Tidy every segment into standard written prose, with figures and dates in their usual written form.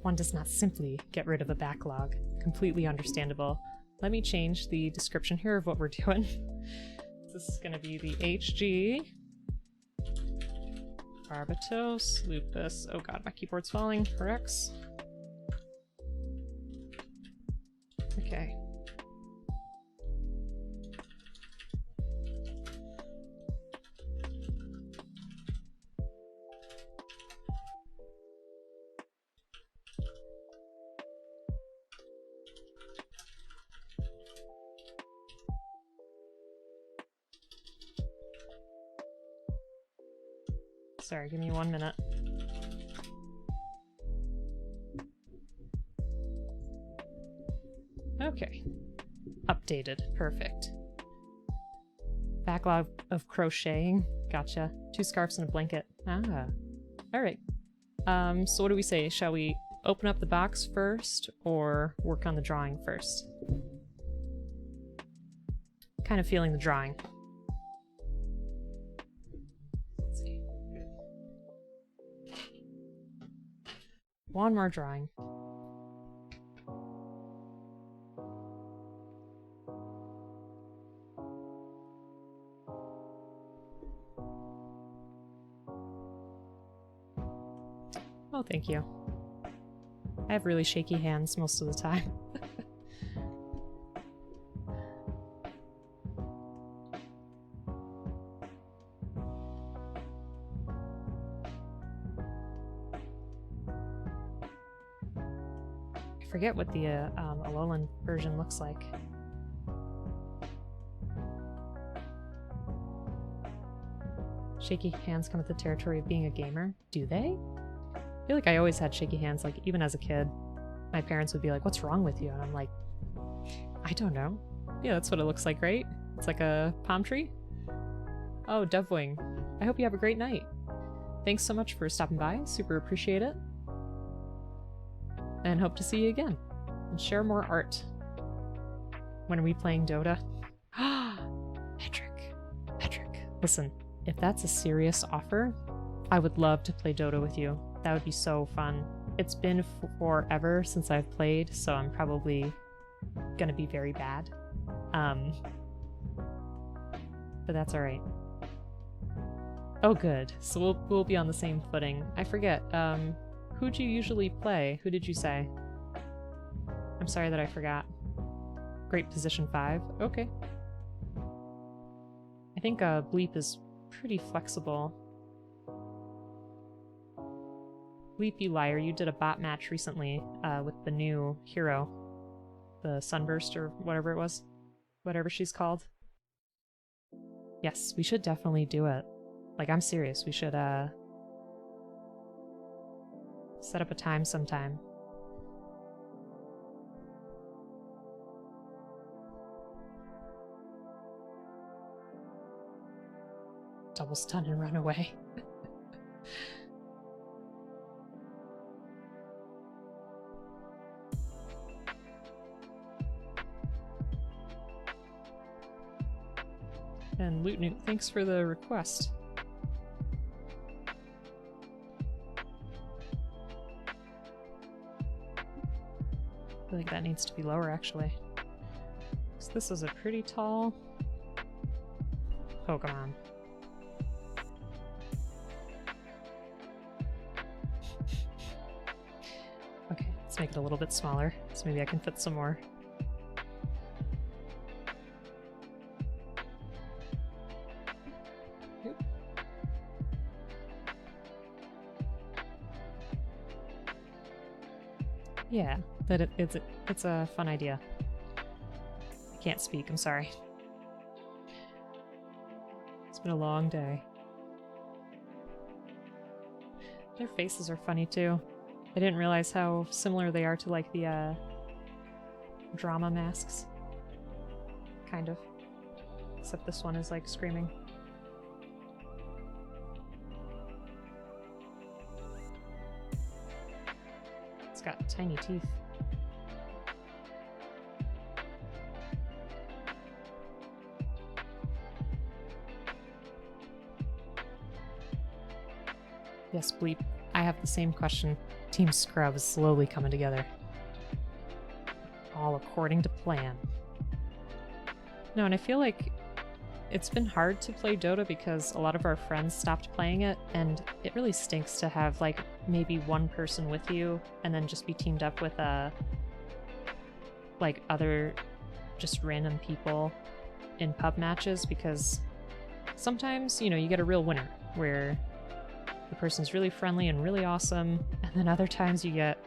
One does not simply get rid of a backlog. Completely understandable. Let me change the description here of what we're doing. This is going to be the HG. Barbatos Lupus. Oh god, my keyboard's falling. For X. Okay. Sorry, give me 1 minute. Okay. Updated. Perfect. Backlog of crocheting. Gotcha. 2 scarves and a blanket. Ah. Alright. So what do we say? Shall we open up the box first or work on the drawing first? Kind of feeling the drawing. One more drawing. Oh, thank you. I have really shaky hands most of the time. I forget what the Alolan version looks like. Shaky hands come with the territory of being a gamer. Do they? I feel like I always had shaky hands, like even as a kid. My parents would be like, "What's wrong with you?" And I'm like, I don't know. Yeah, that's what it looks like, right? It's like a palm tree. Oh, Dovewing. I hope you have a great night. Thanks so much for stopping by. Super appreciate it. And hope to see you again. And share more art. When are we playing Dota? Patrick. Listen, if that's a serious offer, I would love to play Dota with you. That would be so fun. It's been forever since I've played, so I'm probably gonna be very bad. But that's alright. Oh good, so we'll be on the same footing. I forget, who'd you usually play? Who did you say? I'm sorry that I forgot. Great position 5? Okay. I think Bleep is pretty flexible. Bleep, you liar, you did a bot match recently with the new hero. The Sunburst or whatever it was. Whatever she's called. Yes, we should definitely do it. Like, I'm serious, we should set up a time sometime. Double stun and run away. And Loot Newt, thanks for the request. I feel like that needs to be lower, actually. So this is a pretty tall Pokemon. Okay, let's make it a little bit smaller, so maybe I can fit some more. Yeah, that it's a fun idea. I can't speak, I'm sorry. It's been a long day. Their faces are funny too. I didn't realize how similar they are to like the drama masks. Kind of. Except this one is like screaming. Got tiny teeth. Yes, Bleep. I have the same question. Team Scrub is slowly coming together. All according to plan. No, and I feel like it's been hard to play Dota because a lot of our friends stopped playing it, and it really stinks to have like maybe one person with you and then just be teamed up with like other just random people in pub matches, because sometimes, you know, you get a real winner where the person's really friendly and really awesome, and then other times you get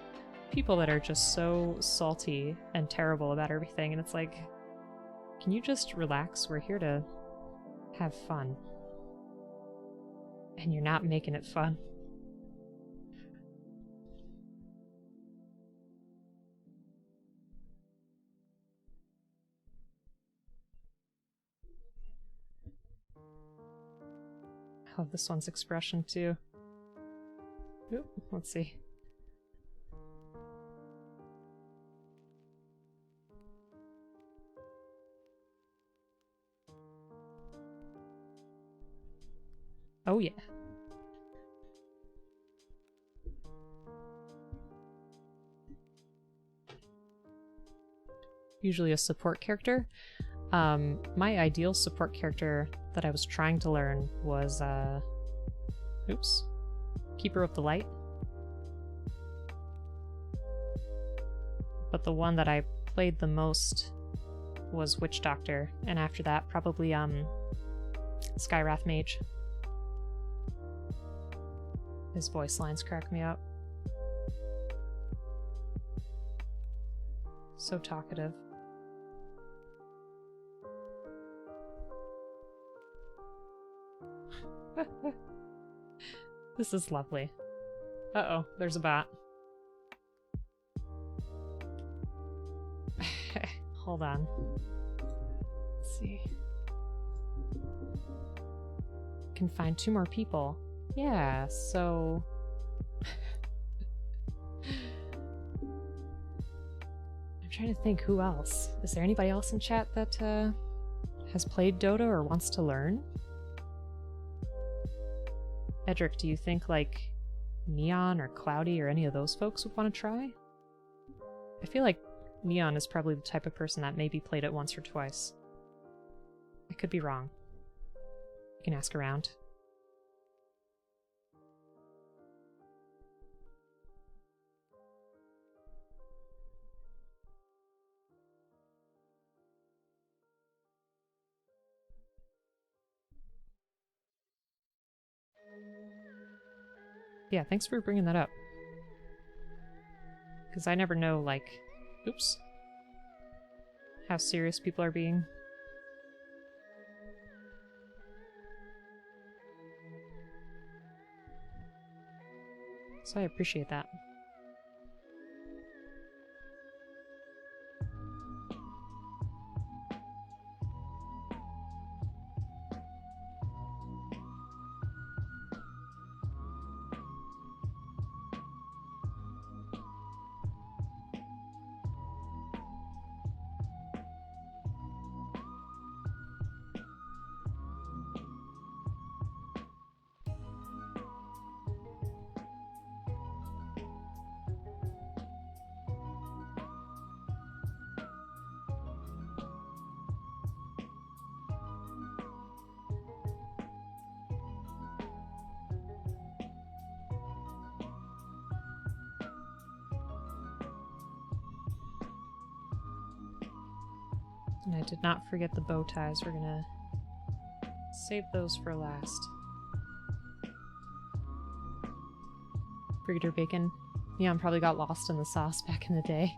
people that are just so salty and terrible about everything, and it's like, can you just relax? We're here to have fun. And you're not making it fun. I love this one's expression too. Oop, let's see. Oh yeah. Usually a support character. My ideal support character that I was trying to learn was, oops, Keeper of the Light. But the one that I played the most was Witch Doctor, and after that probably Skywrath Mage. His voice lines crack me up. So talkative. This is lovely. Uh-oh, there's a bot. Hold on. Let's see. Can find 2 more people. Yeah, so... I'm trying to think who else. Is there anybody else in chat that has played Dota or wants to learn? Edric, do you think like Neon or Cloudy or any of those folks would want to try? I feel like Neon is probably the type of person that maybe played it once or twice. I could be wrong. You can ask around. Yeah, thanks for bringing that up. Because I never know, like, oops, how serious people are being. So I appreciate that. And I did not forget the bow ties. We're gonna save those for last. Breeder Bacon. Neon probably got lost in the sauce back in the day.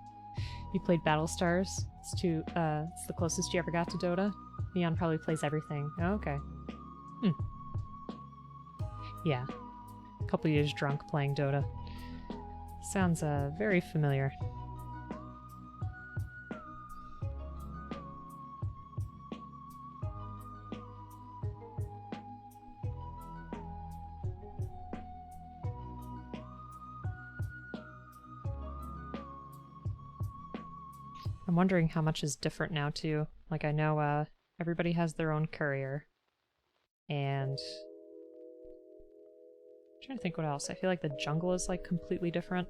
You played Battlestars. It's the closest you ever got to Dota. Neon probably plays everything. Oh, okay. Yeah. A couple years drunk playing Dota. Sounds very familiar. I'm wondering how much is different now too. Like, I know everybody has their own courier, and I'm Trying to think what else. I feel like the jungle is like completely different.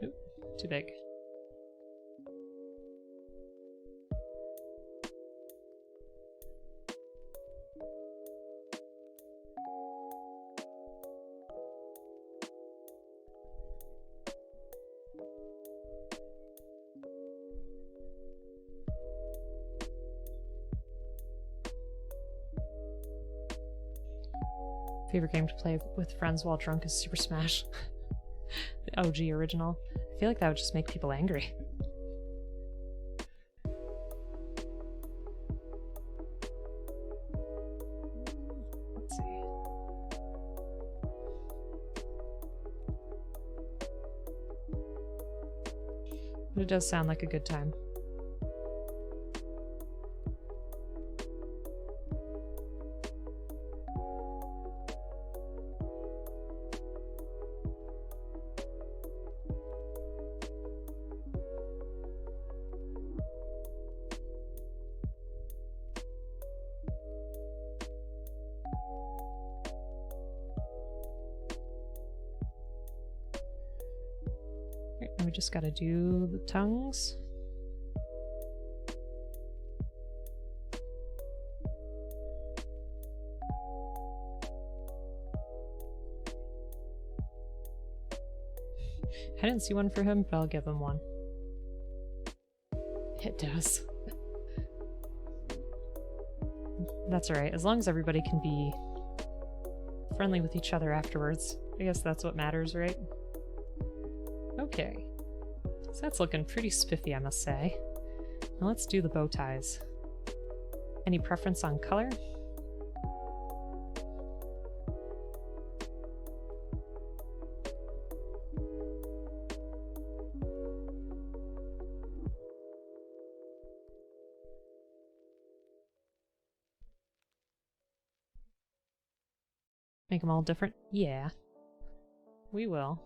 Oop, too big. Favorite game to play with friends while drunk is Super Smash. The OG original. I feel like that would just make people angry. Let's see. But it does sound like a good time. And we just gotta do the tongues. I didn't see one for him, but I'll give him one. It does. That's alright, as long as everybody can be friendly with each other afterwards. I guess that's what matters, right? Okay. So that's looking pretty spiffy, I must say. Now let's do the bow ties. Any preference on color? Make them all different? Yeah. We will.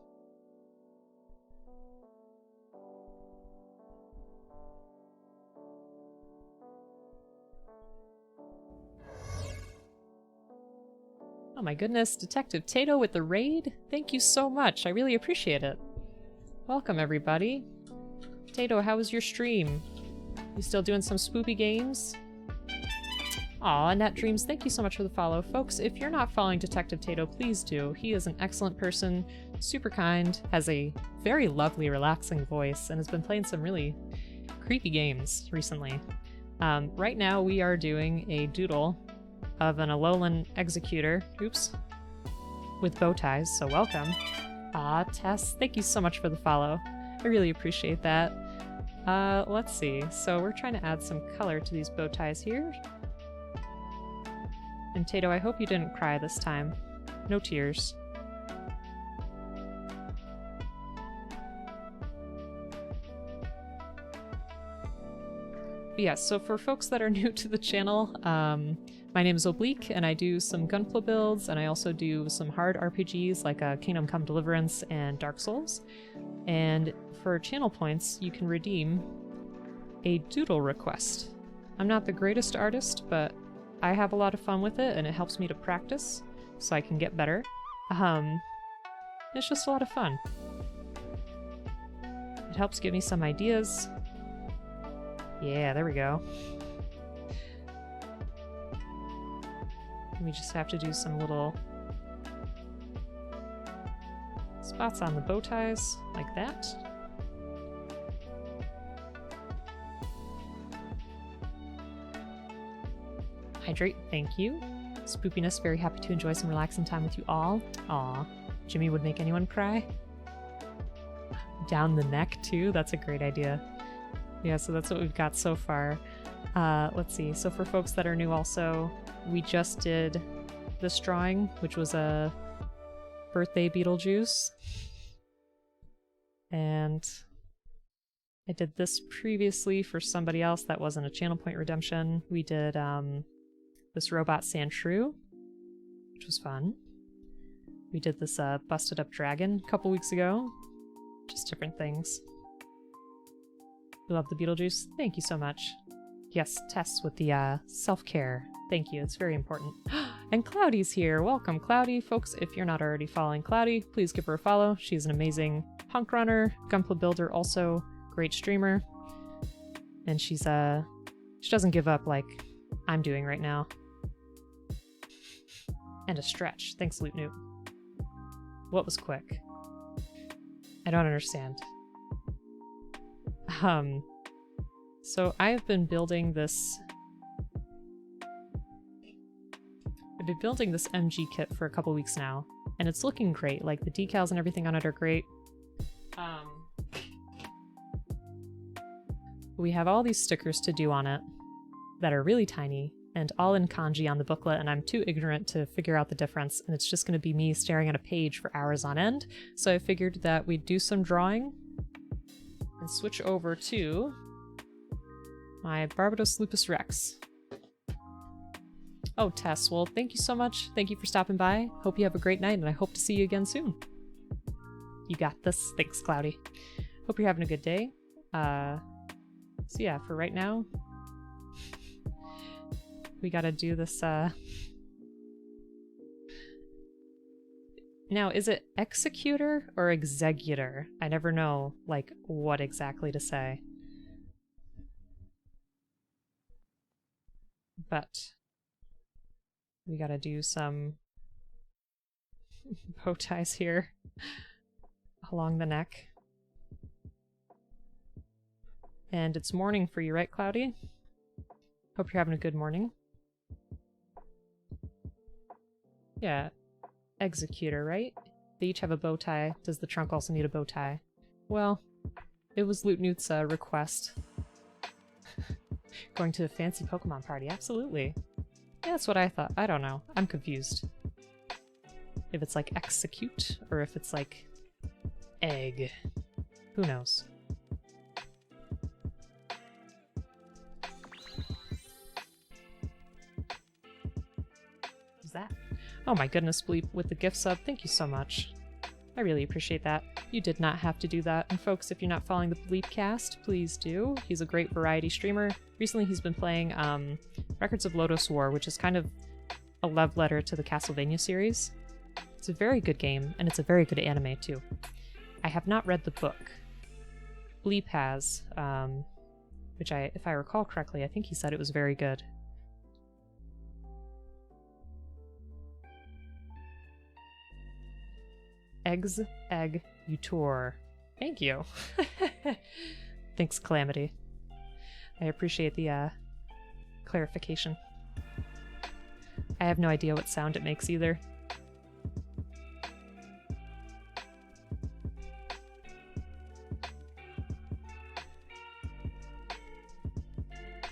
Oh my goodness, Detective Tato with the raid? Thank you so much, I really appreciate it. Welcome everybody. Tato, how was your stream? You still doing some spoopy games? Aw, Net Dreams, thank you so much for the follow. Folks, if you're not following Detective Tato, please do. He is an excellent person, super kind, has a very lovely, relaxing voice, and has been playing some really creepy games recently. Right now we are doing a doodle of an Alolan Executor, oops, with bow ties, so welcome. Ah, Tess, thank you so much for the follow. I really appreciate that. Let's see, so we're trying to add some color to these bow ties here. And Tato, I hope you didn't cry this time. No tears. But yeah, so for folks that are new to the channel, my name is Oblique, and I do some Gunpla builds, and I also do some hard RPGs like Kingdom Come Deliverance and Dark Souls. And for channel points, you can redeem a doodle request. I'm not the greatest artist, but I have a lot of fun with it, and it helps me to practice so I can get better. It's just a lot of fun. It helps give me some ideas. Yeah, there we go. We just have to do some little spots on the bow ties, like that. Hydrate, thank you. Spoopiness, very happy to enjoy some relaxing time with you all. Aw, Jimmy would make anyone cry. Down the neck too, that's a great idea. Yeah, so that's what we've got so far. Let's see, so for folks that are new also, we just did this drawing, which was a birthday Beetlejuice. And I did this previously for somebody else that wasn't a channel point redemption. We did this robot Sandshrew, which was fun. We did this busted up dragon a couple weeks ago. Just different things. You love the Beetlejuice? Thank you so much. Yes, Tess with the self-care. Thank you, it's very important. And Cloudy's here. Welcome, Cloudy. Folks, if you're not already following Cloudy, please give her a follow. She's an amazing punk runner, Gunpla builder, also great streamer. And she doesn't give up like I'm doing right now. And a stretch. Thanks, Loot Newt. What was quick? I don't understand. So I've been building this... I've been building this MG kit for a couple weeks now, and it's looking great. Like, the decals and everything on it are great. We have all these stickers to do on it that are really tiny, and all in kanji on the booklet, and I'm too ignorant to figure out the difference, and it's just going to be me staring at a page for hours on end. So I figured that we'd do some drawing and switch over to my Barbatos Lupus Rex. Oh, Tess, well, thank you so much. Thank you for stopping by. Hope you have a great night, and I hope to see you again soon. You got this. Thanks, Cloudy. Hope you're having a good day. So yeah, for right now, we gotta do this, Now, is it executor or executor? I never know, like, what exactly to say. But we gotta do some bow ties here along the neck. And it's morning for you, right, Cloudy? Hope you're having a good morning. Yeah, executor, right? They each have a bow tie. Does the trunk also need a bow tie? Well, it was Loot Newt's request. Going to a fancy Pokemon party, absolutely. Yeah, that's what I thought. I don't know. I'm confused. If it's like execute, or if it's like egg. Who knows? Who's that? Oh my goodness, Bleep, with the gift sub, thank you so much. I really appreciate that. You did not have to do that. And folks, if you're not following the Bleepcast, please do. He's a great variety streamer. Recently he's been playing Records of Lodoss War, which is kind of a love letter to the Castlevania series. It's a very good game, and it's a very good anime too. I have not read the book. Bleep has, which if I recall correctly, I think he said it was very good. Egg Utor. Thank you. Thanks, Calamity. I appreciate the clarification. I have no idea what sound it makes either.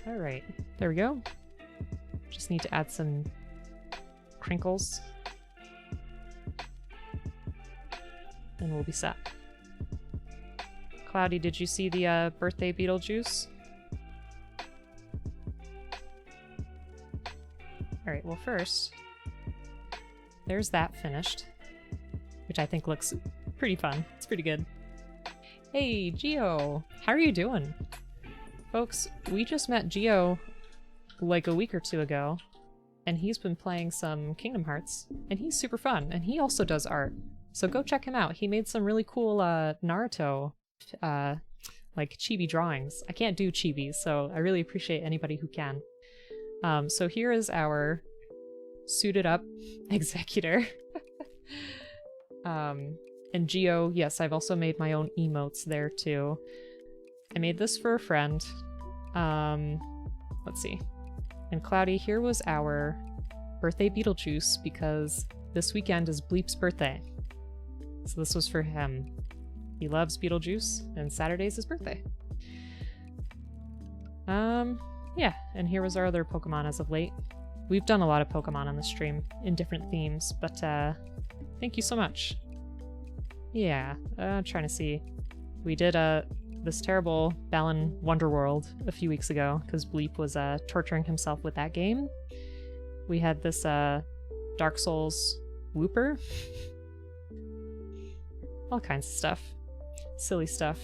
Alright, there we go. Just need to add some crinkles. And we'll be set. Cloudy, did you see the birthday Beetlejuice? Alright, well first, there's that finished, which I think looks pretty fun. It's pretty good. Hey, Geo! How are you doing? Folks, we just met Geo like a week or two ago, and he's been playing some Kingdom Hearts, and he's super fun, and he also does art. So go check him out. He made some really cool Naruto, like chibi drawings. I can't do chibis, so I really appreciate anybody who can. So here is our suited up executor. And Geo, yes, I've also made my own emotes there too. I made this for a friend. Let's see. And Cloudy, here was our birthday Beetlejuice because this weekend is Bleep's birthday. So this was for him. He loves Beetlejuice, and Saturday's his birthday. Yeah, and here was our other Pokemon as of late. We've done a lot of Pokemon on the stream in different themes, but thank you so much. Yeah, I'm trying to see. We did this terrible Balan Wonderworld a few weeks ago because Bleep was torturing himself with that game. We had this Dark Souls Wooper. All kinds of stuff. Silly stuff.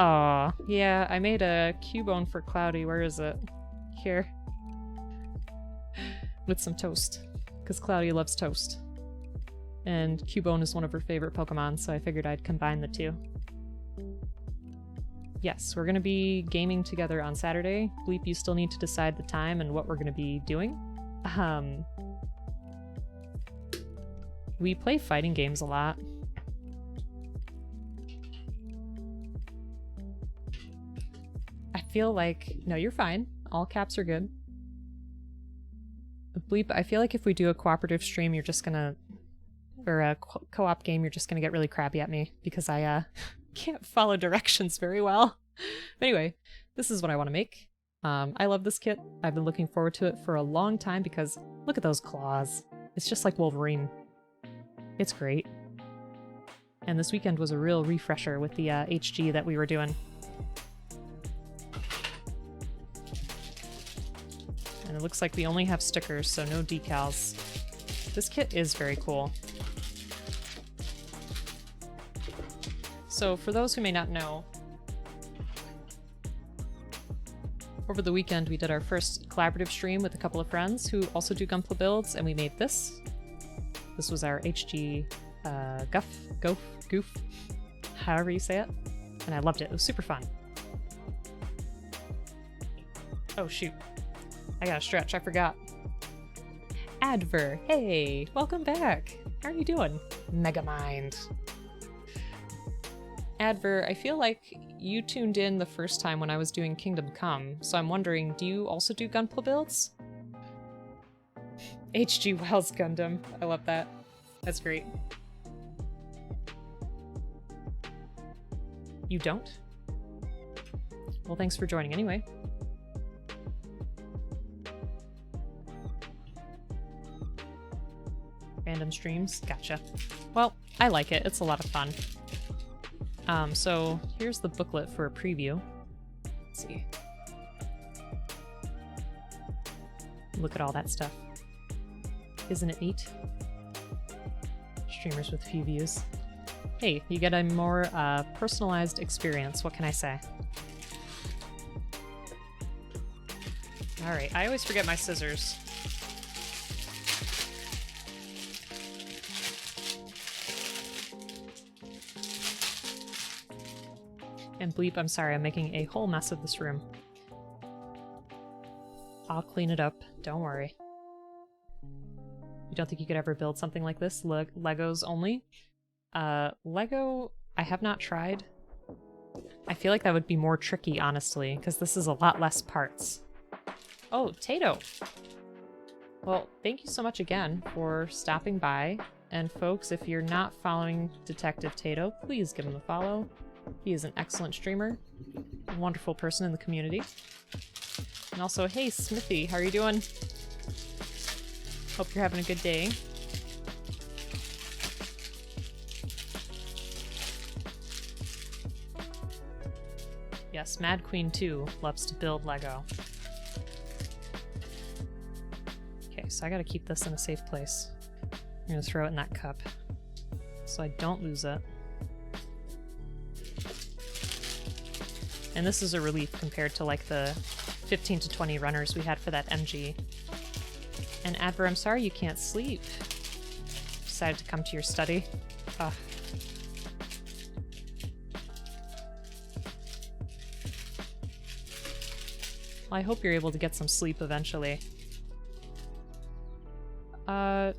Aw, yeah, I made a Cubone for Cloudy. Where is it? Here. With some toast. Because Cloudy loves toast. And Cubone is one of her favorite Pokemon, so I figured I'd combine the two. Yes, we're going to be gaming together on Saturday. Bleep, you still need to decide the time and what we're going to be doing. We play fighting games a lot. I feel like... No, you're fine. All caps are good. Bleep, I feel like if we do a cooperative stream, you're just gonna... Or a co-op game, you're just gonna get really crabby at me because I, can't follow directions very well. But anyway, this is what I want to make. I love this kit. I've been looking forward to it for a long time because look at those claws. It's just like Wolverine. It's great. And this weekend was a real refresher with the HG that we were doing. And it looks like we only have stickers, so no decals. This kit is very cool. So for those who may not know, over the weekend we did our first collaborative stream with a couple of friends who also do Gunpla builds, and we made this. This was our HG goof, however you say it. And I loved it. It was super fun. Oh shoot. I gotta stretch, I forgot. Adver, hey, welcome back. How are you doing? Megamind. Adver, I feel like you tuned in the first time when I was doing Kingdom Come, so I'm wondering, do you also do Gunpla builds? HG Wells Gundam. I love that. That's great. You don't? Well, thanks for joining anyway. Random streams? Gotcha. Well, I like it. It's a lot of fun. So here's the booklet for a preview. Let's see. Look at all that stuff. Isn't it neat? Streamers with few views. Hey, you get a more personalized experience. What can I say? Alright, I always forget my scissors. And Bleep, I'm sorry, I'm making a whole mess of this room. I'll clean it up, don't worry. You don't think you could ever build something like this? Legos only? Lego, I have not tried. I feel like that would be more tricky, honestly, because this is a lot less parts. Oh, Tato! Well, thank you so much again for stopping by. And folks, if you're not following Detective Tato, please give him a follow. He is an excellent streamer, a wonderful person in the community. And also, hey Smithy, how are you doing? Hope you're having a good day. Yes, Mad Queen 2 loves to build Lego. Okay, so I gotta keep this in a safe place. I'm gonna throw it in that cup so I don't lose it. And this is a relief compared to like the 15 to 20 runners we had for that MG. And Adver, I'm sorry you can't sleep. Decided to come to your study. Ugh. Well, I hope you're able to get some sleep eventually.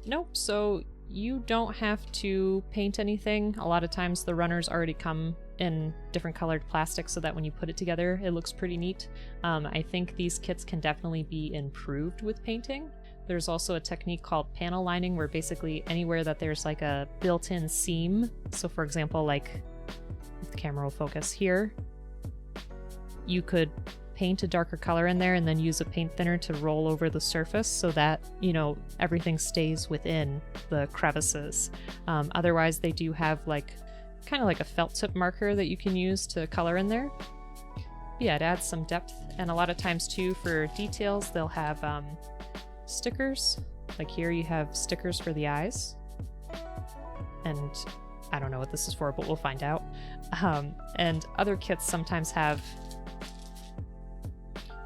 Nope, so you don't have to paint anything. A lot of times the runners already come in different colored plastic so that when you put it together it looks pretty neat. I think these kits can definitely be improved with painting. There's also a technique called panel lining where basically anywhere that there's like a built-in seam, so for example like if the camera will focus here, you could paint a darker color in there and then use a paint thinner to roll over the surface so that, you know, everything stays within the crevices. Otherwise they do have like kind of like a felt tip marker that you can use to color in there. But yeah, it adds some depth, and a lot of times too for details they'll have stickers. Like here you have stickers for the eyes, and I don't know what this is for, but we'll find out. And other kits sometimes have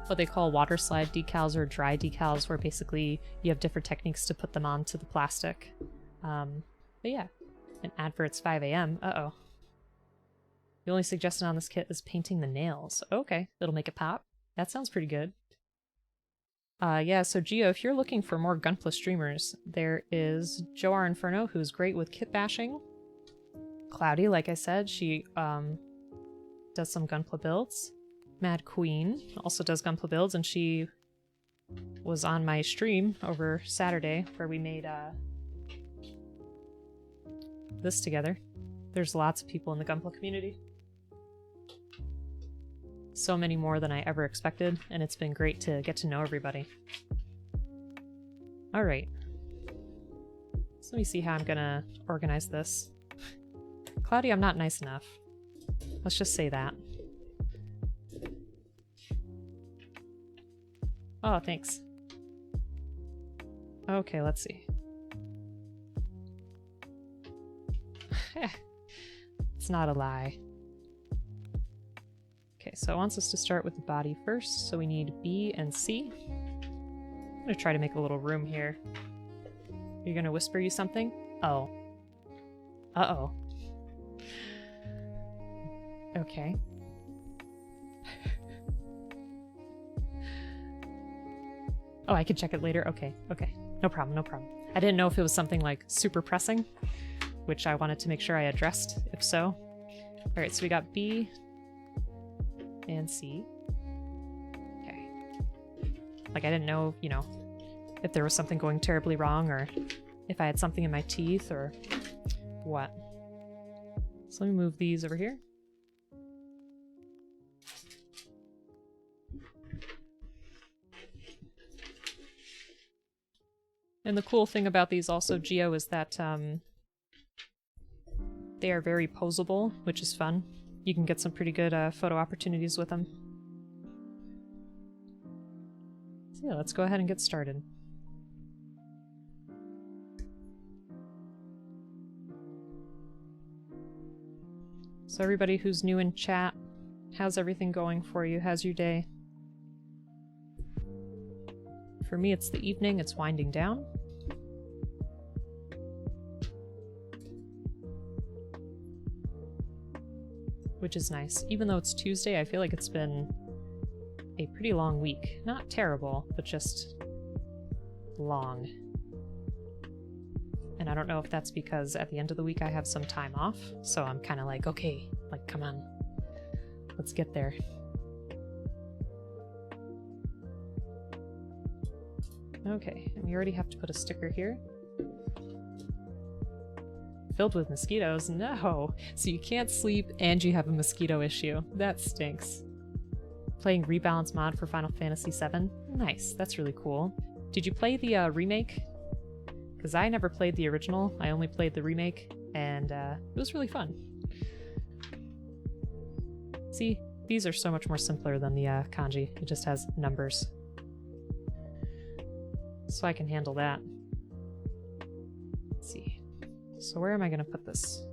what they call water slide decals or dry decals, where basically you have different techniques to put them onto the plastic. But yeah, an ad for it's 5 a.m. Uh-oh. The only suggestion on this kit is painting the nails. Okay, it'll make it pop. That sounds pretty good. Yeah, so Gio, if you're looking for more Gunpla streamers, there is Joe R Inferno, who's great with kit bashing. Cloudy, like I said, she does some Gunpla builds. Mad Queen also does Gunpla builds, and she was on my stream over Saturday where we made this together. There's lots of people in the Gunpla community. So many more than I ever expected, and it's been great to get to know everybody. Alright. So let me see how I'm gonna organize this. Cloudy, I'm not nice enough. Let's just say that. Oh, thanks. Okay, let's see. It's not a lie. Okay, so it wants us to start with the body first, so we need B and C. I'm gonna try to make a little room here. You're gonna whisper you something? Oh. Uh-oh. Okay. Oh, I can check it later? Okay, okay. No problem, no problem. I didn't know if it was something like super pressing, which I wanted to make sure I addressed, if so. Alright, so we got B and C. Okay. Like, I didn't know, you know, if there was something going terribly wrong, or if I had something in my teeth, or what. So let me move these over here. And the cool thing about these also, Geo, is that they are very posable, which is fun. You can get some pretty good photo opportunities with them. So yeah, let's go ahead and get started. So everybody who's new in chat, how's everything going for you? How's your day? For me, it's the evening, it's winding down. Which is nice. Even though it's Tuesday, I feel like it's been a pretty long week. Not terrible, but just long. And I don't know if that's because at the end of the week I have some time off, so I'm kind of like, okay, like, come on, let's get there. Okay, and we already have to put a sticker here. Filled with mosquitoes? No! So you can't sleep and you have a mosquito issue. That stinks. Playing Rebalance mod for Final Fantasy VII? Nice, that's really cool. Did you play the remake? Because I never played the original, I only played the remake, and it was really fun. See, these are so much more simpler than the kanji. It just has numbers. So I can handle that. Let's see. So where am I going to put this?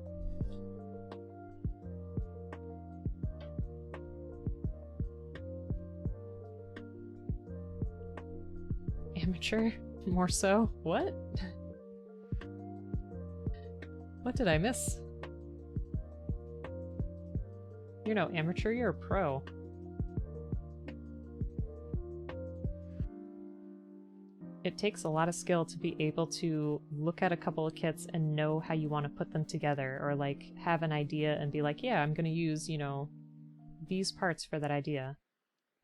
Amateur? More so? What? What did I miss? You're no amateur, you're a pro. It takes a lot of skill to be able to look at a couple of kits and know how you want to put them together, or like have an idea and be like, yeah, I'm going to use, you know, these parts for that idea.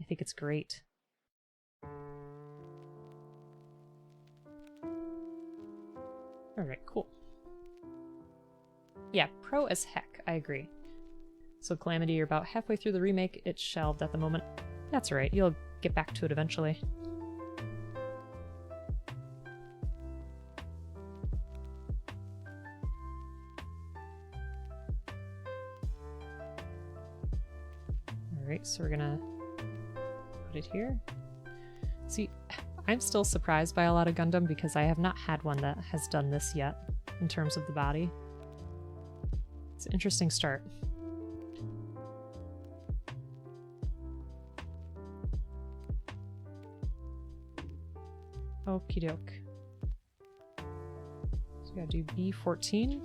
I think it's great. Alright, cool. Yeah, pro as heck, I agree. So Calamity, you're about halfway through the remake. It's shelved at the moment. That's alright, you'll get back to it eventually. Alright, so we're gonna put it here. See, I'm still surprised by a lot of Gundam because I have not had one that has done this yet, in terms of the body. It's an interesting start. Okie doke. So we gotta do B14.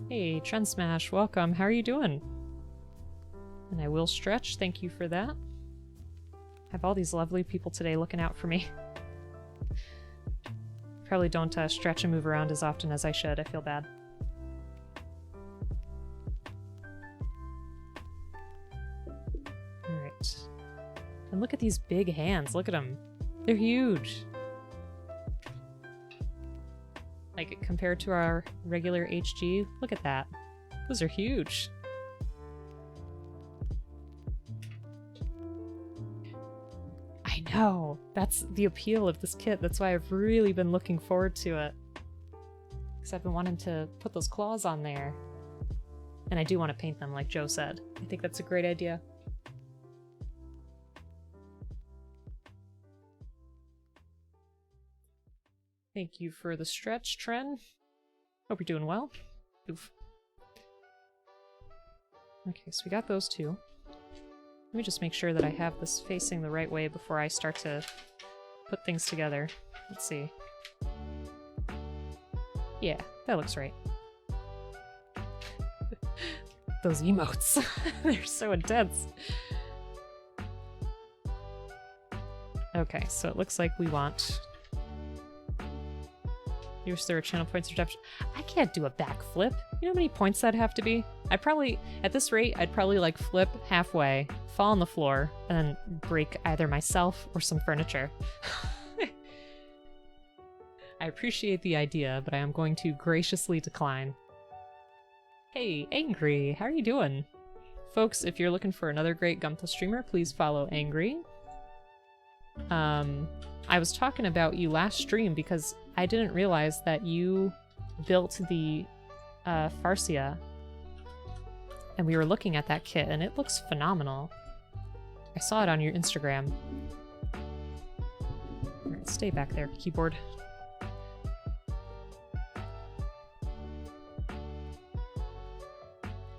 Hey, Trend Smash, welcome. How are you doing? And I will stretch, thank you for that. I have all these lovely people today looking out for me. Probably don't stretch and move around as often as I should, I feel bad. Alright. And look at these big hands, look at them. They're huge. Like, compared to our regular HG, look at that. Those are huge. I know! That's the appeal of this kit. That's why I've really been looking forward to it. Because I've been wanting to put those claws on there. And I do want to paint them, like Joe said. I think that's a great idea. Thank you for the stretch, Tren. Hope you're doing well. Oof. Okay, so we got those two. Let me just make sure that I have this facing the right way before I start to put things together. Let's see. Yeah, that looks right. Those emotes. They're so intense. Okay, so it looks like we want... Use their channel points of redemption. I can't do a backflip. You know how many points that'd have to be? I'd probably, at this rate, I'd probably like flip halfway, fall on the floor, and then break either myself or some furniture. I appreciate the idea, but I am going to graciously decline. Hey, Angry, how are you doing? Folks, if you're looking for another great Gunpla streamer, please follow Angry. I was talking about you last stream because I didn't realize that you built the Farsia, and we were looking at that kit, and it looks phenomenal. I saw it on your Instagram. Alright, stay back there, keyboard.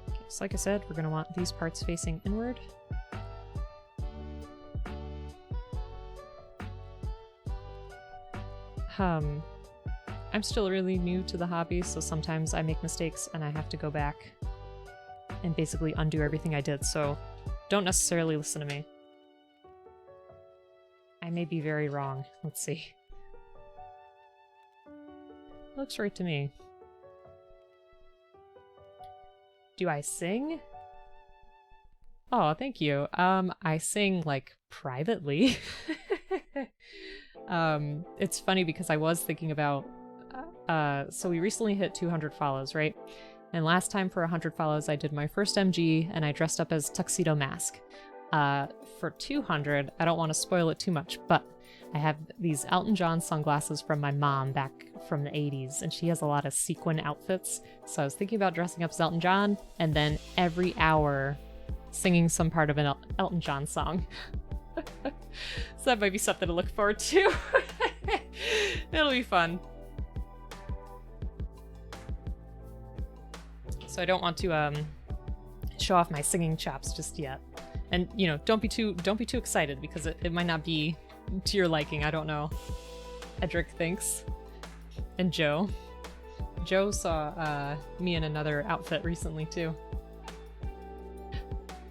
Okay, so like I said, we're going to want these parts facing inward. I'm still really new to the hobby, so sometimes I make mistakes and I have to go back and basically undo everything I did, so don't necessarily listen to me. I may be very wrong. Let's see. Looks right to me. Do I sing? Oh, thank you. I sing, like, privately. It's funny because I was thinking about, so we recently hit 200 follows, right? And last time for 100 follows, I did my first MG and I dressed up as Tuxedo Mask. For 200, I don't want to spoil it too much, but I have these Elton John sunglasses from my mom back from the 80s, and she has a lot of sequin outfits. So I was thinking about dressing up as Elton John, and then every hour singing some part of an Elton John song. So that might be something to look forward to. It'll be fun. So I don't want to show off my singing chops just yet. And you know, don't be too excited because it might not be to your liking. I don't know. Edric thinks. And Joe. Joe saw me in another outfit recently too.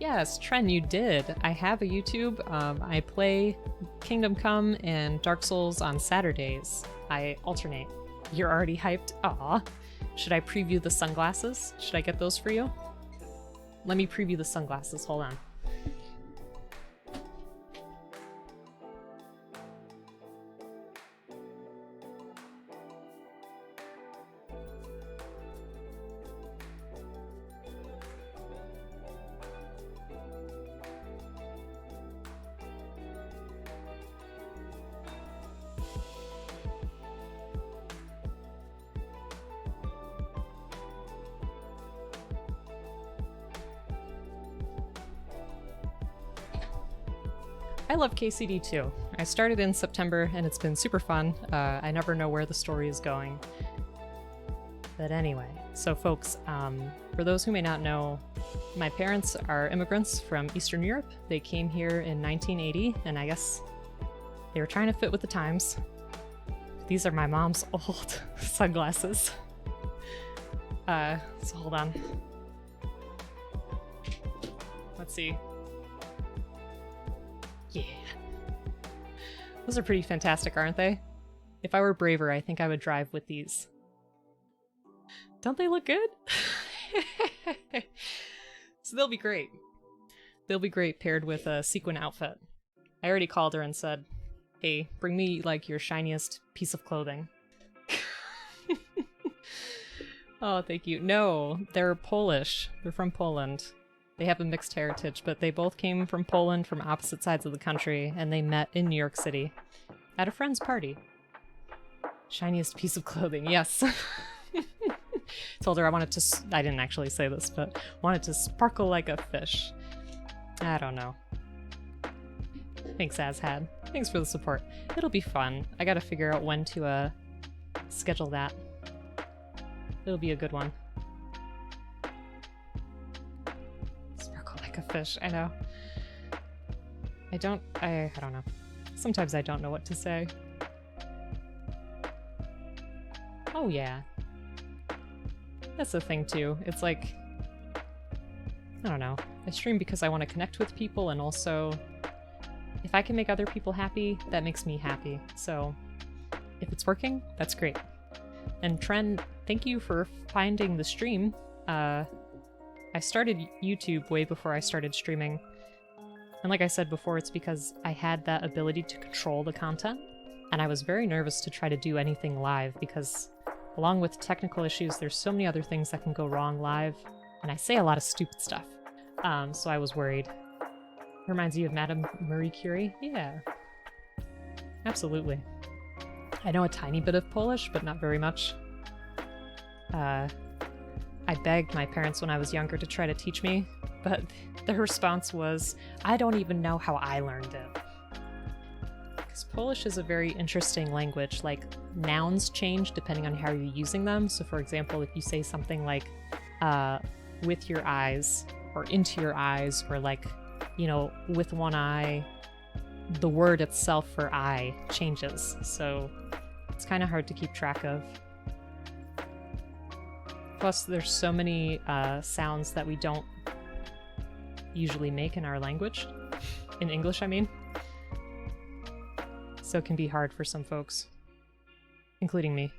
Yes, Tren, you did. I have a YouTube. I play Kingdom Come and Dark Souls on Saturdays. I alternate. You're already hyped? Aw. Should I preview the sunglasses? Should I get those for you? Let me preview the sunglasses. Hold on. I love KCD too. I started in September and it's been super fun. I never know where the story is going. But anyway, so folks, for those who may not know, my parents are immigrants from Eastern Europe. They came here in 1980, and I guess they were trying to fit with the times. These are my mom's old sunglasses. So hold on. Let's see. Yeah. Those are pretty fantastic, aren't they? If I were braver, I think I would drive with these. Don't they look good? So they'll be great. They'll be great paired with a sequin outfit. I already called her and said, hey, bring me like your shiniest piece of clothing. Oh, thank you. No, they're Polish. They're from Poland. They have a mixed heritage, but they both came from Poland from opposite sides of the country, and they met in New York City at a friend's party. Shiniest piece of clothing, yes. Told her I wanted to, I didn't actually say this, but wanted to sparkle like a fish. I don't know. Thanks, Azhad. Thanks for the support. It'll be fun. I gotta figure out when to schedule that. It'll be a good one. Sparkle like a fish, I know. I don't know. Sometimes I don't know what to say. Oh yeah. That's the thing too. It's like, I don't know. I stream because I want to connect with people, and also if I can make other people happy, that makes me happy. So if it's working, that's great. And Tren, thank you for finding the stream. I started YouTube way before I started streaming. And like I said before, it's because I had that ability to control the content. And I was very nervous to try to do anything live because along with technical issues, there's so many other things that can go wrong live. And I say a lot of stupid stuff. So I was worried. Reminds you of Madame Marie Curie? Yeah. Absolutely. I know a tiny bit of Polish, but not very much. I begged my parents when I was younger to try to teach me, but their response was, I don't even know how I learned it. Because Polish is a very interesting language. Like, nouns change depending on how you're using them. So for example, if you say something like, with your eyes, or into your eyes, or like, you know, with one eye, the word itself for eye changes. So it's kind of hard to keep track of. Plus, there's so many sounds that we don't usually make in our language. In English, I mean. So it can be hard for some folks. Including me.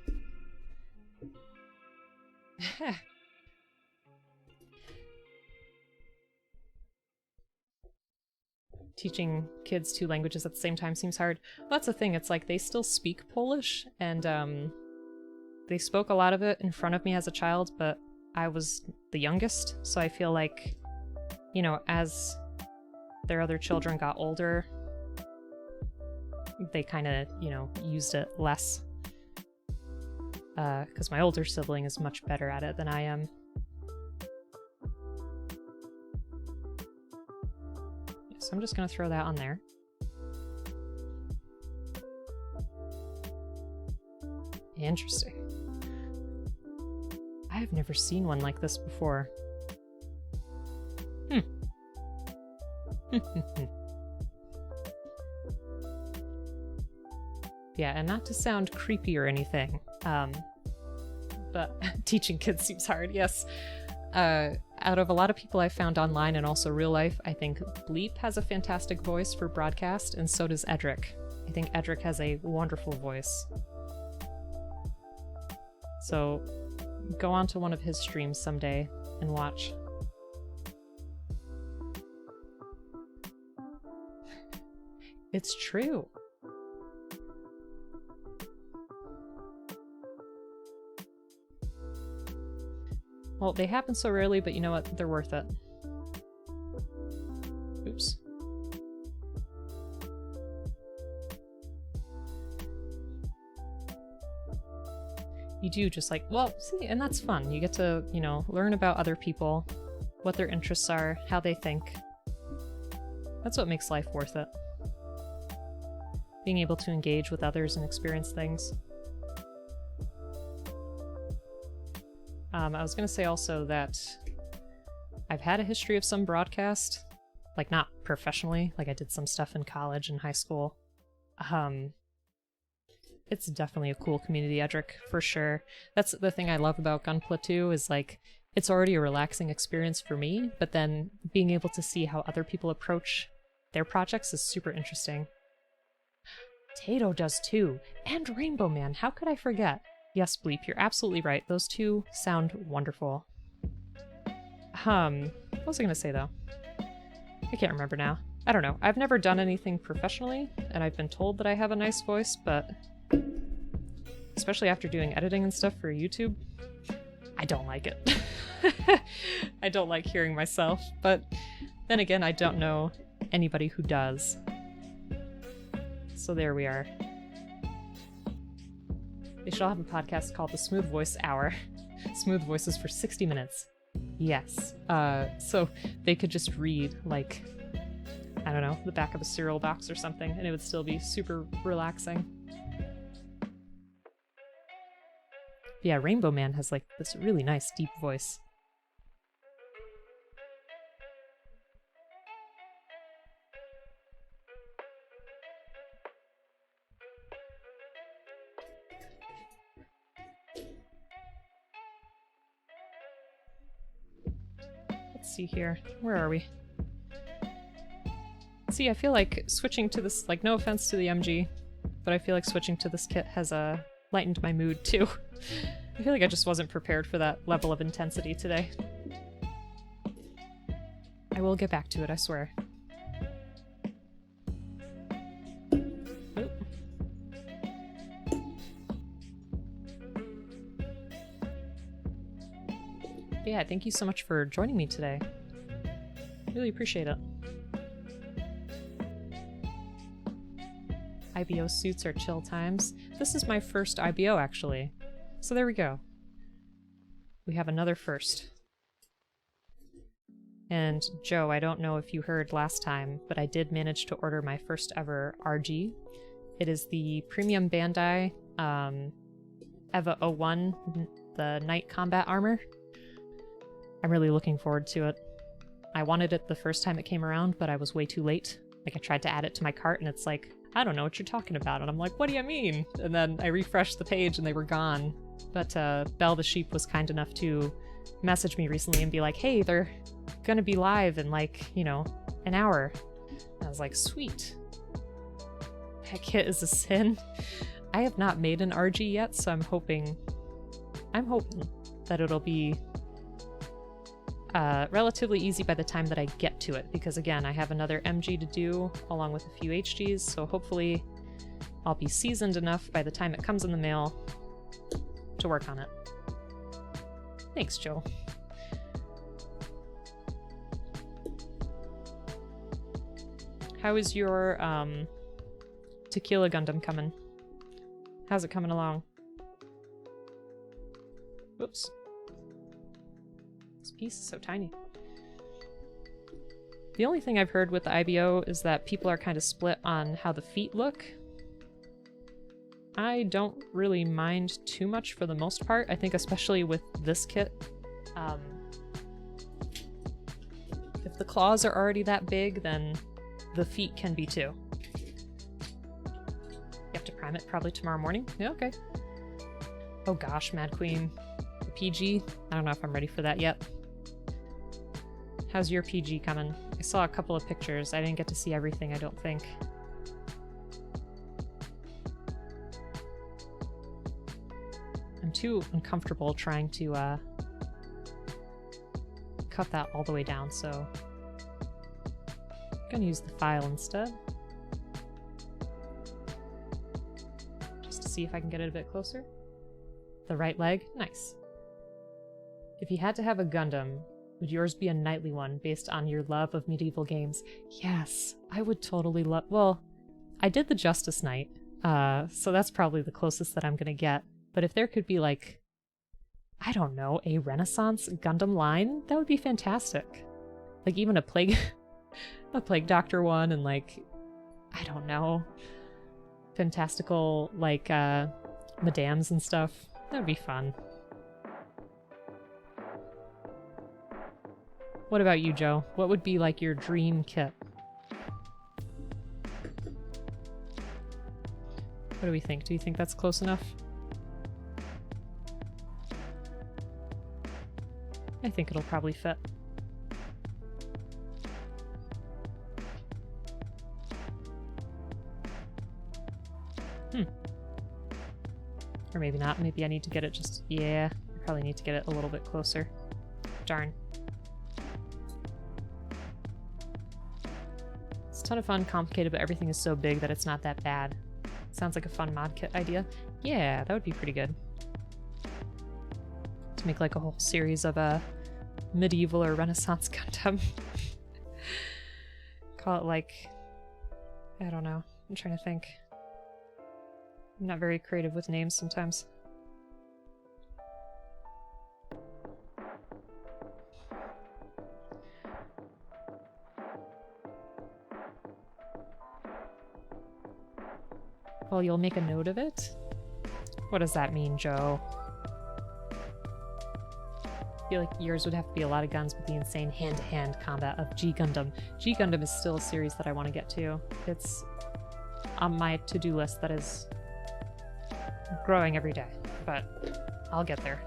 Teaching kids two languages at the same time seems hard. Well, that's the thing, it's like they still speak Polish, and they spoke a lot of it in front of me as a child, but I was the youngest, so I feel like, you know, as their other children got older, they kind of, you know, used it less. Because my older sibling is much better at it than I am. So I'm just going to throw that on there. Interesting. I have never seen one like this before. Yeah, and not to sound creepy or anything, but teaching kids seems hard, yes. Out of a lot of people I found online and also real life, I think Bleep has a fantastic voice for broadcast, and so does Edric. I think Edric has a wonderful voice. So go on to one of his streams someday and watch. It's true. Well, they happen so rarely, but you know what? They're worth it. Oops. You do just like, well, see, and that's fun. You get to, you know, learn about other people, what their interests are, how they think. That's what makes life worth it. being able to engage with others and experience things. I was going to say also that I've had a history of some broadcast, like not professionally, like I did some stuff in college and high school. It's definitely a cool community, Edric, for sure. That's the thing I love about Gunpla too, is like, it's already a relaxing experience for me, but then being able to see how other people approach their projects is super interesting. Tato does too, and Rainbow Man, how could I forget? Yes, Bleep, you're absolutely right. Those two sound wonderful. What was I gonna say though? I can't remember now. I don't know. I've never done anything professionally, and I've been told that I have a nice voice, but especially after doing editing and stuff for YouTube, I don't like it. I don't like hearing myself, but then again, I don't know anybody who does. So there we are. They should all have a podcast called The Smooth Voice Hour. Smooth voices for 60 minutes. Yes. So they could just read, like, I don't know, the back of a cereal box or something, and it would still be super relaxing. Yeah, Rainbow Man has, like, this really nice, deep voice. Let's see here. Where are we? See, I feel like switching to this, like, no offense to the MG, but I feel like switching to this kit has lightened my mood too. I feel like I just wasn't prepared for that level of intensity today. I will get back to it, I swear. Oop. But yeah, thank you so much for joining me today. Really appreciate it. IBO suits are chill times. This is my first IBO, actually. So there we go. We have another first. And Joe, I don't know if you heard last time, but I did manage to order my first ever RG. It is the Premium Bandai EVA 01, the Night Combat Armor. I'm really looking forward to it. I wanted it the first time it came around, but I was way too late. Like, I tried to add it to my cart, and it's like, I don't know what you're talking about. And I'm like, what do you mean? And then I refreshed the page, and they were gone. But Belle the Sheep was kind enough to message me recently and be like, hey, they're gonna be live in, like, you know, an hour. And I was like, sweet. That kit is a sin. I have not made an RG yet, so I'm hoping that it'll be relatively easy by the time that I get to it, because again, I have another MG to do along with a few HGs, so hopefully I'll be seasoned enough by the time it comes in the mail to work on it. Thanks, Joe. How is your Tequila Gundam coming? How's it coming along? Whoops. This piece is so tiny. The only thing I've heard with the IBO is that people are kind of split on how the feet look. I don't really mind too much for the most part. I think especially with this kit, if the claws are already that big, then the feet can be too. You have to prime it probably tomorrow morning? Yeah, okay. Oh gosh, Mad Queen. The PG? I don't know if I'm ready for that yet. How's your PG coming? I saw a couple of pictures. I didn't get to see everything, I don't think. I'm too uncomfortable trying to cut that all the way down, so I'm gonna use the file instead. Just to see if I can get it a bit closer. The right leg? Nice. If you had to have a Gundam, would yours be a knightly one based on your love of medieval games? Yes, I would totally love... Well, I did the Justice Knight, so that's probably the closest that I'm gonna get. But if there could be, like, I don't know, a Renaissance Gundam line, that would be fantastic. Like, even a Plague Doctor one, and, like, I don't know, fantastical, like, madams and stuff. That would be fun. What about you, Joe? What would be, like, your dream kit? What do we think? Do you think that's close enough? I think it'll probably fit. Or maybe not. Maybe I need to get it just... Yeah, I probably need to get it a little bit closer. Darn. It's a ton of fun, complicated, but everything is so big that it's not that bad. Sounds like a fun mod kit idea. Yeah, that would be pretty good. To make like a whole series of medieval or Renaissance Gundam. Call it like... I don't know. I'm trying to think. I'm not very creative with names sometimes. Well, you'll make a note of it? What does that mean, Joe? I feel like yours would have to be a lot of guns with the insane hand-to-hand combat of G Gundam. G Gundam is still a series that I want to get to. It's on my to-do list that is growing every day, but I'll get there.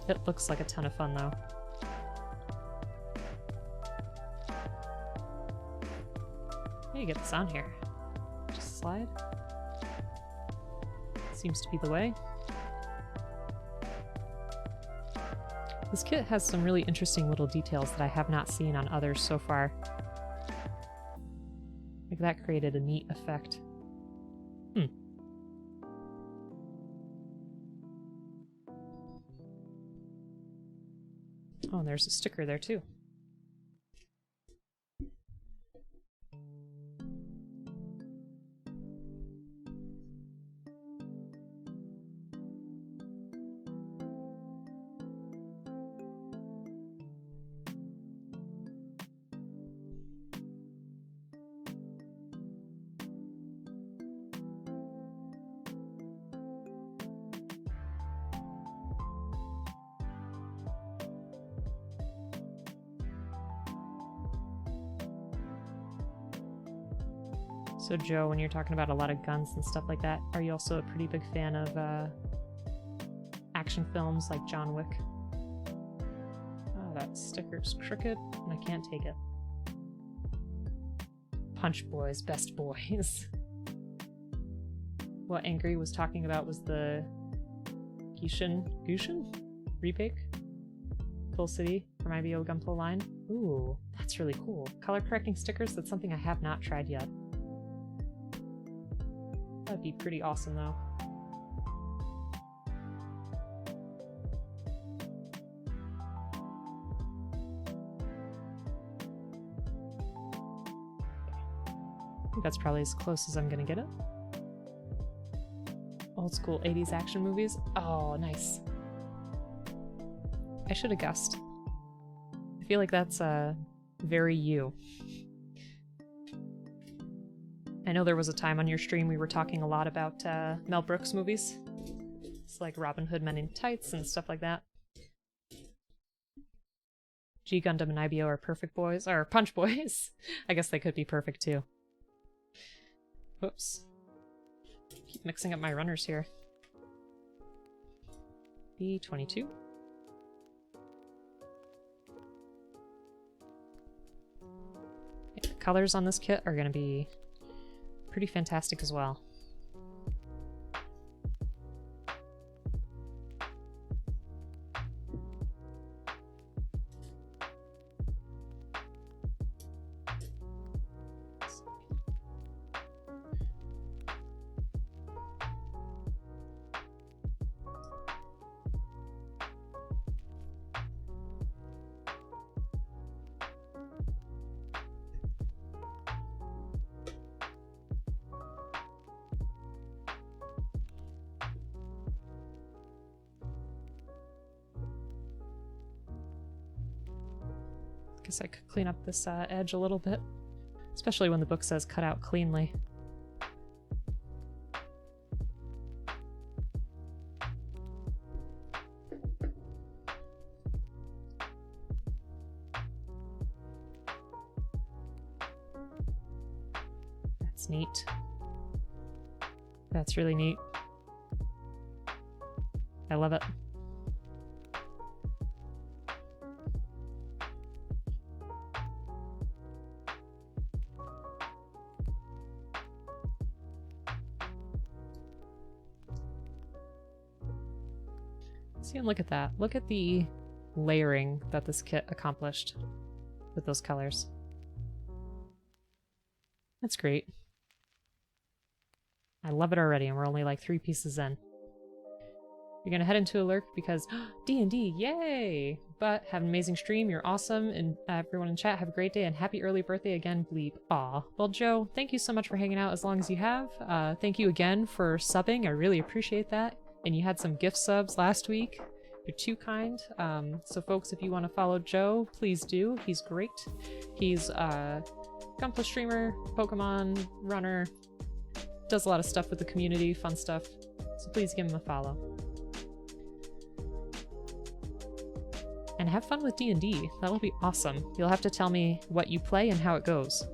It looks like a ton of fun, though. How do you get this on here? Just slide? Seems to be the way. This kit has some really interesting little details that I have not seen on others so far. Like that created a neat effect. Oh, and there's a sticker there too. So Joe, when you're talking about a lot of guns and stuff like that, are you also a pretty big fan of action films like John Wick? Oh, that sticker's crooked and I can't take it. Punch Boys, best boys. What Angry was talking about was the Gushin remake? Full City from IBO Gunpla line. Ooh, that's really cool. Color correcting stickers, that's something I have not tried yet. That'd be pretty awesome, though. I think that's probably as close as I'm gonna get it. Old school 80s action movies. Oh, nice. I should have guessed. I feel like that's very you. I know there was a time on your stream we were talking a lot about Mel Brooks movies. It's like Robin Hood Men in Tights and stuff like that. G Gundam and IBO are perfect boys, or punch boys. I guess they could be perfect too. Whoops. Keep mixing up my runners here. B22. Yeah, the colors on this kit are going to be pretty fantastic as well. Guess I could clean up this edge a little bit. Especially when the book says cut out cleanly. That's neat. That's really neat. I love it. See, and look at that. Look at the layering that this kit accomplished with those colors. That's great. I love it already, and we're only like 3 pieces in. You're gonna head into a lurk because D&D, yay! But have an amazing stream, you're awesome, and everyone in chat, have a great day, and happy early birthday again, Bleep. Aw. Well, Joe, thank you so much for hanging out as long as you have. Thank you again for subbing, I really appreciate that. And you had some gift subs last week. You're too kind. So folks, if you want to follow Joe, please do. He's great. He's a Gunpla streamer, Pokemon runner, does a lot of stuff with the community, fun stuff. So please give him a follow. And have fun with D&D. That'll be awesome. You'll have to tell me what you play and how it goes.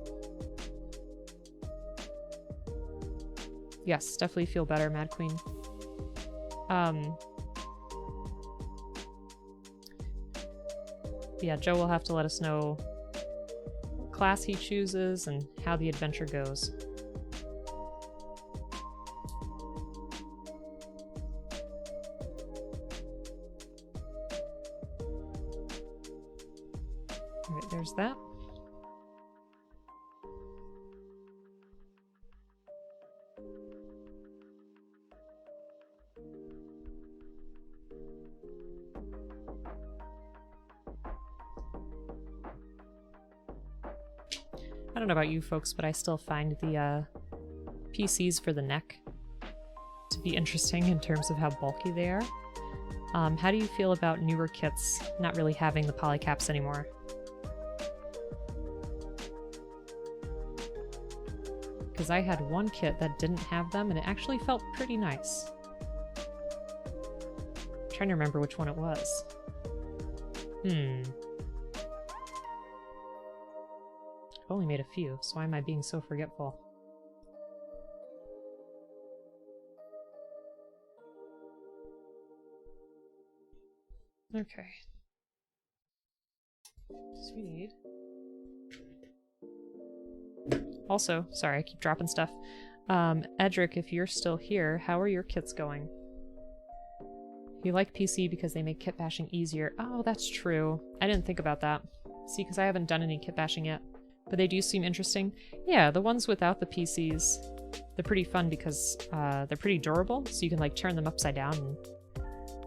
Yes, definitely feel better, Mad Queen. Yeah, Joe will have to let us know what class he chooses and how the adventure goes. Alright, there's that. I don't know about you folks, but I still find the PCs for the neck to be interesting in terms of how bulky they are. How do you feel about newer kits not really having the polycaps anymore? Because I had one kit that didn't have them and it actually felt pretty nice. I'm trying to remember which one it was. I've only made a few, so why am I being so forgetful? Okay. Sweet. Also, sorry, I keep dropping stuff. Edric, if you're still here, how are your kits going? You like PC because they make kit bashing easier. Oh, that's true. I didn't think about that. See, because I haven't done any kit bashing yet. But they do seem interesting. Yeah, the ones without the PCs, they're pretty fun because they're pretty durable, so you can like turn them upside down and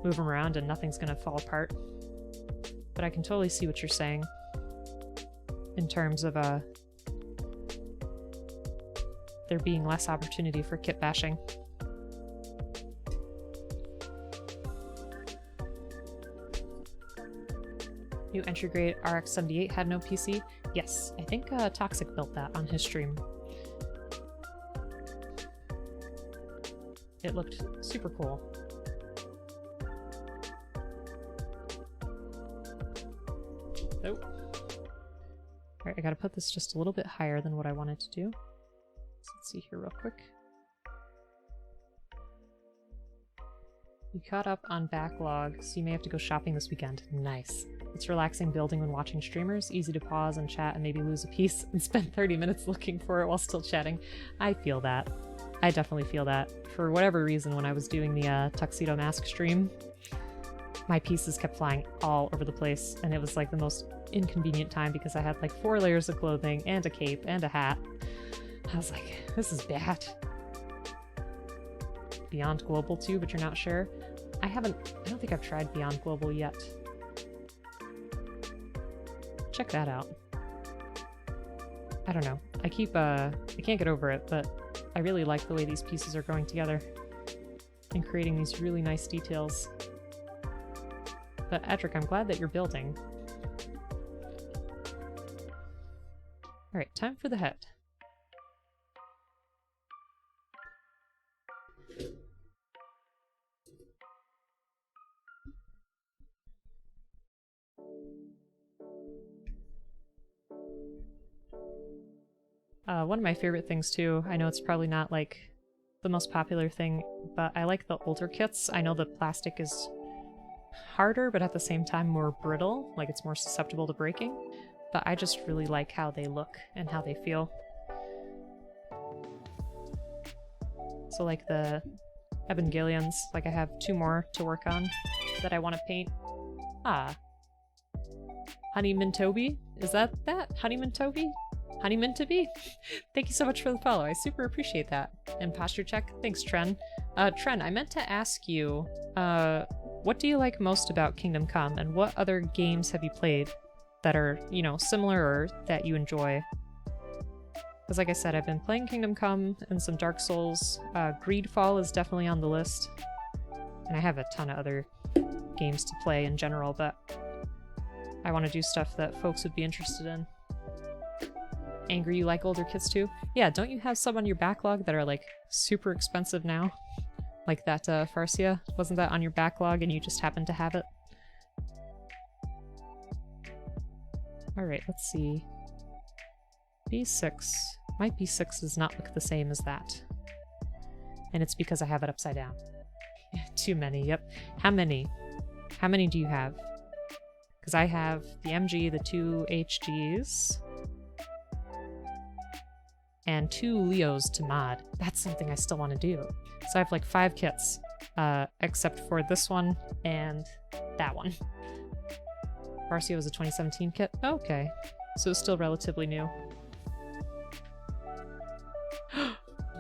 move them around and nothing's gonna fall apart. But I can totally see what you're saying in terms of there being less opportunity for kit bashing. New entry grade RX-78 had no PC. Yes, I think Toxic built that on his stream. It looked super cool. Oh. Alright, I gotta put this just a little bit higher than what I wanted to do. So let's see here real quick. You caught up on backlog, so you may have to go shopping this weekend. Nice. It's relaxing building when watching streamers, easy to pause and chat and maybe lose a piece and spend 30 minutes looking for it while still chatting. I feel that. I definitely feel that. For whatever reason, when I was doing the Tuxedo Mask stream, my pieces kept flying all over the place, and it was like the most inconvenient time because I had like 4 layers of clothing and a cape and a hat. I was like, this is bad. Beyond Global too, but you're not sure? I don't think I've tried Beyond Global yet. Check that out. I don't know. I can't get over it, but I really like the way these pieces are going together and creating these really nice details. But Edric, I'm glad that you're building. Alright, time for the head. One of my favorite things too, I know it's probably not like the most popular thing, but I like the older kits. I know the plastic is harder, but at the same time more brittle, like it's more susceptible to breaking. But I just really like how they look and how they feel. So like the Evangelions, like I have 2 more to work on that I want to paint. Ah. Honey Mintobi? Is that? Honey Mintobi? Honey Mintobi? Thank you so much for the follow. I super appreciate that. And posture check. Thanks, Tren. Tren, I meant to ask you, what do you like most about Kingdom Come, and what other games have you played that are, you know, similar or that you enjoy? Because like I said, I've been playing Kingdom Come and some Dark Souls. Greedfall is definitely on the list. And I have a ton of other games to play in general, but I want to do stuff that folks would be interested in. Angry, you like older kits too? Yeah, don't you have some on your backlog that are like super expensive now? Like that Farcia? Wasn't that on your backlog and you just happened to have it? Alright, let's see. B6. My B6 does not look the same as that. And it's because I have it upside down. Too many, yep. How many? How many do you have? Because I have the MG, the 2 HGs, and 2 Leos to mod. That's something I still want to do. So I have like 5 kits, except for this one and that one. Farcia was a 2017 kit? Oh, okay. So it's still relatively new.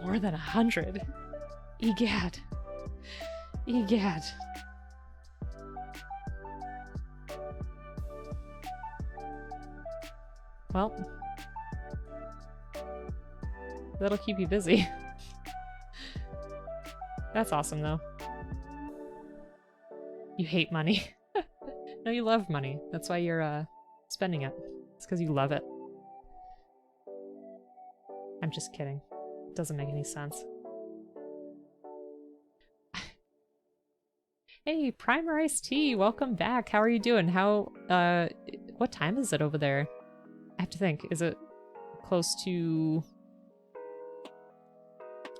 More than 100! Egad. Egad. Well, that'll keep you busy. That's awesome, though. You hate money. No, you love money. That's why you're, spending it. It's because you love it. I'm just kidding. It doesn't make any sense. Hey, Primer Iced Tea! Welcome back! How are you doing? How, what time is it over there? I have to think. Is it close to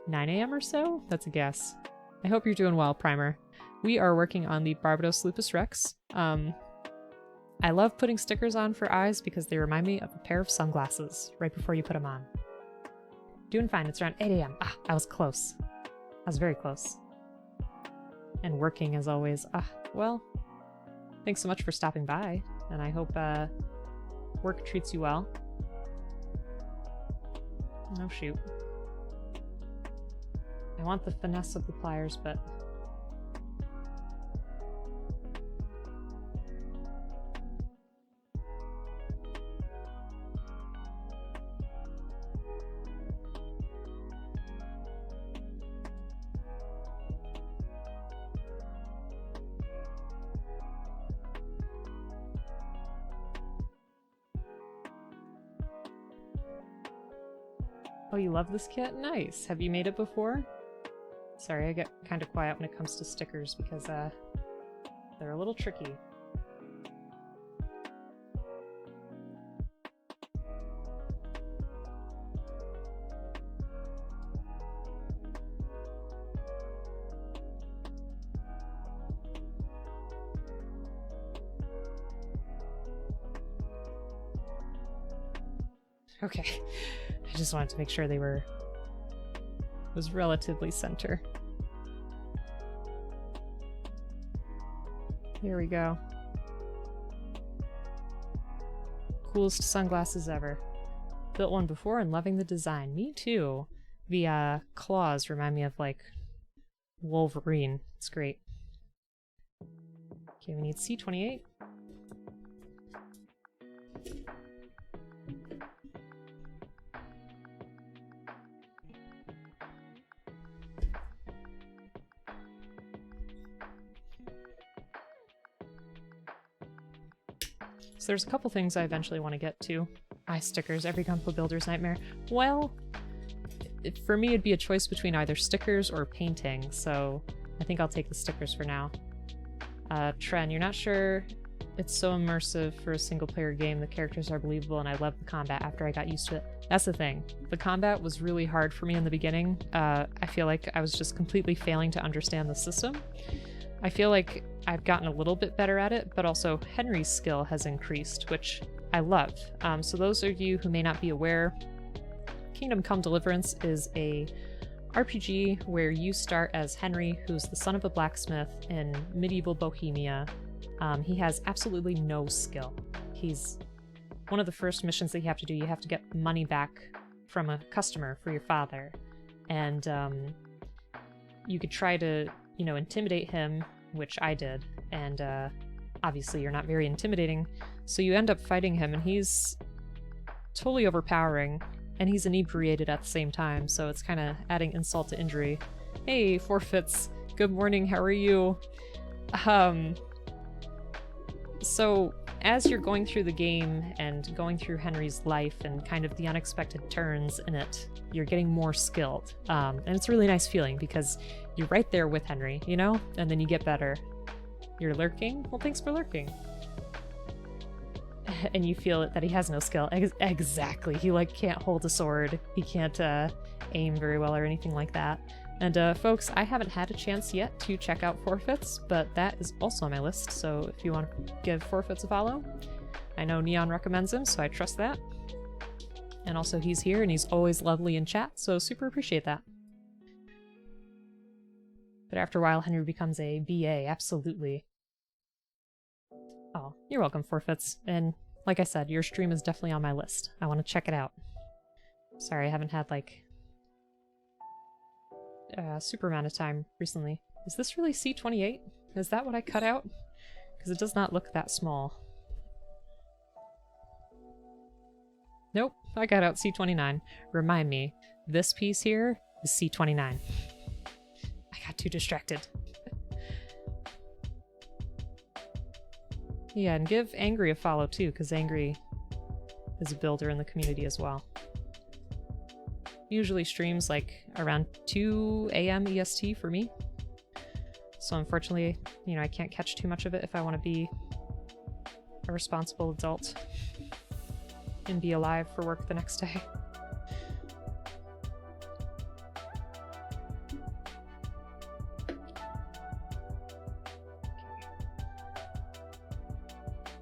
9 AM or so? That's a guess. I hope you're doing well, Primer. We are working on the Barbatos Lupus Rex. I love putting stickers on for eyes because they remind me of a pair of sunglasses right before you put them on. Doing fine. It's around 8 AM. Ah, I was close. I was very close. And working as always. Ah, well, thanks so much for stopping by, and I hope work treats you well. Oh shoot. I want the finesse of the pliers, but... Oh, you love this kit? Nice! Have you made it before? Sorry, I get kind of quiet when it comes to stickers because, they're a little tricky. Okay. I just wanted to make sure they were... was relatively center. Here we go. Coolest sunglasses ever. Built one before and loving the design. Me too. The claws remind me of like Wolverine. It's great. Okay, we need C28. So there's a couple things I eventually want to get to. Eye stickers, every Gunpla builder's nightmare. Well, for me it'd be a choice between either stickers or painting, so I think I'll take the stickers for now. Tren, you're not sure It's so immersive for a single-player game. The characters are believable, and I love the combat after I got used to it. That's the thing. The combat was really hard for me in the beginning. I feel like I was just completely failing to understand the system. I feel like I've gotten a little bit better at it, but also Henry's skill has increased, which I love. So those of you who may not be aware, Kingdom Come Deliverance is a RPG where you start as Henry, who's the son of a blacksmith in medieval Bohemia. He has absolutely no skill. He's one of the first missions that you have to do. You have to get money back from a customer for your father, and you could try to, you know, intimidate him, which I did, and obviously you're not very intimidating, so you end up fighting him, and he's totally overpowering, and he's inebriated at the same time, so it's kind of adding insult to injury. Hey, Forfeits, good morning, how are you? So as you're going through the game and going through Henry's life and kind of the unexpected turns in it, you're getting more skilled. And it's a really nice feeling because you're right there with Henry, you know? And then you get better. You're lurking? Well, thanks for lurking. And you feel that he has no skill. Exactly. He, like, can't hold a sword. He can't aim very well or anything like that. And folks, I haven't had a chance yet to check out Forfeits, but that is also on my list, so if you want to give Forfeits a follow. I know Neon recommends him, so I trust that. And also he's here, and he's always lovely in chat, so super appreciate that. But after a while, Henry becomes a BA, absolutely. Oh, you're welcome, Forfeits. And like I said, your stream is definitely on my list. I want to check it out. Sorry, I haven't had, like, super amount of time recently. Is this really C28? Is that what I cut out? Because it does not look that small. Nope, I got out C29. Remind me, this piece here is C29. I got too distracted. Yeah, and give Angry a follow too, because Angry is a builder in the community as well. Usually streams like around 2 a.m. EST for me. So unfortunately, you know, I can't catch too much of it if I want to be a responsible adult and be alive for work the next day.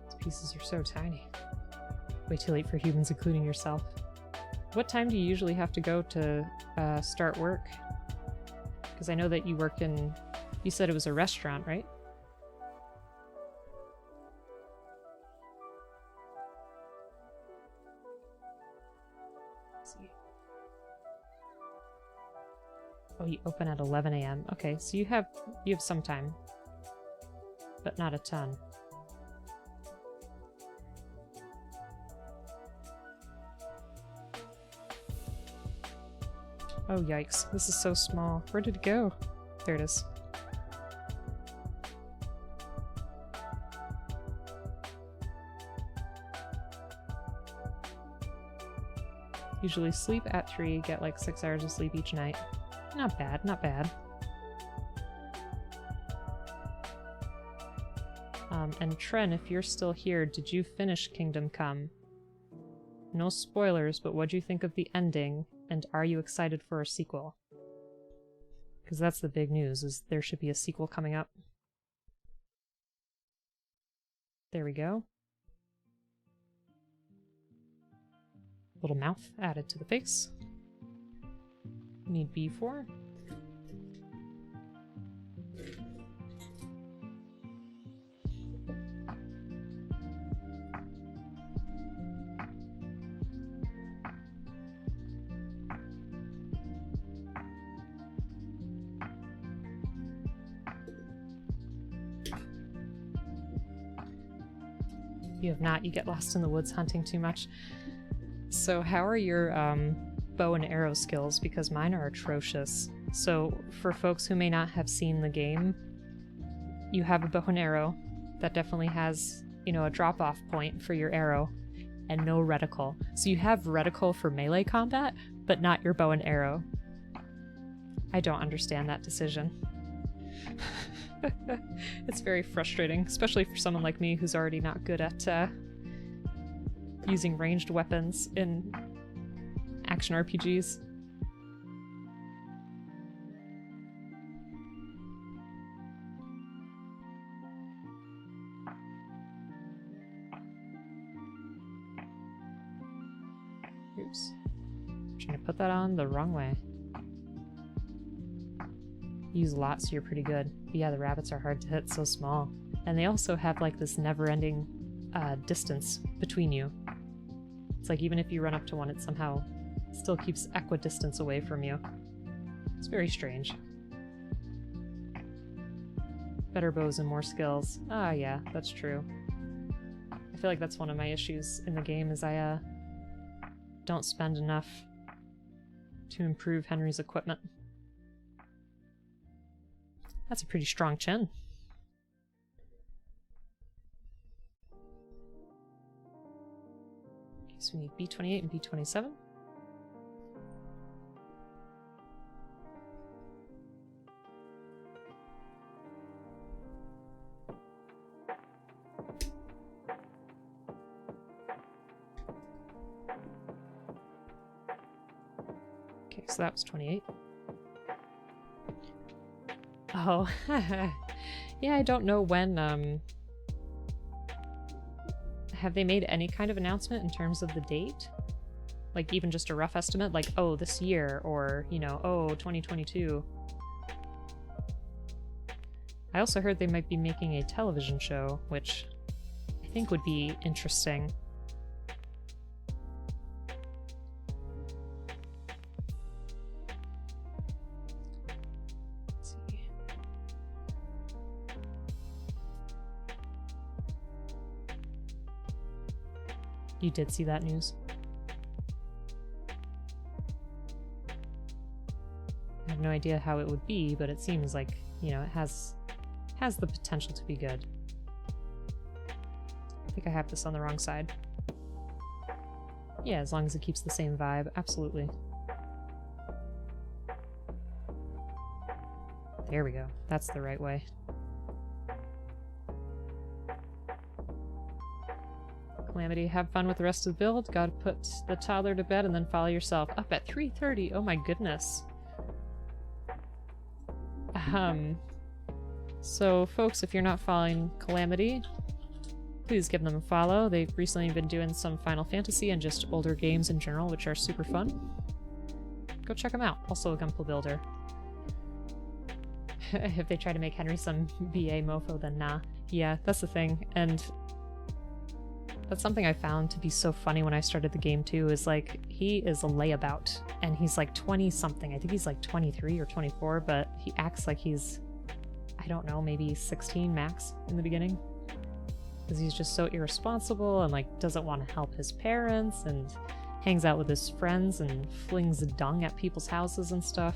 These pieces are so tiny. Way too late for humans, including yourself. What time do you usually have to go to start work? Because I know that you work in... You said it was a restaurant, right? Let's see. Oh, you open at 11 a.m. Okay, so you have some time, but not a ton. Oh, yikes. This is so small. Where did it go? There it is. Usually sleep at 3, get like 6 hours of sleep each night. Not bad, not bad. And Tren, if you're still here, did you finish Kingdom Come? No spoilers, but what'd you think of the ending? And are you excited for a sequel? Because that's the big news, is there should be a sequel coming up. There we go. Little mouth added to the face. Need B4. You have not. You get lost in the woods hunting too much. So how are your bow and arrow skills? Because mine are atrocious. So for folks who may not have seen the game, you have a bow and arrow that definitely has, you know, a drop-off point for your arrow and no reticle. So you have reticle for melee combat, but not your bow and arrow. I don't understand that decision. It's very frustrating, especially for someone like me who's already not good at using ranged weapons in action RPGs. Oops. Trying to put that on the wrong way. Use a lot, so you're pretty good. But yeah, the rabbits are hard to hit, so small. And they also have like this never-ending distance between you. It's like even if you run up to one, it somehow still keeps equidistance away from you. It's very strange. Better bows and more skills. Ah, yeah, that's true. I feel like that's one of my issues in the game is I don't spend enough to improve Henry's equipment. That's a pretty strong chin. Okay, so we need B28 and B27. Okay, so that was 28. Oh, yeah, I don't know when, have they made any kind of announcement in terms of the date? Like, even just a rough estimate? Like, oh, this year, or, you know, oh, 2022. I also heard they might be making a television show, which I think would be interesting. You did see that news? I have no idea how it would be, but it seems like, you know, it has the potential to be good. I think I have this on the wrong side. Yeah, as long as it keeps the same vibe, absolutely. There we go. That's the right way. Calamity, have fun with the rest of the build. Gotta put the toddler to bed and then follow yourself. Up at 3:30. Oh my goodness. So folks, if you're not following Calamity, please give them a follow. They've recently been doing some Final Fantasy and just older games in general, which are super fun. Go check them out. Also a Gunpla builder. If they try to make Henry some BA mofo, then nah. Yeah, that's the thing. And that's something I found to be so funny when I started the game too, is like, he is a layabout, and he's like 20 something. I think he's like 23 or 24, but he acts like he's, I don't know, maybe 16 max in the beginning. Because he's just so irresponsible and like doesn't want to help his parents and hangs out with his friends and flings dung at people's houses and stuff.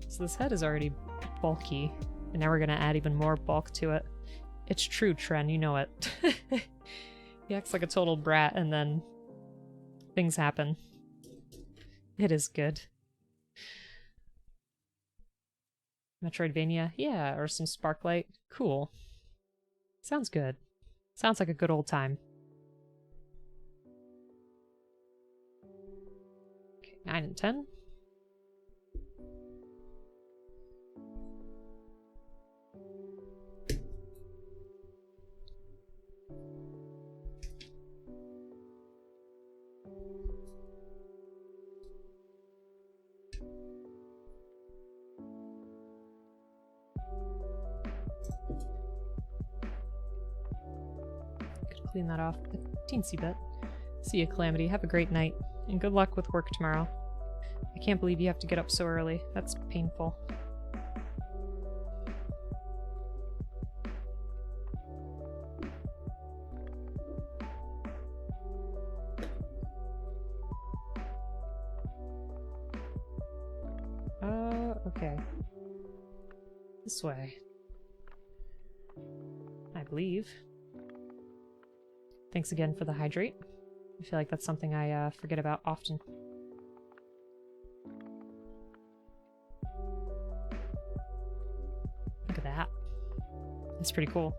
So this head is already bulky, and now we're gonna add even more bulk to it. It's true, Tren, you know it. He acts like a total brat, and then things happen. It is good. Metroidvania? Yeah, or some Sparklight. Cool. Sounds good. Sounds like a good old time. Okay, 9 and 10. Clean that off a teensy bit. See ya, Calamity. Have a great night, and good luck with work tomorrow. I can't believe you have to get up so early. That's painful. Okay. This way. I believe. Thanks again for the hydrate. I feel like that's something I forget about often. It's pretty cool.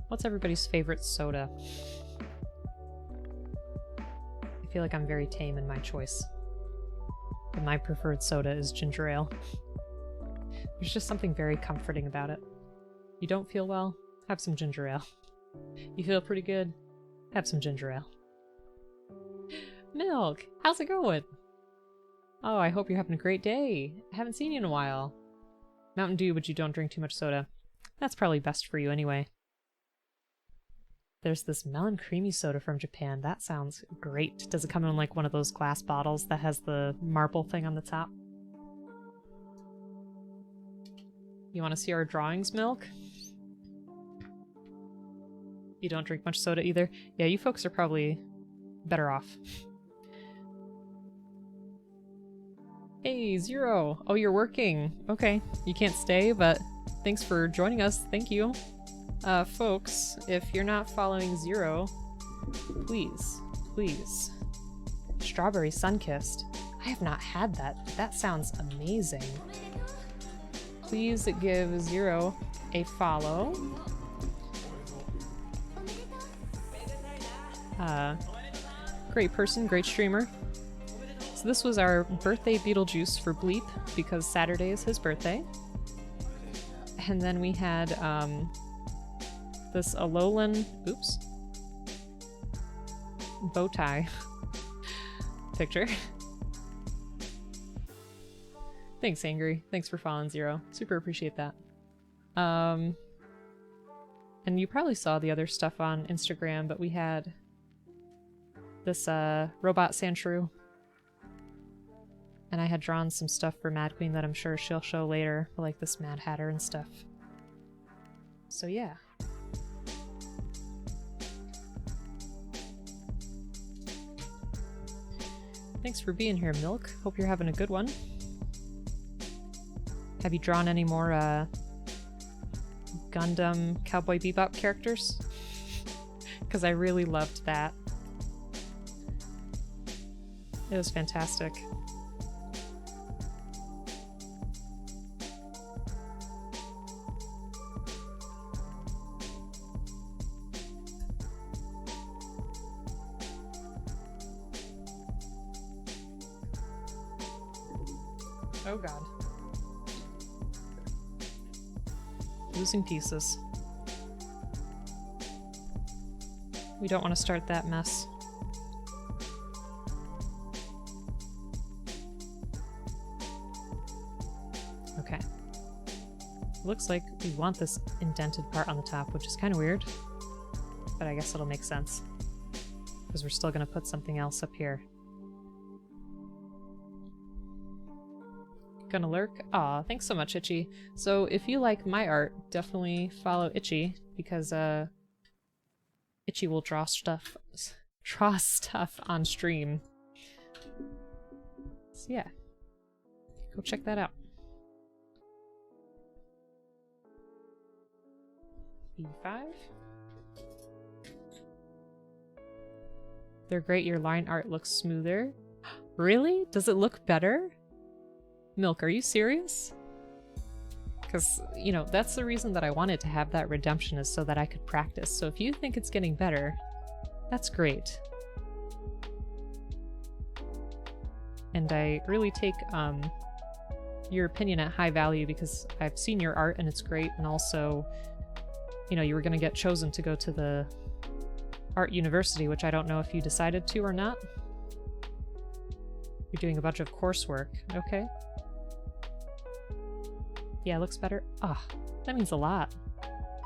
What's everybody's favorite soda? I feel like I'm very tame in my choice. But my preferred soda is ginger ale. There's just something very comforting about it. You don't feel well? Have some ginger ale. You feel pretty good? Have some ginger ale. Milk! How's it going? Oh, I hope you're having a great day. I haven't seen you in a while. Mountain Dew, but you don't drink too much soda. That's probably best for you anyway. There's this melon creamy soda from Japan. That sounds great. Does it come in like one of those glass bottles that has the marble thing on the top? You want to see our drawings, Milk? You don't drink much soda either? Yeah, you folks are probably better off. Hey, Zero! Oh, you're working. Okay, you can't stay, but thanks for joining us. Thank you. Folks, if you're not following Zero, please, please. Strawberry Sunkissed. I have not had that. That sounds amazing. Please give Zero a follow. Great person, great streamer. So this was our birthday Beetlejuice for Bleep, because Saturday is his birthday. And then we had, this Alolan, oops, bow tie picture. Thanks, Angry. Thanks for following, Zero. Super appreciate that. And you probably saw the other stuff on Instagram, but we had this robot Sandshrew. And I had drawn some stuff for Mad Queen that I'm sure she'll show later, like this Mad Hatter and stuff. So yeah. Thanks for being here, Milk. Hope you're having a good one. Have you drawn any more Gundam Cowboy Bebop characters? Because I really loved that. It was fantastic. Oh god. Losing pieces. We don't want to start that mess. Okay. Looks like we want this indented part on the top, which is kind of weird. But I guess it'll make sense. Because we're still going to put something else up here. Gonna lurk? Aw, thanks so much, Itchy. So if you like my art, definitely follow Itchy, because Itchy will draw stuff on stream. So yeah, go check that out. B5. They're great. Your line art looks smoother. Really? Does it look better? Milk, are you serious? Because, you know, that's the reason that I wanted to have that redemption, is so that I could practice. So if you think it's getting better, that's great. And I really take your opinion at high value, because I've seen your art and it's great, and also, you know, you were going to get chosen to go to the art university, which I don't know if you decided to or not. You're doing a bunch of coursework. Okay. Yeah, it looks better. Ah, that means a lot.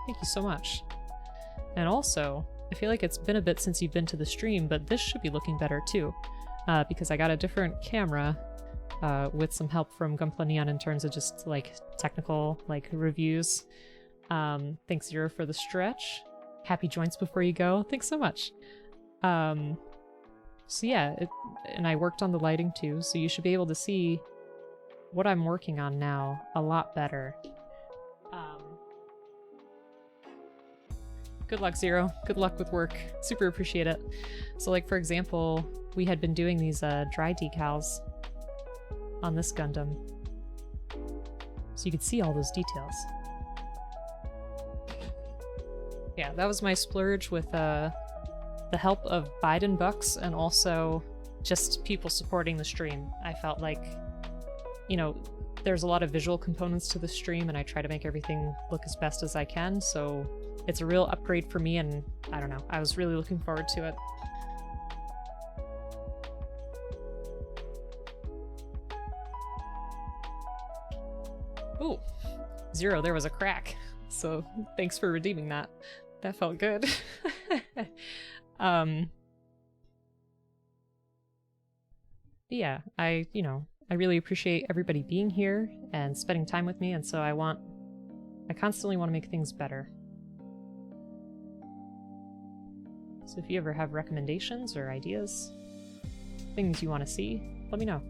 Thank you so much. And also, I feel like it's been a bit since you've been to the stream, but this should be looking better too. Because I got a different camera with some help from Gunpla Neon in terms of just like technical like reviews. Thanks, Zero, for the stretch. Happy joints before you go. Thanks so much. So yeah, and I worked on the lighting too, so you should be able to see what I'm working on now a lot better. Good luck, Zero. Good luck with work. Super appreciate it. So like, for example, we had been doing these dry decals on this Gundam. So you could see all those details. Yeah, that was my splurge with the help of Biden Bucks and also just people supporting the stream. I felt like, you know, there's a lot of visual components to the stream and I try to make everything look as best as I can, so it's a real upgrade for me and I don't know, I was really looking forward to it. Ooh, Zero, there was a crack, so thanks for redeeming that. That felt good. Yeah, I really appreciate everybody being here and spending time with me, and so I constantly want to make things better. So if you ever have recommendations or ideas, things you want to see, let me know.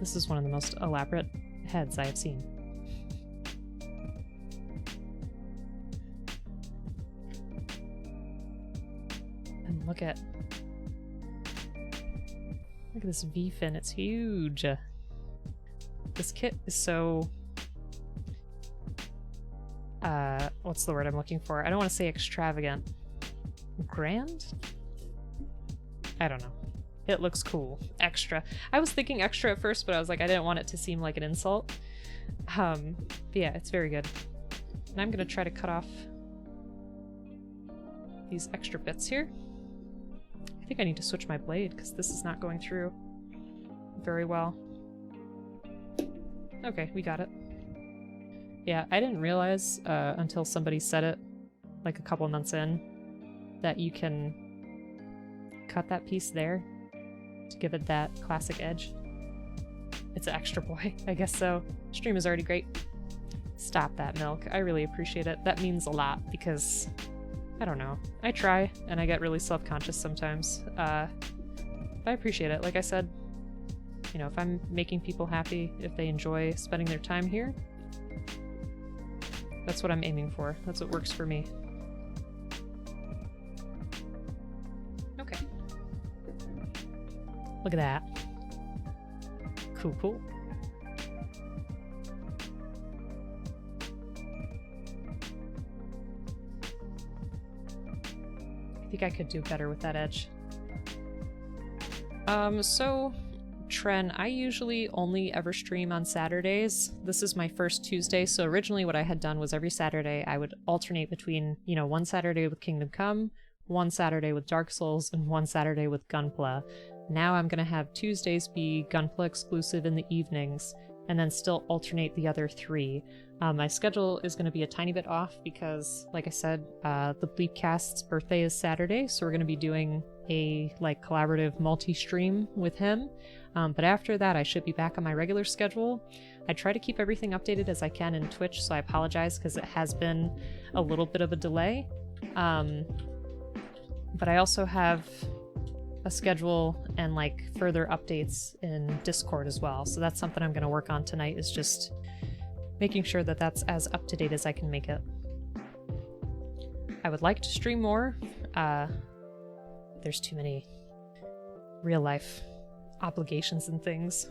This is one of the most elaborate heads I have seen. And look at this V-fin, it's huge. This kit is so what's the word I'm looking for? I don't want to say extravagant. Grand? I don't know. It looks cool. Extra. I was thinking extra at first, but I was like, I didn't want it to seem like an insult. But yeah, it's very good. And I'm gonna try to cut off these extra bits here. I think I need to switch my blade because this is not going through very well. Okay, we got it. Yeah, I didn't realize until somebody said it like a couple months in that you can cut that piece there to give it that classic edge. It's an extra boy, I guess so. Stream is already great. Stop that, Milk. I really appreciate it. That means a lot because, I don't know, I try and I get really self-conscious sometimes. But I appreciate it. Like I said, you know, if I'm making people happy, if they enjoy spending their time here, that's what I'm aiming for. That's what works for me. Okay. Look at that. Cool, cool. I think I could do better with that edge. So, Tren, I usually only ever stream on Saturdays. This is my first Tuesday, so originally what I had done was every Saturday I would alternate between, you know, one Saturday with Kingdom Come, one Saturday with Dark Souls, and one Saturday with Gunpla. Now I'm gonna have Tuesdays be Gunpla exclusive in the evenings, and then still alternate the other 3. My schedule is gonna be a tiny bit off because, like I said, the Bleepcast's birthday is Saturday, so we're gonna be doing a like collaborative multi-stream with him. But after that, I should be back on my regular schedule. I try to keep everything updated as I can in Twitch, so I apologize because it has been a little bit of a delay. But I also have a schedule and like further updates in Discord as well, so that's something I'm going to work on tonight, is just making sure that that's as up to date as I can make it. I would like to stream more. There's too many real life obligations and things.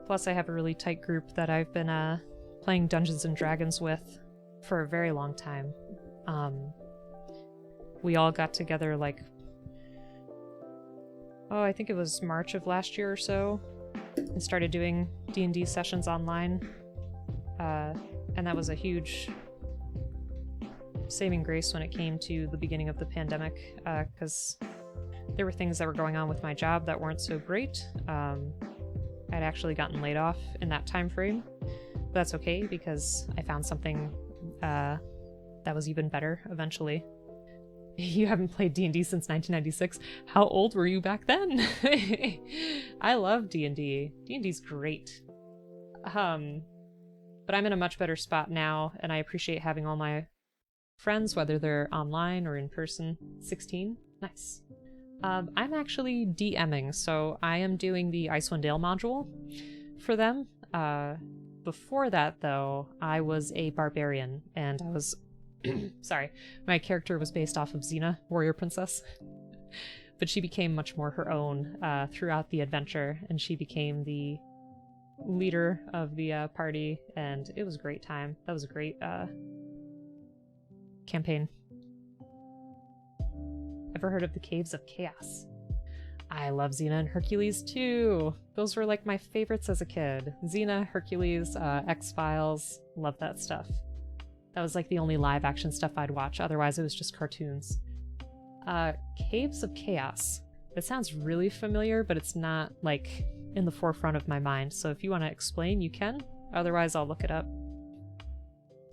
Plus I have a really tight group that I've been playing Dungeons and Dragons with for a very long time. We all got together like, I think it was March of last year or so, and started doing D&D sessions online. And that was a huge saving grace when it came to the beginning of the pandemic, because there were things that were going on with my job that weren't so great. I'd actually gotten laid off in that time frame, but that's okay because I found something that was even better eventually. You haven't played D&D since 1996. How old were you back then? I love D&D. D&D's great. But I'm in a much better spot now, and I appreciate having all my friends, whether they're online or in person. 16? Nice. I'm actually DMing, so I am doing the Icewind Dale module for them. Before that, though, I was a barbarian, and I was... sorry, my character was based off of Xena, warrior princess. But she became much more her own throughout the adventure, and she became the leader of the party, and it was a great time. That was a great campaign. Ever heard of the Caves of Chaos? I love Xena and Hercules too. Those were like my favorites as a kid. Xena, Hercules, X-Files, love that stuff. That was like the only live action stuff I'd watch, otherwise it was just cartoons. Caves of Chaos. It sounds really familiar, but it's not like in the forefront of my mind, so if you want to explain, you can. Otherwise, I'll look it up.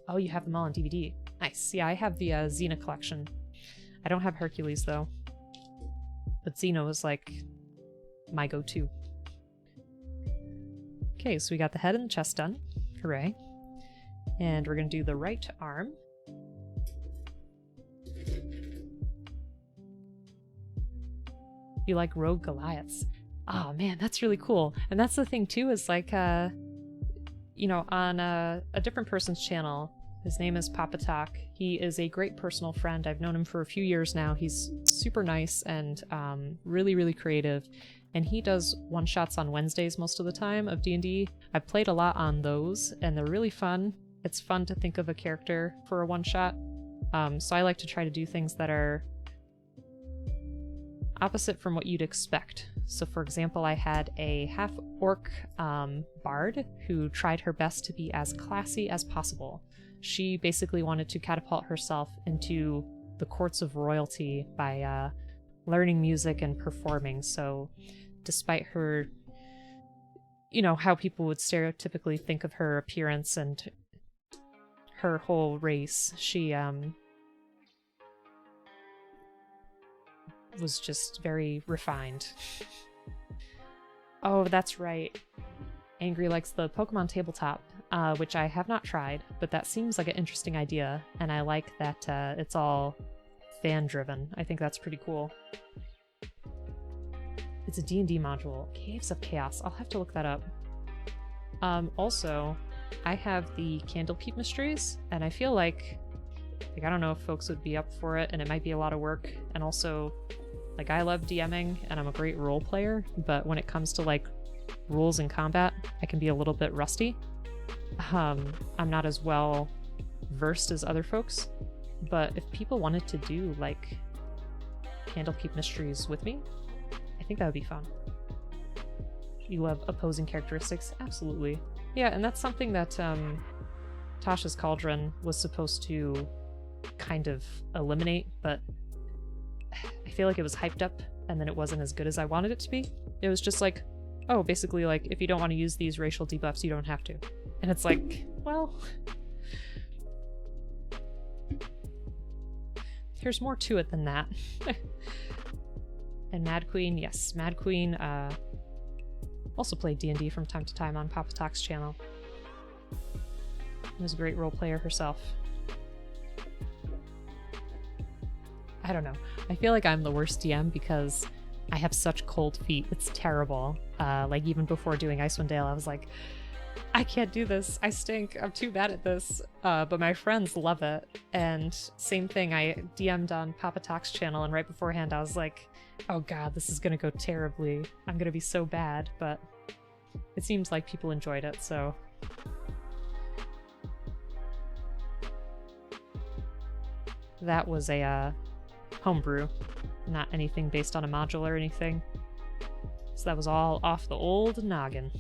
Oh, you have them all on DVD. Nice. Yeah, I have the Xena collection. I don't have Hercules, though. But Xena was, like, my go-to. Okay, so we got the head and the chest done. Hooray. And we're gonna do the right arm. You like rogue Goliaths. Oh man, that's really cool. And that's the thing too, is like, you know, on a different person's channel, his name is Papa Talk. He is a great personal friend. I've known him for a few years now. He's super nice and really, really creative. And he does one-shots on Wednesdays most of the time of D&D. I've played a lot on those, and they're really fun. It's fun to think of a character for a one-shot. So I like to try to do things that are opposite from what you'd expect. So for example, I had a half-orc bard who tried her best to be as classy as possible. She basically wanted to catapult herself into the courts of royalty by learning music and performing. So despite her, you know, how people would stereotypically think of her appearance and her whole race, she was just very refined. Oh, that's right. Angry likes the Pokemon tabletop, which I have not tried, but that seems like an interesting idea, and I like that it's all fan-driven. I think that's pretty cool. It's a D&D module. Caves of Chaos. I'll have to look that up. Also, I have the Candlekeep Mysteries, and I feel like I don't know if folks would be up for it, and it might be a lot of work, and also, like, I love DMing, and I'm a great role player, but when it comes to, like, rules and combat, I can be a little bit rusty. I'm not as well versed as other folks, but if people wanted to do, like, Candlekeep Mysteries with me, I think that would be fun. You love opposing characteristics? Absolutely. Yeah, and that's something that Tasha's Cauldron was supposed to kind of eliminate, but I feel like it was hyped up and then it wasn't as good as I wanted it to be. It was just like, oh, basically, like, if you don't want to use these racial debuffs, you don't have to. And it's like, well, there's more to it than that. And Mad Queen, yes, Mad Queen also played D&D from time to time on Papa Talk's channel. She was a great role player herself. I don't know. I feel like I'm the worst DM because I have such cold feet. It's terrible. Like, even before doing Icewind Dale, I was like, I can't do this. I stink. I'm too bad at this. But my friends love it. And same thing, I DM'd on Papa Talk's channel, and right beforehand I was like, oh god, this is gonna go terribly. I'm gonna be so bad, but it seems like people enjoyed it, so. That was a homebrew, not anything based on a module or anything. So that was all off the old noggin.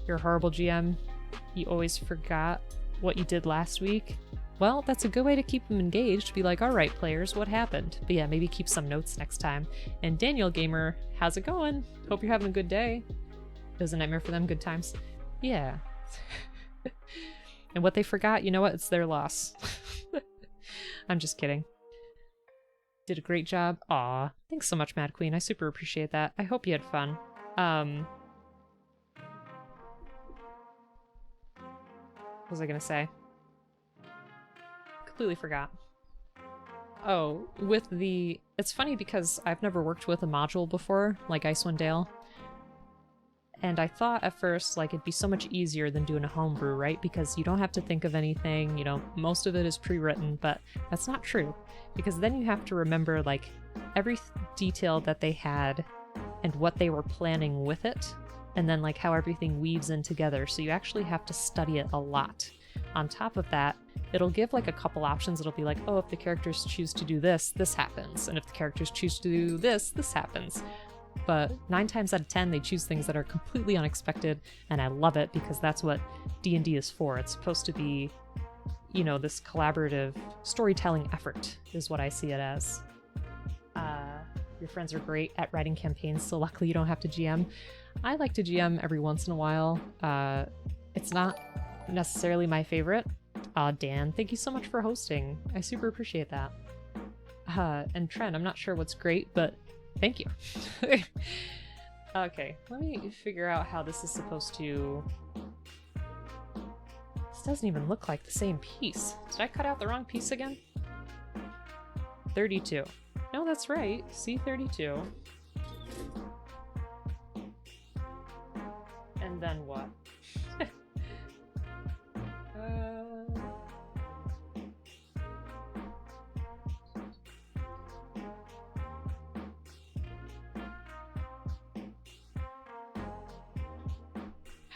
You're a horrible GM. You always forgot what you did last week. Well, that's a good way to keep them engaged, to be like, alright players, what happened? But yeah, maybe keep some notes next time. And Daniel Gamer, how's it going? Hope you're having a good day. It was a nightmare for them, good times. Yeah. And what they forgot, you know what? It's their loss. I'm just kidding. Did a great job. Aw, thanks so much, Mad Queen. I super appreciate that. I hope you had fun. What was I gonna say? Completely forgot. Oh, with the... It's funny because I've never worked with a module before, like Icewind Dale. And I thought at first, like, it'd be so much easier than doing a homebrew, right? Because you don't have to think of anything, you know, most of it is pre-written, but that's not true. Because then you have to remember, like, every detail that they had and what they were planning with it, and then, like, how everything weaves in together. So you actually have to study it a lot. On top of that, it'll give, like, a couple options. It'll be like, oh, if the characters choose to do this, this happens. And if the characters choose to do this, this happens. But 9 times out of 10, they choose things that are completely unexpected, and I love it because that's what D&D is for. It's supposed to be, you know, this collaborative storytelling effort is what I see it as. Your friends are great at writing campaigns, so luckily you don't have to GM. I like to GM every once in a while. It's not necessarily my favorite. Dan, thank you so much for hosting. I super appreciate that. And Trent, I'm not sure what's great, but thank you. Okay, let me figure out how this is supposed to... This doesn't even look like the same piece. Did I cut out the wrong piece again? 32. No, that's right. C32. And then what?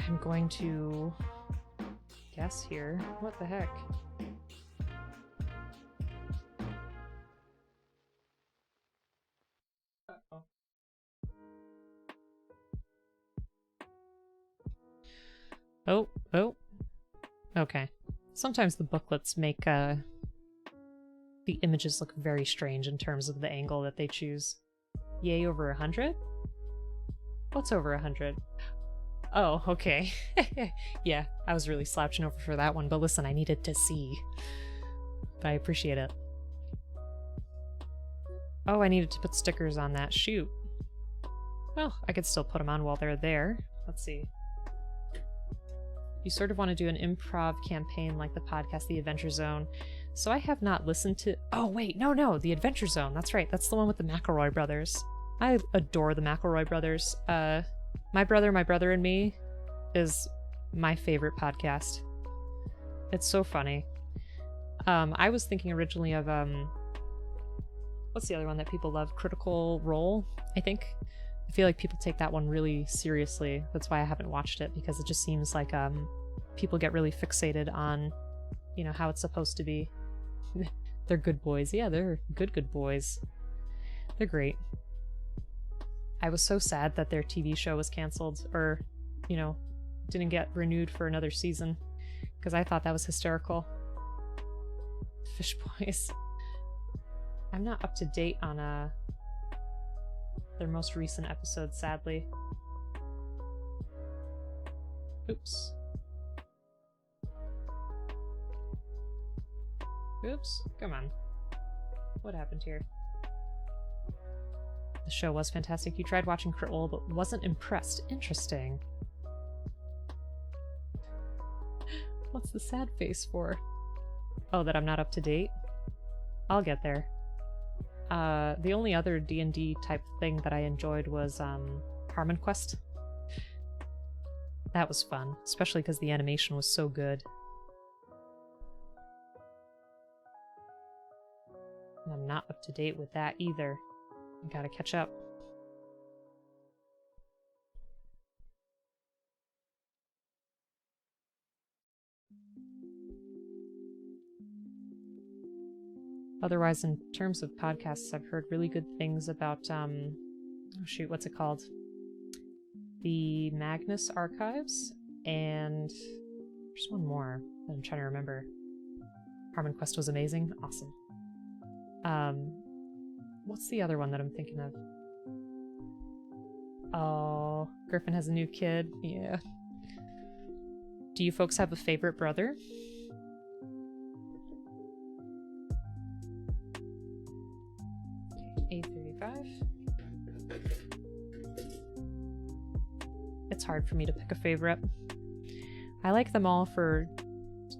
I'm going to guess here. What the heck? Uh-oh. Oh. Okay. Sometimes the booklets make the images look very strange in terms of the angle that they choose. Yay, over 100? What's over 100? Oh, okay. Yeah, I was really slouching over for that one, but listen, I needed to see. But I appreciate it. Oh, I needed to put stickers on that. Shoot. Well, I could still put them on while they're there. Let's see. You sort of want to do an improv campaign like the podcast The Adventure Zone. So I have not listened to... Oh, wait, no, The Adventure Zone. That's right, that's the one with the McElroy brothers. I adore the McElroy brothers. My Brother and Me is my favorite podcast. It's so funny. I was thinking originally of, what's the other one that people love? Critical Role, I think. I feel like people take that one really seriously. That's why I haven't watched it, because it just seems like people get really fixated on, you know, how it's supposed to be. They're good boys. Yeah, they're good boys. They're great. I was so sad that their TV show was canceled, or, you know, didn't get renewed for another season, because I thought that was hysterical. Fish Boys. I'm not up to date on their most recent episode, sadly. Oops. Oops. Come on. What happened here? The show was fantastic. You tried watching Crit Role, but wasn't impressed. Interesting. What's the sad face for? Oh, that I'm not up to date? I'll get there. The only other D&D type thing that I enjoyed was Harmon Quest. That was fun, especially because the animation was so good. And I'm not up to date with that either. I gotta catch up. Otherwise, in terms of podcasts, I've heard really good things about, oh shoot, what's it called? The Magnus Archives, and there's one more that I'm trying to remember. Harmon Quest was amazing. Awesome. What's the other one that I'm thinking of? Oh, Griffin has a new kid. Yeah. Do you folks have a favorite brother? It's hard for me to pick a favorite. I like them all for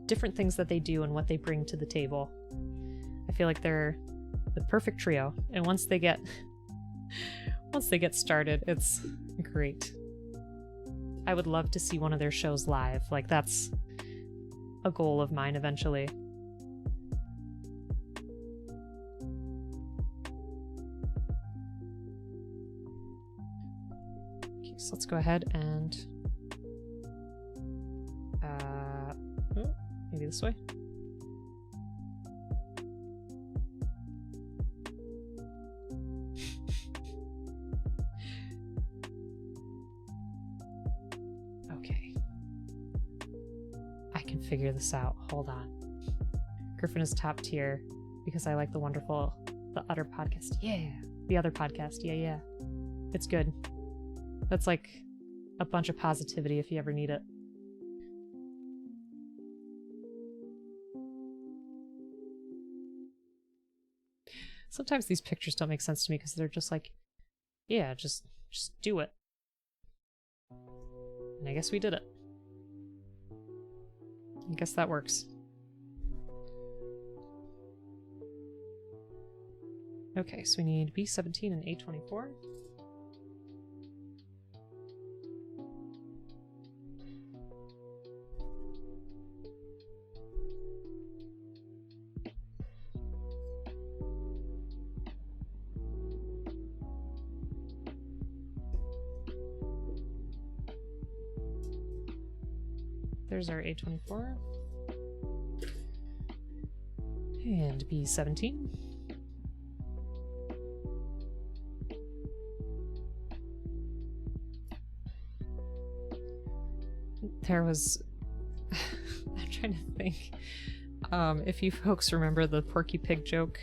different things that they do and what they bring to the table. I feel like they're the perfect trio. And once they get started, it's great. I would love to see one of their shows live. Like, that's a goal of mine eventually. Okay, so let's go ahead and maybe this way. Okay. I can figure this out. Hold on. Griffin is top tier because I like the Utter podcast. Yeah. The other podcast. Yeah. It's good. That's like a bunch of positivity if you ever need it. Sometimes these pictures don't make sense to me because they're just like, yeah, just do it. And I guess we did it. I guess that works. Okay, so we need B17 and A24. There's our A24. And B17. There was... I'm trying to think. If you folks remember the Porky Pig joke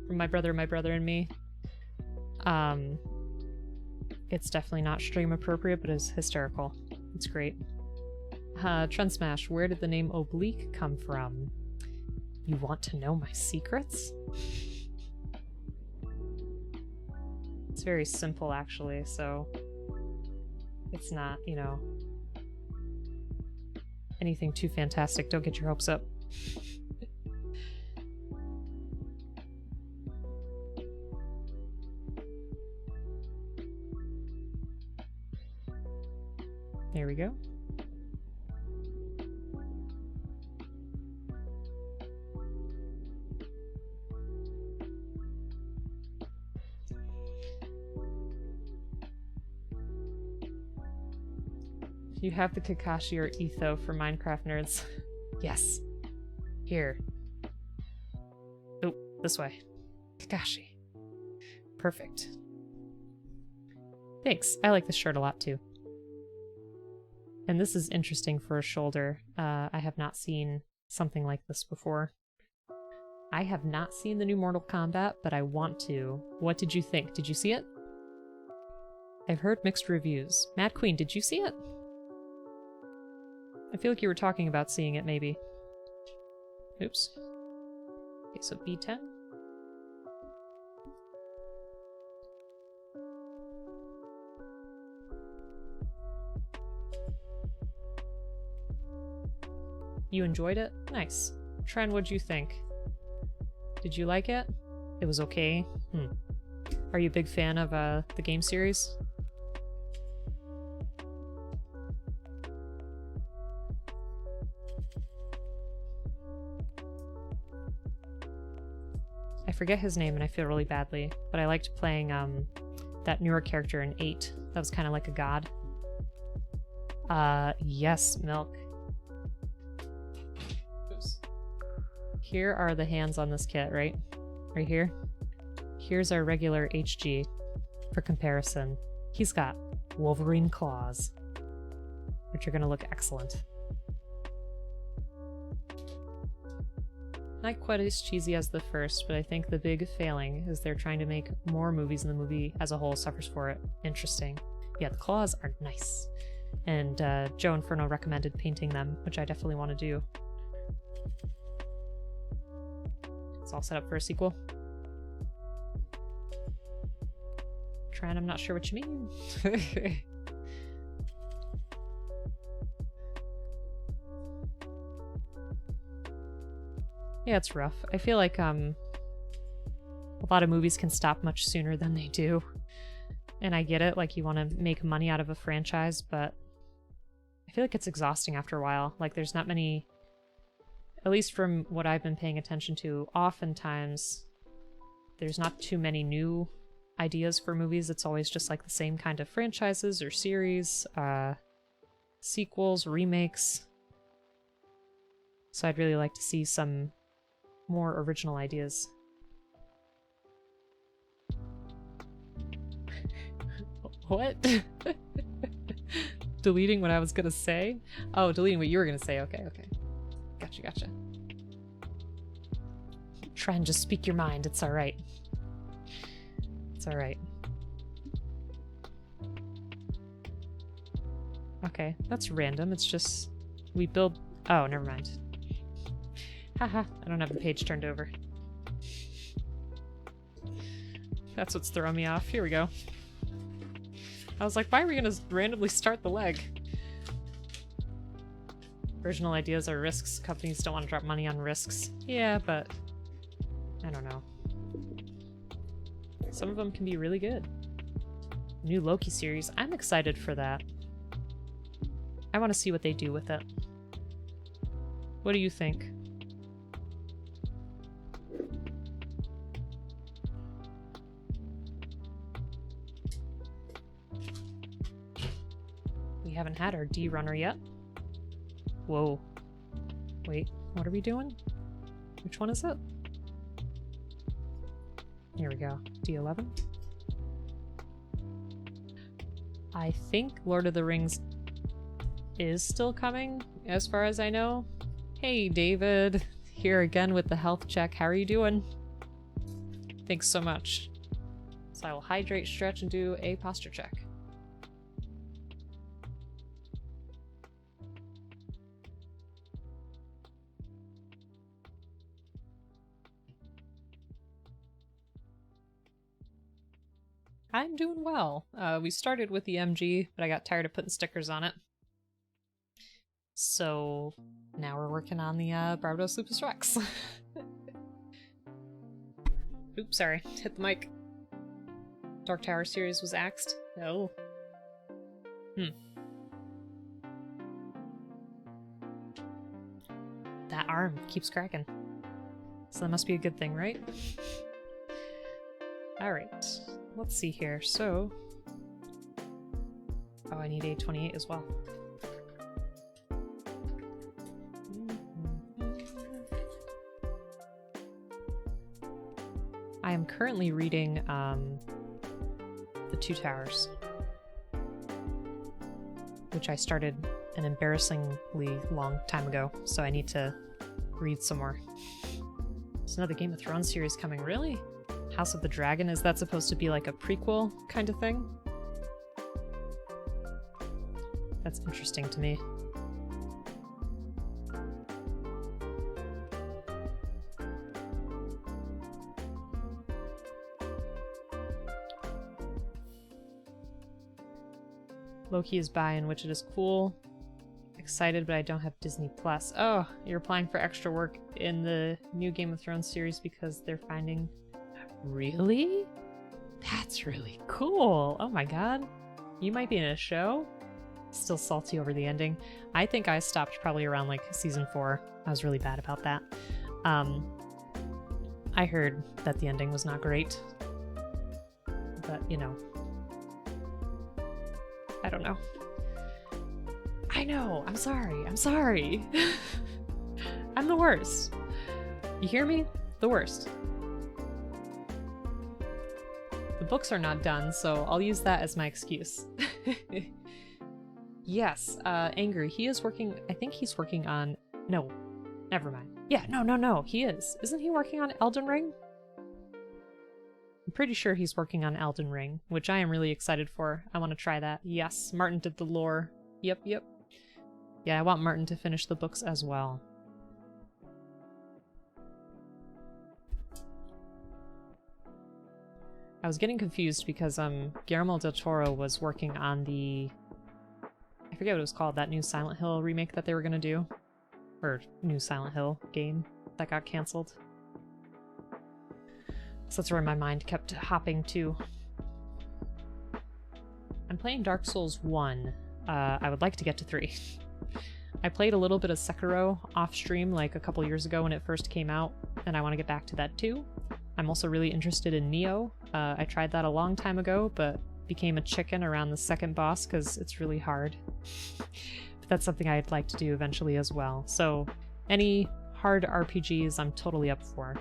from My Brother, and Me. It's definitely not stream appropriate, but it's hysterical. It's great. Trend Smash, where did the name Oblique come from? You want to know my secrets? It's very simple, actually, so it's not, you know, anything too fantastic. Don't get your hopes up. There we go. You have the Kakashi or Etho for Minecraft nerds. Yes. Here. Oh, this way. Kakashi. Perfect. Thanks. I like this shirt a lot too. And this is interesting for a shoulder. I have not seen something like this before. I have not seen the new Mortal Kombat, but I want to. What did you think? Did you see it? I've heard mixed reviews. Mad Queen, did you see it? I feel like you were talking about seeing it, maybe. Oops. Okay, so B10. You enjoyed it? Nice. Tren, what'd you think? Did you like it? It was okay? Are you a big fan of the game series? I forget his name and I feel really badly, but I liked playing that newer character in 8. That was kind of like a god. Yes, Milk. Oops. Here are the hands on this kit, right? Right here. Here's our regular HG for comparison. He's got Wolverine claws, which are going to look excellent. Not quite as cheesy as the first, but I think the big failing is they're trying to make more movies and the movie as a whole suffers for it. Interesting. Yeah, the claws are nice. And Joe Inferno recommended painting them, which I definitely want to do. It's all set up for a sequel. Tran, I'm not sure what you mean. Yeah, it's rough. I feel like A lot of movies can stop much sooner than they do. And I get it, like you want to make money out of a franchise, but I feel like it's exhausting after a while. Like there's not many, at least from what I've been paying attention to, oftentimes there's not too many new ideas for movies. It's always just like the same kind of franchises or series, sequels, remakes. So I'd really like to see some more original ideas. What? Deleting what I was gonna say? Oh, deleting what you were gonna say. Okay, okay. Gotcha. Try and just speak your mind. It's alright. It's alright. Okay, that's random. It's just... we build... oh, never mind. Haha, I don't have the page turned over. That's what's throwing me off. Here we go. I was like, why are we gonna randomly start the leg? Original ideas are risks. Companies don't want to drop money on risks. Yeah, but... I don't know. Some of them can be really good. New Loki series. I'm excited for that. I want to see what they do with it. What do you think? We haven't had our D runner yet. Whoa. Wait, what are we doing? Which one is it? Here we go. D11. I think Lord of the Rings is still coming, as far as I know. Hey, David. Here again with the health check. How are you doing? Thanks so much. So I will hydrate, stretch, and do a posture check. I'm doing well. We started with the MG, but I got tired of putting stickers on it. So now we're working on the Barbatos Lupus Rex. Oops, sorry. Hit the mic. Dark Tower series was axed? No. That arm keeps cracking. So that must be a good thing, right? Alright. Let's see here. So... oh, I need a 28 as well. I am currently reading The Two Towers, which I started an embarrassingly long time ago, so I need to read some more. There's another Game of Thrones series coming, really? House of the Dragon, is that supposed to be like a prequel kind of thing? That's interesting to me. Loki is buying, which it is cool. Excited, but I don't have Disney Plus. Oh, you're applying for extra work in the new Game of Thrones series because they're finding... Really? That's really cool. Oh my god. You might be in a show? Still salty over the ending. I think I stopped probably around like season 4. I was really bad about that. I heard that the ending was not great. But, you know. I don't know. I know. I'm sorry. I'm sorry. I'm the worst. You hear me? The worst. The books are not done, so I'll use that as my excuse. Yes, Angry. He is working... I think he's working on... No. Never mind. Yeah, no. He is. Isn't he working on Elden Ring? I'm pretty sure he's working on Elden Ring, which I am really excited for. I want to try that. Yes, Martin did the lore. Yep. Yeah, I want Martin to finish the books as well. I was getting confused because Guillermo del Toro was working on the... I forget what it was called, that new Silent Hill remake that they were going to do. Or new Silent Hill game that got cancelled. So that's where my mind kept hopping to. I'm playing Dark Souls 1. I would like to get to 3. I played a little bit of Sekiro off stream like a couple years ago when it first came out, and I want to get back to that too. I'm also really interested in Nioh. I tried that a long time ago, but became a chicken around the second boss because it's really hard. But that's something I'd like to do eventually as well. So any hard RPGs I'm totally up for.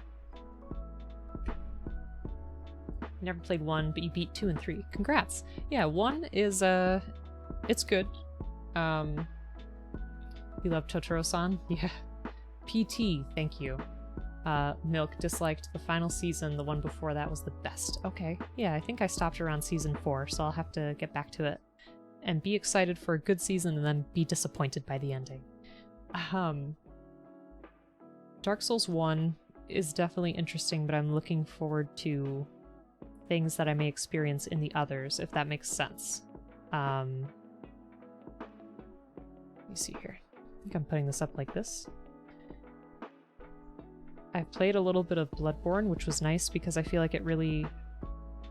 You never played 1, but you beat 2 and 3. Congrats! Yeah, 1 is, it's good. You love Totoro-san? Yeah. PT, thank you. Milk disliked the final season. The one before that was the best. Okay. Yeah, I think I stopped around season 4, so I'll have to get back to it. And be excited for a good season and then be disappointed by the ending. Dark Souls 1 is definitely interesting, but I'm looking forward to things that I may experience in the others, if that makes sense. Let me see here. I think I'm putting this up like this. I've played a little bit of Bloodborne, which was nice because I feel like it really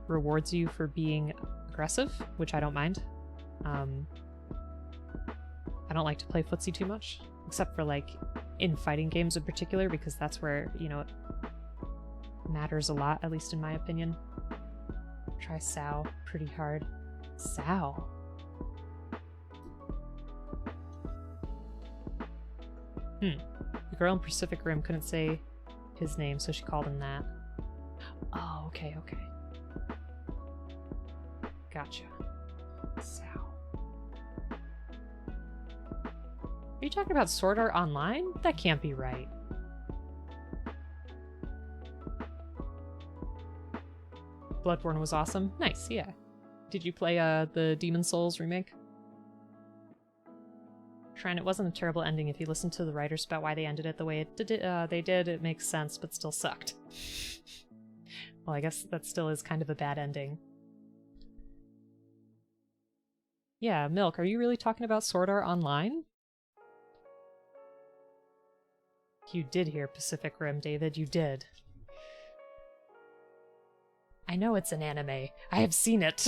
rewards you for being aggressive, which I don't mind. I don't like to play footsie too much, except for like in fighting games in particular, because that's where, you know, it matters a lot, at least in my opinion. Try Sao pretty hard. Sao? The girl in Pacific Rim couldn't say his name, so she called him that. Oh, okay, okay. Gotcha. Sao. Are you talking about Sword Art Online? That can't be right. Bloodborne was awesome. Nice, yeah. Did you play the Demon Souls remake? Shrine, it wasn't a terrible ending. If you listen to the writers about why they ended it the way they did, it makes sense, but still sucked. Well, I guess that still is kind of a bad ending. Yeah, Milk, are you really talking about Sword Art Online? You did hear Pacific Rim, David, you did. I know it's an anime. I have seen it.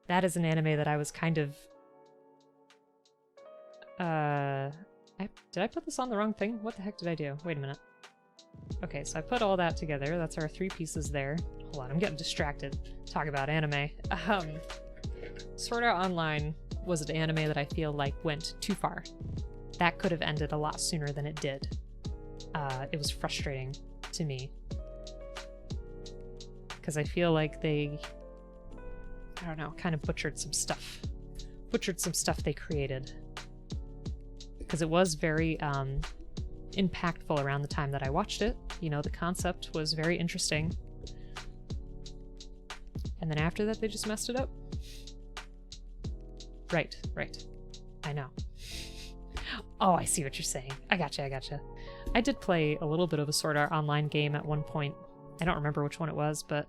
That is an anime that I was kind of... did I put this on the wrong thing? What the heck did I do? Wait a minute. Okay, so I put all that together. That's our 3 pieces there. Hold on, I'm getting distracted. Talk about anime. Sword Art Online was an anime that I feel like went too far. That could have ended a lot sooner than it did. It was frustrating to me. Because I feel like they, I don't know, kind of butchered some stuff. Butchered some stuff they created. Because it was very impactful around the time that I watched it. You know, the concept was very interesting. And then after that, they just messed it up. Right, right. I know. Oh, I see what you're saying. I gotcha, I gotcha. I did play a little bit of a Sword Art Online game at one point. I don't remember which one it was, but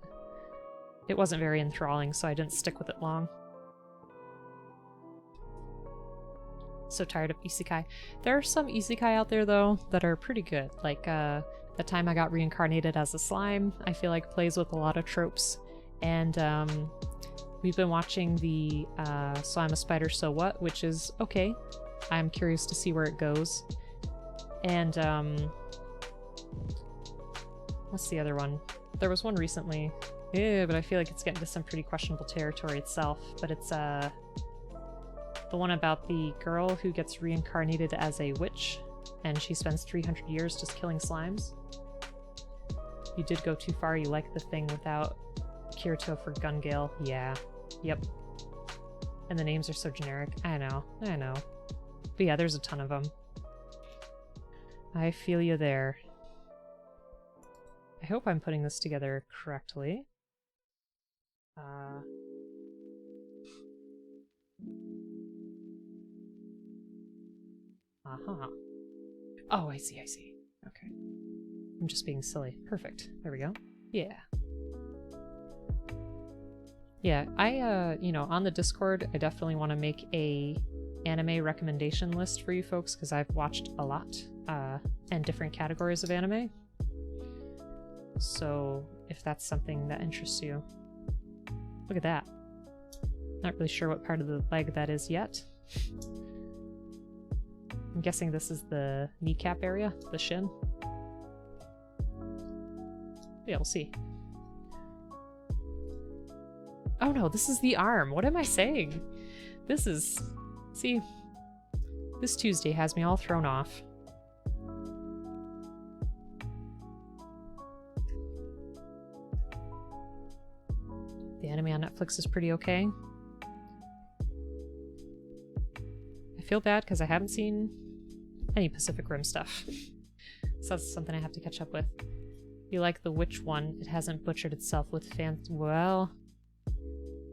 it wasn't very enthralling, so I didn't stick with it long. So tired of isekai. There are some isekai out there, though, that are pretty good. Like, the time I got reincarnated as a slime, I feel like plays with a lot of tropes. And, we've been watching the, So I'm a Spider, So What, which is okay. I'm curious to see where it goes. And, what's the other one? There was one recently. Yeah, but I feel like it's getting to some pretty questionable territory itself. But it's, the one about the girl who gets reincarnated as a witch, and she spends 300 years just killing slimes. You did go too far. You like the thing without Kirito for Gungale. Yeah. Yep. And the names are so generic. I know. I know. But yeah, there's a ton of them. I feel you there. I hope I'm putting this together correctly. Uh-huh. Oh, I see, I see. Okay. I'm just being silly. Perfect. There we go. Yeah. Yeah, I, you know, on the Discord, I definitely want to make a anime recommendation list for you folks, because I've watched a lot, and different categories of anime. So if that's something that interests you. Look at that. Not really sure what part of the leg that is yet. I'm guessing this is the kneecap area, the shin. Yeah, we'll see. Oh no, this is the arm. What am I saying? This is... See, this Tuesday has me all thrown off. The anime on Netflix is pretty okay. I feel bad because I haven't seen any Pacific Rim stuff. So that's something I have to catch up with. You like the witch one? It hasn't butchered itself with fans. Well...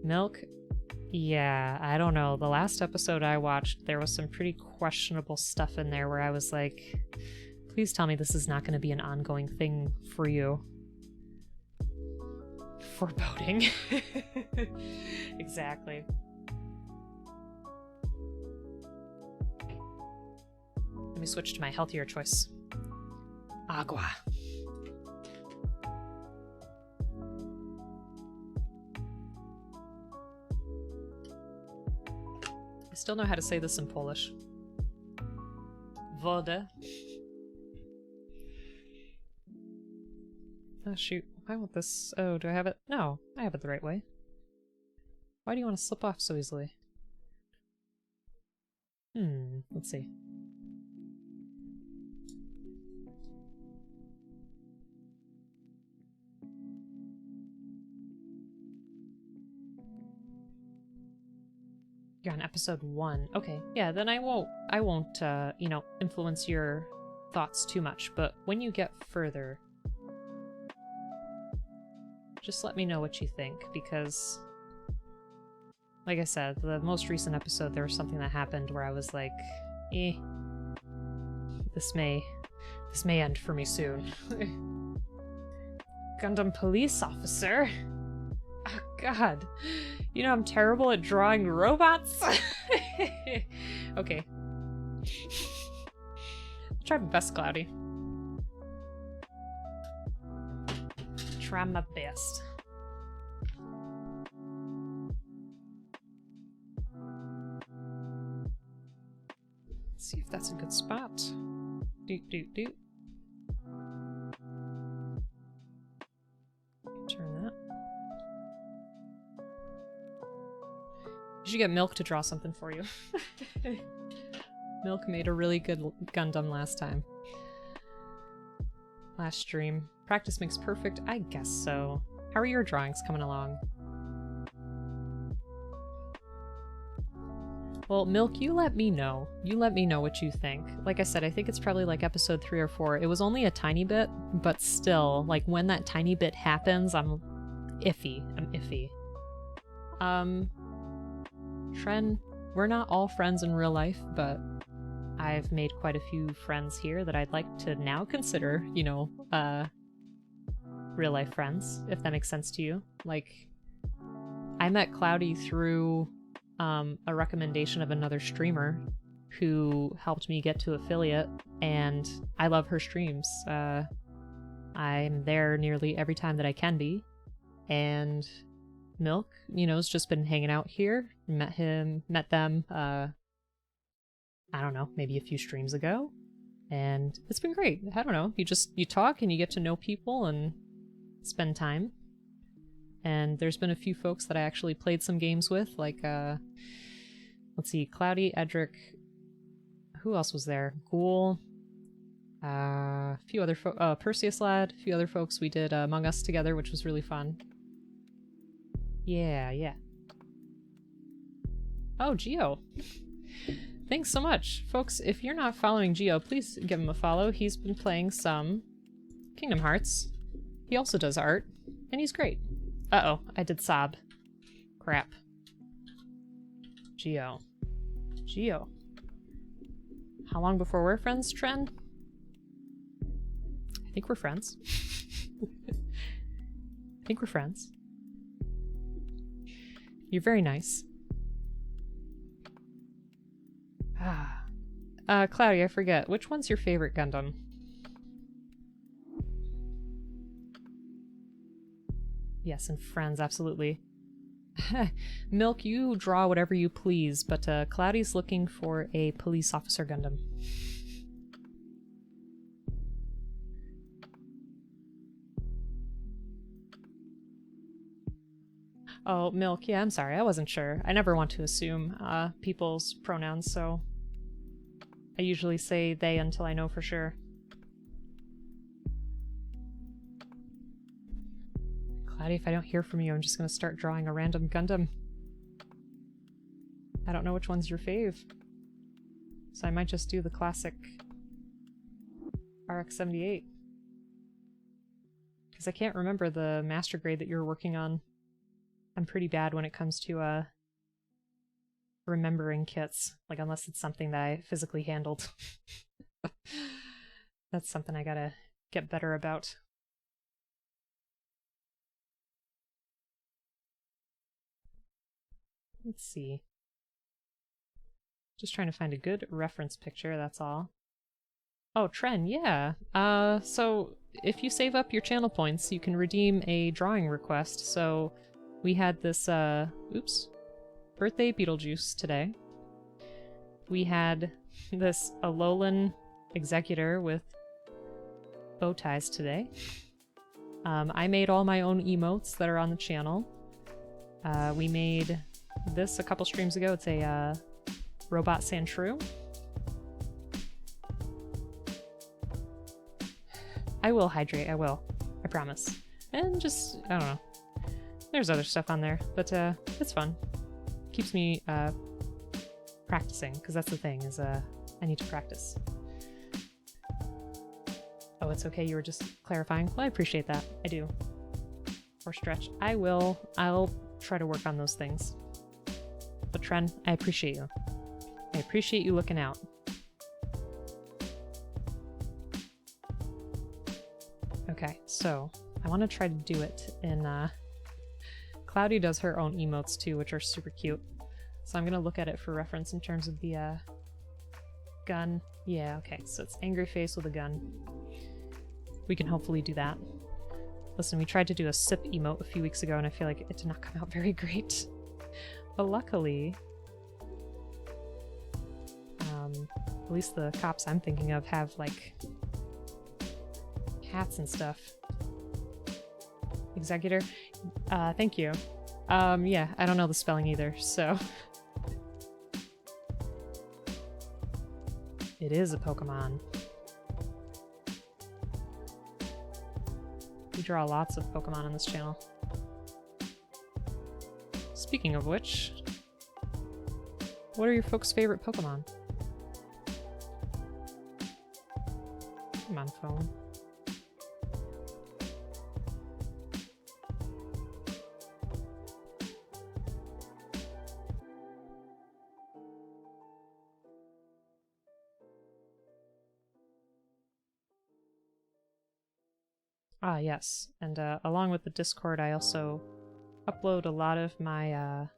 Milk? Yeah, I don't know. The last episode I watched, there was some pretty questionable stuff in there where I was like, please tell me this is not going to be an ongoing thing for you. Foreboding. Exactly. Let me switch to my healthier choice. Agua. I still know how to say this in Polish. Wodę. Oh shoot, I want this. Oh, do I have it? No, I have it the right way. Why do you want to slip off so easily? Let's see. You're on episode 1. Okay, yeah, then I won't, you know, influence your thoughts too much, but when you get further, just let me know what you think, because, like I said, the most recent episode, there was something that happened where I was like, this may end for me soon. Gundam police officer? Oh god. You know I'm terrible at drawing robots? Okay. I'll try my best, Cloudy. Try my best. Let's see if that's a good spot. Doot doot doot. Turn that. You should get Milk to draw something for you. Milk made a really good Gundam last time. Last stream. Practice makes perfect? I guess so. How are your drawings coming along? Well, Milk, you let me know. You let me know what you think. Like I said, I think it's probably like episode 3 or 4. It was only a tiny bit, but still, like when that tiny bit happens, I'm iffy. Tren, we're not all friends in real life, but I've made quite a few friends here that I'd like to now consider, you know, real life friends, if that makes sense to you. Like, I met Cloudy through a recommendation of another streamer who helped me get to affiliate, and I love her streams. I'm there nearly every time that I can be, and Milk, you know, has just been hanging out here. Met them, I don't know, maybe a few streams ago, and it's been great. I don't know, you talk and you get to know people and spend time. And there's been a few folks that I actually played some games with, like, let's see, Cloudy, Edric, who else was there? Ghoul, a few other Perseus Lad, a few other folks. We did Among Us together, which was really fun. Yeah. Oh, Geo. Thanks so much. Folks, if you're not following Geo, please give him a follow. He's been playing some Kingdom Hearts. He also does art, and he's great. Uh-oh, I did sob. Crap. Geo. How long before we're friends, Tren? I think we're friends. You're very nice. Cloudy, I forget. Which one's your favorite Gundam? Yes, and friends, absolutely. Milk, you draw whatever you please, but Cloudy's looking for a police officer Gundam. Oh, Milk, yeah, I'm sorry, I wasn't sure. I never want to assume people's pronouns, so I usually say they until I know for sure. Cloudy, if I don't hear from you, I'm just gonna start drawing a random Gundam. I don't know which one's your fave. So I might just do the classic RX-78. Because I can't remember the master grade that you're working on. I'm pretty bad when it comes to remembering kits, like unless it's something that I physically handled. That's something I gotta get better about. Let's see. Just trying to find a good reference picture, that's all. Oh, Tren, yeah. So if you save up your channel points, you can redeem a drawing request. So we had this, oops, birthday Beetlejuice today. We had this Alolan Executor with bow ties today. I made all my own emotes that are on the channel. We made this a couple streams ago. It's a Robot Sandshrew. I will hydrate, I will. I promise. And just, I don't know. There's other stuff on there, but it's fun. Keeps me practicing, because that's the thing, is I need to practice. Oh, it's okay, you were just clarifying? Well, I appreciate that. I do. Or stretch. I'll try to work on those things. But Tren, I appreciate you. I appreciate you looking out. Okay, so I want to try to do it in Cloudy does her own emotes too, which are super cute. So I'm gonna look at it for reference in terms of the gun. Yeah, okay, so it's angry face with a gun. We can hopefully do that. Listen, we tried to do a sip emote a few weeks ago and I feel like it did not come out very great. But luckily, at least the cops I'm thinking of have like hats and stuff. Executor? Thank you. Yeah, I don't know the spelling either, so... It is a Pokemon. We draw lots of Pokemon on this channel. Speaking of which, what are your folks' favorite Pokemon? Come on, phone. Ah, yes. And along with the Discord, I also upload a lot of my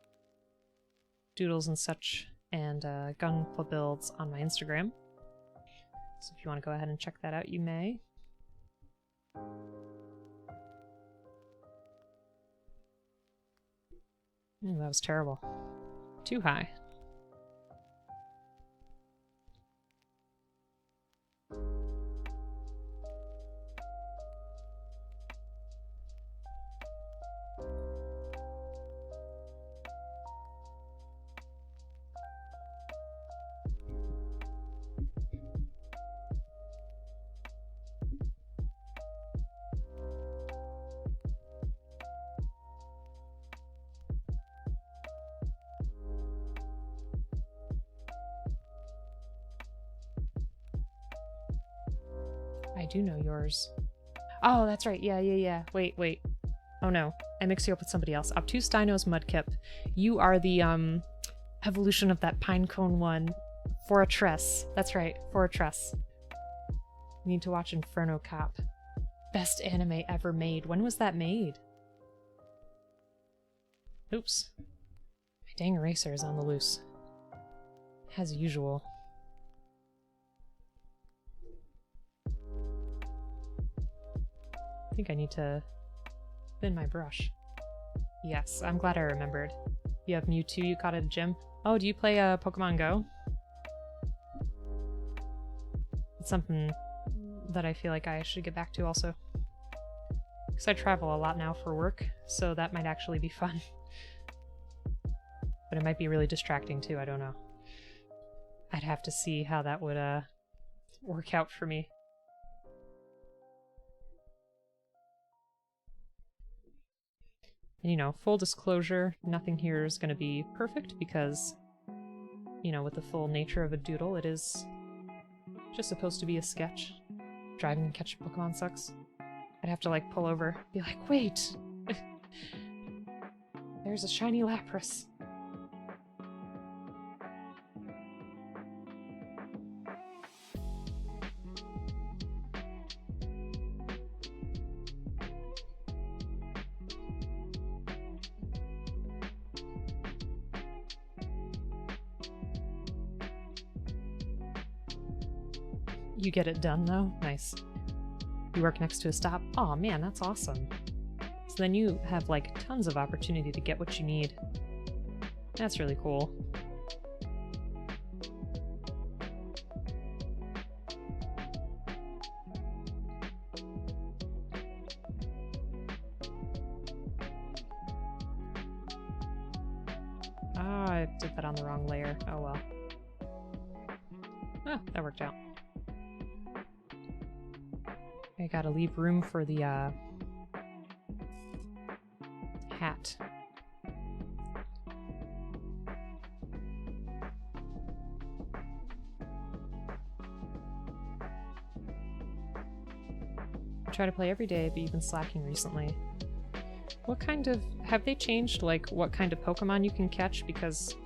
doodles and such and Gunpla builds on my Instagram. So if you want to go ahead and check that out, you may. Ooh, that was terrible. Too high. I do know yours. Oh, that's right. Yeah. Wait. Oh no, I mixed you up with somebody else. Obtuse Dino's Mudkip. You are the evolution of that pinecone one. Fortress. That's right, Fortress. Need to watch Inferno Cop. Best anime ever made. When was that made? Oops. My dang eraser is on the loose. As usual. I think I need to Spin my brush. Yes, I'm glad I remembered. You have Mewtwo you caught at a gym? Oh, do you play Pokemon Go? It's something that I feel like I should get back to also. Because I travel a lot now for work, so that might actually be fun. But it might be really distracting too, I don't know. I'd have to see how that would work out for me. And, you know, full disclosure, nothing here is going to be perfect because, you know, with the full nature of a doodle, it is just supposed to be a sketch. Driving and catching Pokemon sucks. I'd have to, like, pull over, be like, wait! There's a shiny Lapras. You get it done, though? Nice. You work next to a stop? Aw, man, that's awesome. So then you have, like, tons of opportunity to get what you need. That's really cool. Ah, I did that on the wrong layer. Oh well. Oh, that worked out. I gotta leave room for the, hat. I try to play every day, but you've been slacking recently. What kind of... have they changed, like, what kind of Pokemon you can catch? Because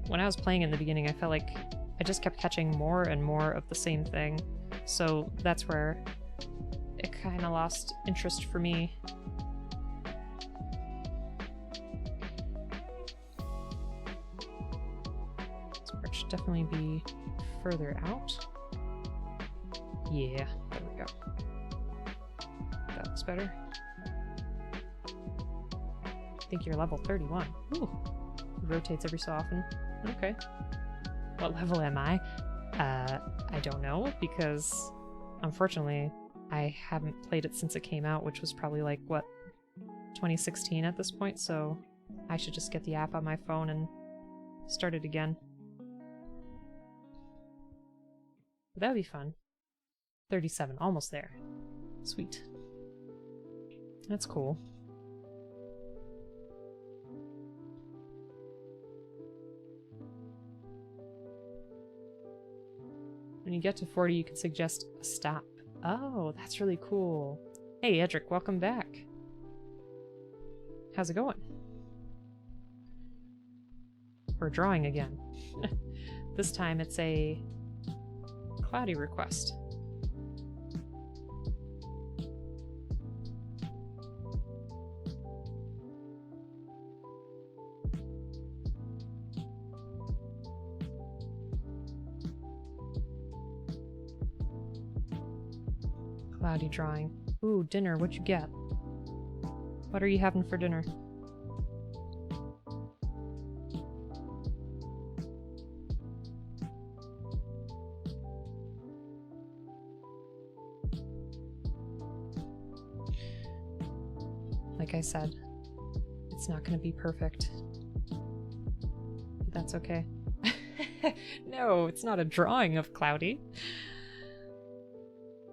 when I was playing in the beginning, I felt like I just kept catching more and more of the same thing. So that's where it kind of lost interest for me. This part should definitely be further out. Yeah, there we go. That looks better. I think you're level 31. Ooh, it rotates every so often. Okay. What level am I? I don't know, because unfortunately I haven't played it since it came out, which was probably like, what, 2016 at this point, so I should just get the app on my phone and start it again. But that would be fun. 37, almost there. Sweet. That's cool. When you get to 40, you can suggest a stop. Oh, that's really cool. Hey, Edric, welcome back. How's it going? We're drawing again. This time it's a cloudy request. Cloudy drawing. Ooh, dinner, what'd you get? What are you having for dinner? Like I said, it's not gonna be perfect. But that's okay. No, it's not a drawing of Cloudy.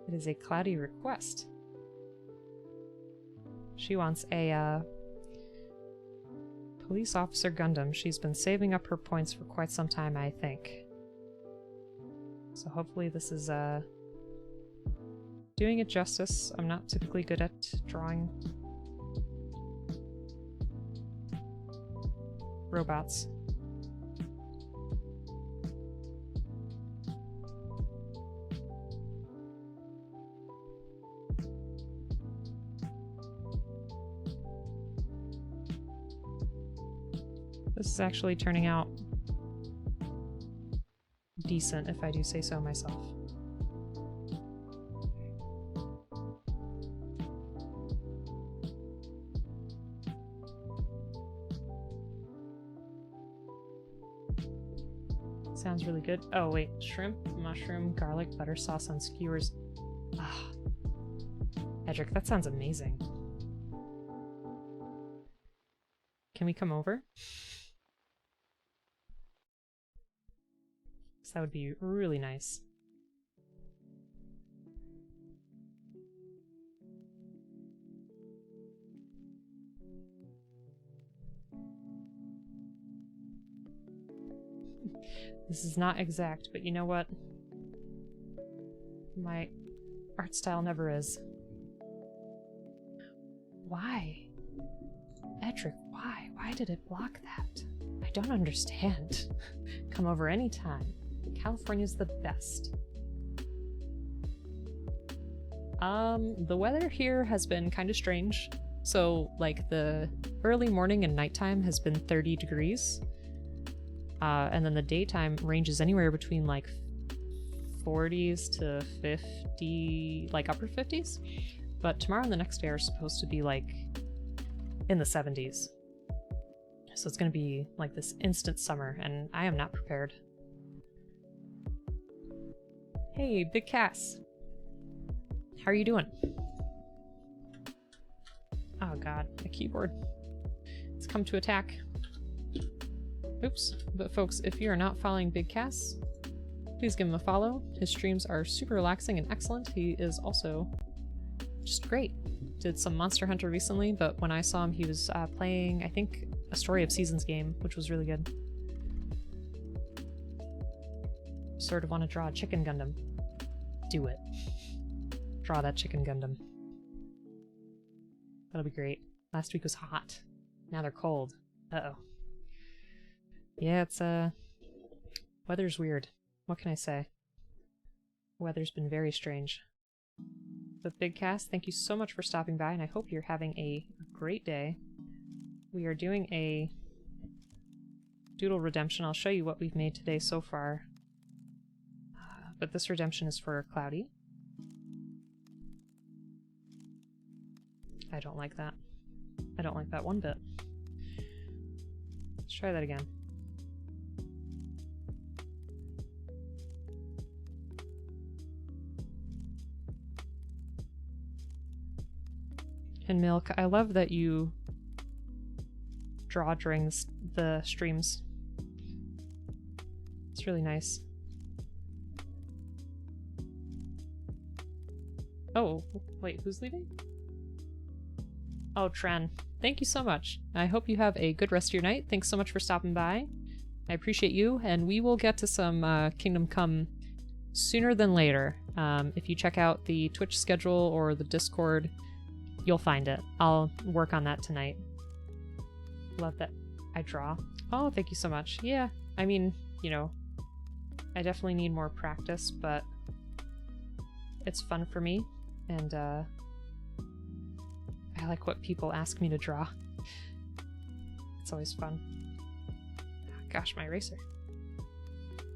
It is a Cloudy request. She wants a police officer Gundam. She's been saving up her points for quite some time, I think. So hopefully this is doing it justice. I'm not typically good at drawing robots. This is actually turning out decent, if I do say so myself. Sounds really good. Oh wait, shrimp, mushroom, garlic, butter sauce on skewers. Ah, Edric, that sounds amazing. Can we come over? So that would be really nice. This is not exact, but you know what? My art style never is. Why? Edric, why? Why did it block that? I don't understand. Come over anytime. California's the best. The weather here has been kind of strange. So, like, the early morning and nighttime has been 30 degrees. And then the daytime ranges anywhere between, like, 40s to 50, like, upper 50s. But tomorrow and the next day are supposed to be, like, in the 70s. So it's gonna be, like, this instant summer, and I am not prepared. Hey, Big Cass. How are you doing? Oh god, the keyboard. It's come to attack. Oops. But folks, if you are not following Big Cass, please give him a follow. His streams are super relaxing and excellent. He is also just great. Did some Monster Hunter recently, but when I saw him, he was playing, I think, a Story of Seasons game, which was really good. Sort of want to draw a chicken Gundam. Do it. Draw that chicken Gundam. That'll be great. Last week was hot. Now they're cold. Uh-oh. Yeah, it's, weather's weird. What can I say? Weather's been very strange. But Big Cass, thank you so much for stopping by, and I hope you're having a great day. We are doing a doodle redemption. I'll show you what we've made today so far. But this redemption is for Cloudy. I don't like that. I don't like that one bit. Let's try that again. And Milk, I love that you draw during the streams. It's really nice. Oh, wait, who's leaving? Oh, Tren. Thank you so much. I hope you have a good rest of your night. Thanks so much for stopping by. I appreciate you, and we will get to some Kingdom Come sooner than later. If you check out the Twitch schedule or the Discord, you'll find it. I'll work on that tonight. Love that I draw. Oh, thank you so much. Yeah, I mean, you know, I definitely need more practice, but it's fun for me, and I like what people ask me to draw. It's always fun. Gosh, my eraser.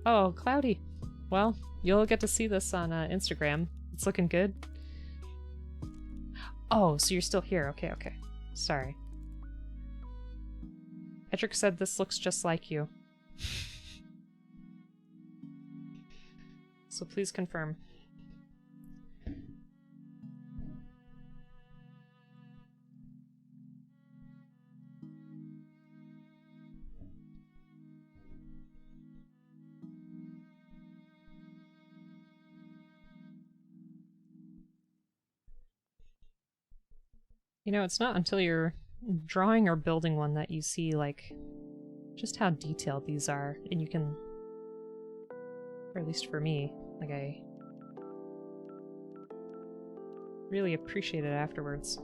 Oh, Cloudy. Well, you'll get to see this on Instagram. It's looking good. Oh, so you're still here. Okay, okay. Sorry. Edric said this looks just like you. So please confirm. You know, it's not until you're drawing or building one that you see, like, just how detailed these are, and you can, or at least for me, like, I really appreciate it afterwards.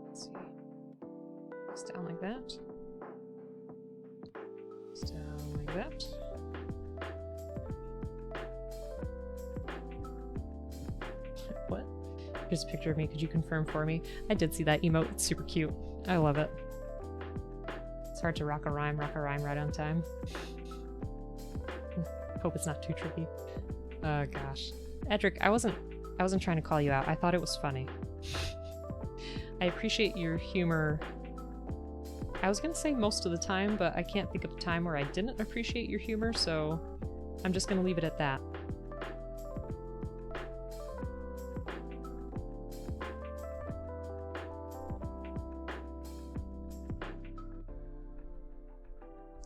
Let's see. It's down like that. It's down like that. What? Here's a picture of me. Could you confirm for me? I did see that emote. It's super cute. I love it. It's hard to rock a rhyme right on time. Hope it's not too tricky. Oh gosh. Edric, I wasn't trying to call you out. I thought it was funny. I appreciate your humor I was gonna say most of the time, but I can't think of a time where I didn't appreciate your humor, so I'm just gonna leave it at that.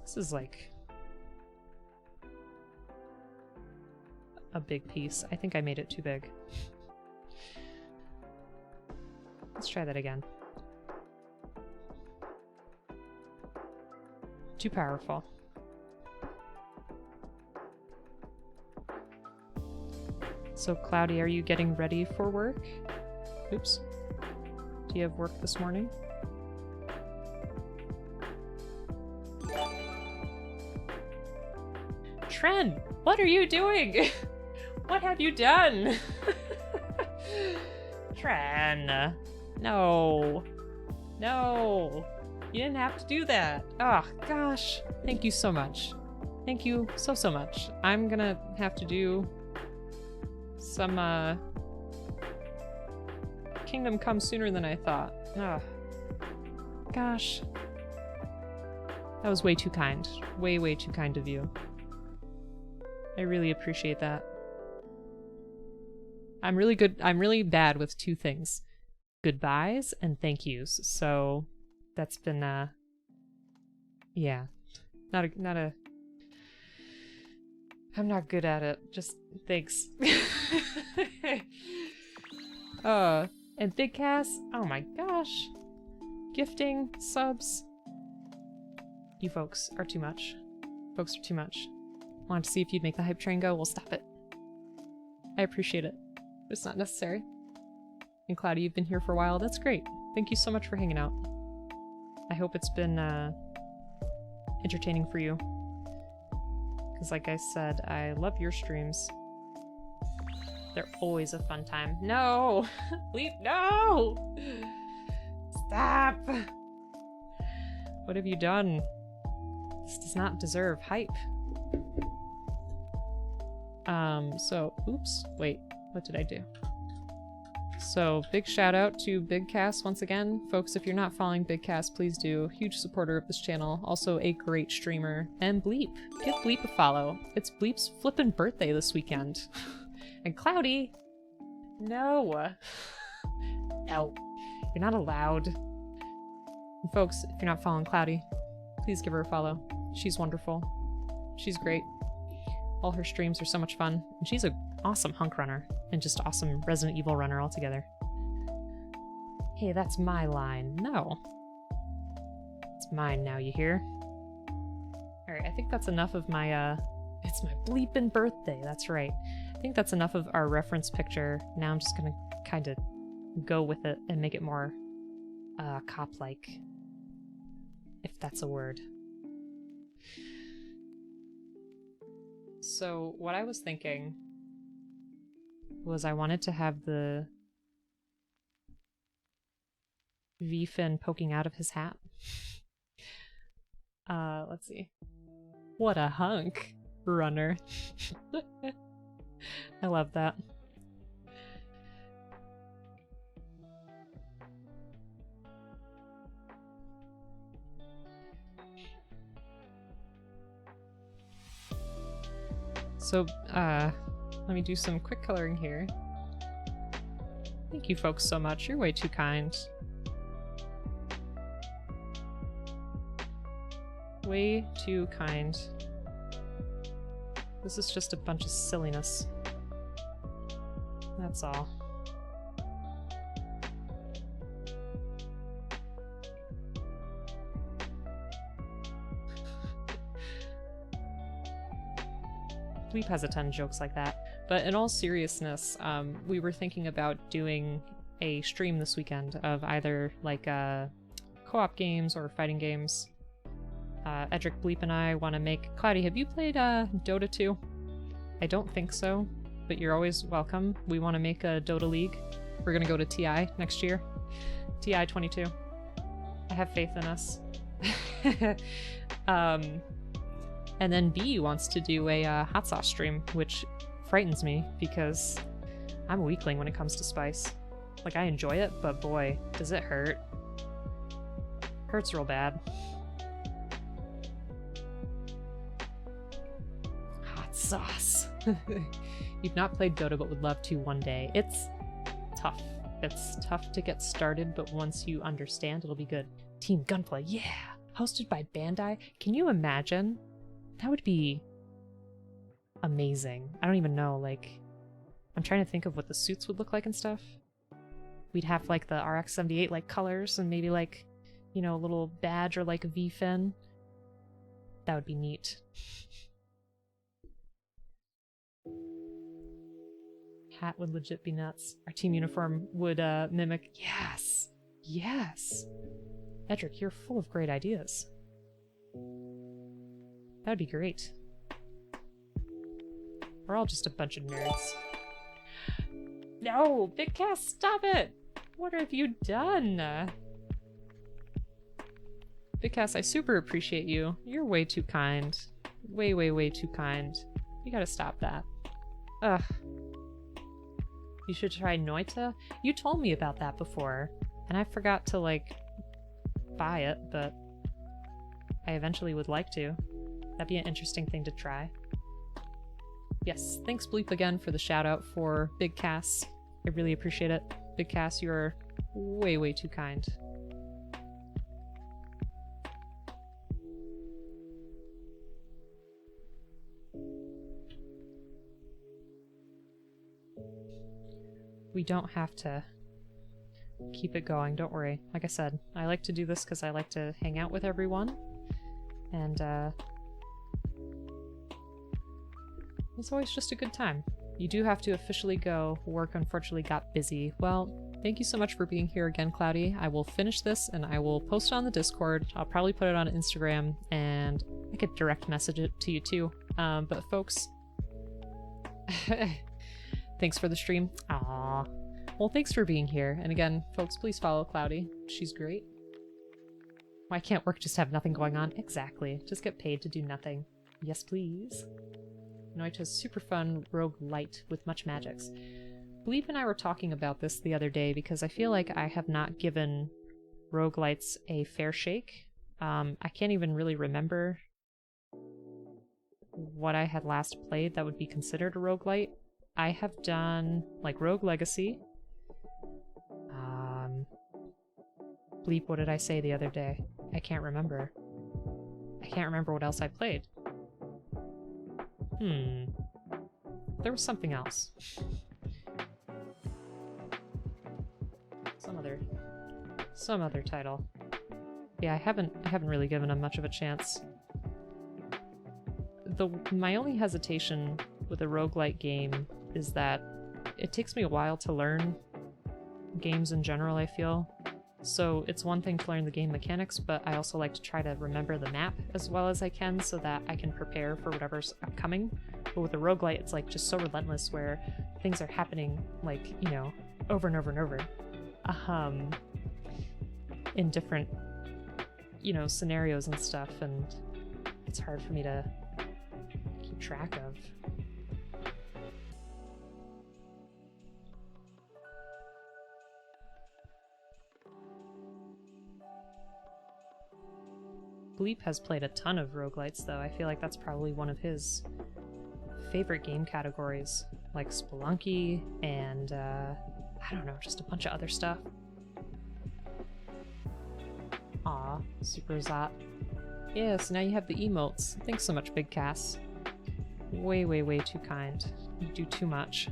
This is like a big piece. I think I made it too big. Let's try that again. Too powerful. So Cloudy, are you getting ready for work? Oops. Do you have work this morning? Tren, what are you doing? What have you done? Tren, no. No. You didn't have to do that. Oh, gosh. Thank you so much. Thank you so, so much. I'm gonna have to do some, Kingdom Come sooner than I thought. Oh. Gosh. That was way too kind. Way, way too kind of you. I really appreciate that. I'm really bad with two things. Goodbyes and thank yous. So that's been yeah. I'm not good at it. Just thanks. And Big Cass, oh my gosh. Gifting, subs. You folks are too much. Folks are too much. Wanted to see if you'd make the hype train go. We'll stop it. I appreciate it. But it's not necessary. And Cloudy, you've been here for a while. That's great. Thank you so much for hanging out. I hope it's been entertaining for you. Because like I said, I love your streams. They're always a fun time. No! Leave, no! Stop! What have you done? This does not deserve hype. So, oops, wait, what did I do? So, big shout out to Big Cass once again. Folks, if you're not following Big Cass, please do. Huge supporter of this channel. Also a great streamer. And Bleep. Give Bleep a follow. It's Bleep's flippin' birthday this weekend. And Cloudy! No! No. You're not allowed. And folks, if you're not following Cloudy, please give her a follow. She's wonderful. She's great. All her streams are so much fun. And she's an awesome hunk runner. And just awesome Resident Evil runner altogether. Hey, that's my line. No. It's mine now, you hear? Alright, I think that's enough of my, it's my bleepin' birthday, that's right. I think that's enough of our reference picture. Now I'm just gonna kind of go with it and make it more, cop-like. If that's a word. So, what I was thinking was I wanted to have the V-fin poking out of his hat. Let's see. What a hunk, runner. I love that. So, let me do some quick coloring here. Thank you folks so much. You're way too kind. Way too kind. This is just a bunch of silliness. That's all. Bleep has a ton of jokes like that. But in all seriousness, we were thinking about doing a stream this weekend of either like co-op games or fighting games. Edric, Bleep, and I want to make... Cloudy, have you played Dota 2? I don't think so, but you're always welcome. We want to make a Dota League. We're going to go to TI next year. TI 22. I have faith in us. And then B wants to do a hot sauce stream, which frightens me because I'm a weakling when it comes to spice. Like, I enjoy it, but boy, does it hurt. Hurts real bad. Hot sauce. You've not played Dota but would love to one day. It's tough. It's tough to get started, but once you understand, it'll be good. Team Gunpla, yeah! Hosted by Bandai. Can you imagine? That would be amazing. I don't even know, like... I'm trying to think of what the suits would look like and stuff. We'd have, like, the RX-78, like, colors, and maybe, like, you know, a little badge or, like, a V-fin. That would be neat. Hat would legit be nuts. Our team uniform would mimic. Yes! Yes! Edric, you're full of great ideas. That would be great. We're all just a bunch of nerds. No! Big Cass, stop it! What have you done? Big Cass, I super appreciate you. You're way too kind. Way, way, way too kind. You gotta stop that. Ugh. You should try Noita? You told me about that before, and I forgot to, like, buy it, but I eventually would like to. That'd be an interesting thing to try. Yes, thanks Bleep again for the shout out for Big Cass. I really appreciate it. Big Cass, you're way, way too kind. We don't have to keep it going, don't worry. Like I said, I like to do this because I like to hang out with everyone, and it's always just a good time. You do have to officially go. Work unfortunately got busy. Well, thank you so much for being here again, Cloudy. I will finish this and I will post it on the Discord. I'll probably put it on Instagram, and I could direct message it to you too. But folks, thanks for the stream. Aww. Well, thanks for being here. And again, folks, please follow Cloudy. She's great. Why can't work just have nothing going on? Exactly. Just get paid to do nothing. Yes, please. Noita's super fun rogue light with much magics. Bleep and I were talking about this the other day because I feel like I have not given roguelites a fair shake. I can't even really remember what I had last played that would be considered a roguelite. I have done, like, Rogue Legacy. Bleep, what did I say the other day? I can't remember. I can't remember what else I played. There was something else. Some other title. Yeah, I haven't really given him much of a chance. My only hesitation with a roguelite game is that it takes me a while to learn games in general, I feel. So it's one thing to learn the game mechanics, but I also like to try to remember the map as well as I can so that I can prepare for whatever's upcoming. But with a roguelite, it's like just so relentless where things are happening, like, you know, over and over and over. In different, you know, scenarios and stuff, and it's hard for me to keep track of. Bleep has played a ton of roguelites, though. I feel like that's probably one of his favorite game categories, like Spelunky and, I don't know, just a bunch of other stuff. Aw, Super Zot. Yeah, so now you have the emotes. Thanks so much, Big Cass. Way, way, way too kind. You do too much.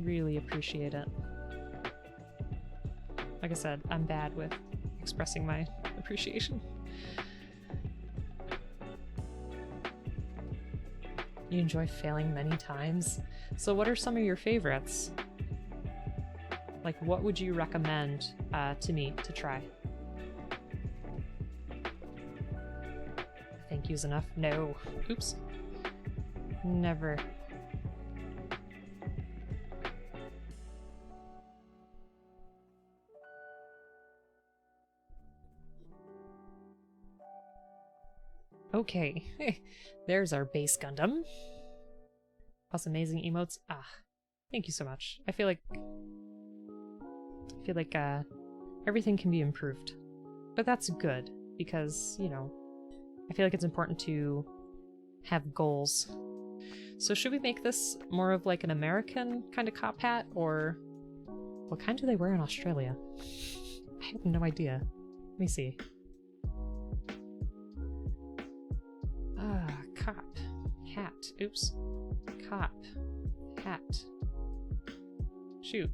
Really appreciate it. Like I said, I'm bad with expressing my appreciation. You enjoy failing many times? So what are some of your favorites? Like, what would you recommend to me to try? Thank you's enough? No. Oops. Never. Okay, there's our base Gundam. Plus amazing emotes. Ah, thank you so much. I feel like everything can be improved. But that's good, because, you know, I feel like it's important to have goals. So should we make this more of like an American kind of cop hat, or what kind do they wear in Australia? I have no idea. Let me see. Cop. Hat. Oops. Cop. Hat. Shoot.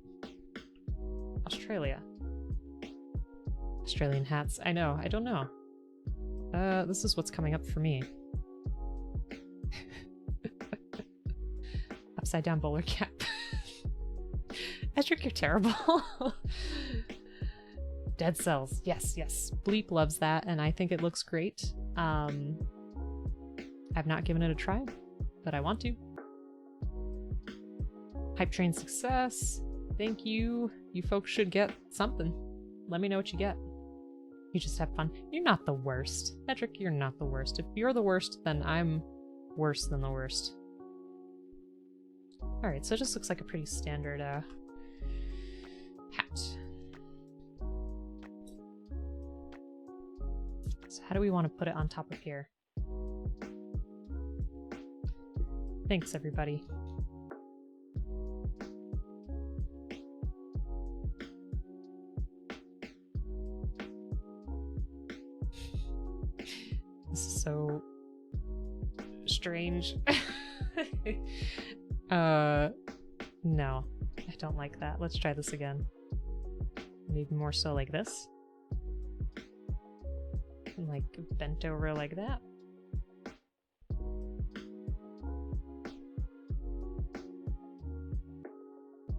Australia. Australian hats. I know. I don't know. This is what's coming up for me. Upside down bowler cap. Edric, you're terrible. Dead cells. Yes, yes. Bleep loves that, and I think it looks great. I've not given it a try, but I want to. Hype train success. Thank you. You folks should get something. Let me know what you get. You just have fun. You're not the worst. Edric, you're not the worst. If you're the worst, then I'm worse than the worst. Alright, so it just looks like a pretty standard hat. So how do we want to put it on top of here? Thanks, everybody. This is so strange. No, I don't like that. Let's try this again. Maybe more so like this. And like bent over like that.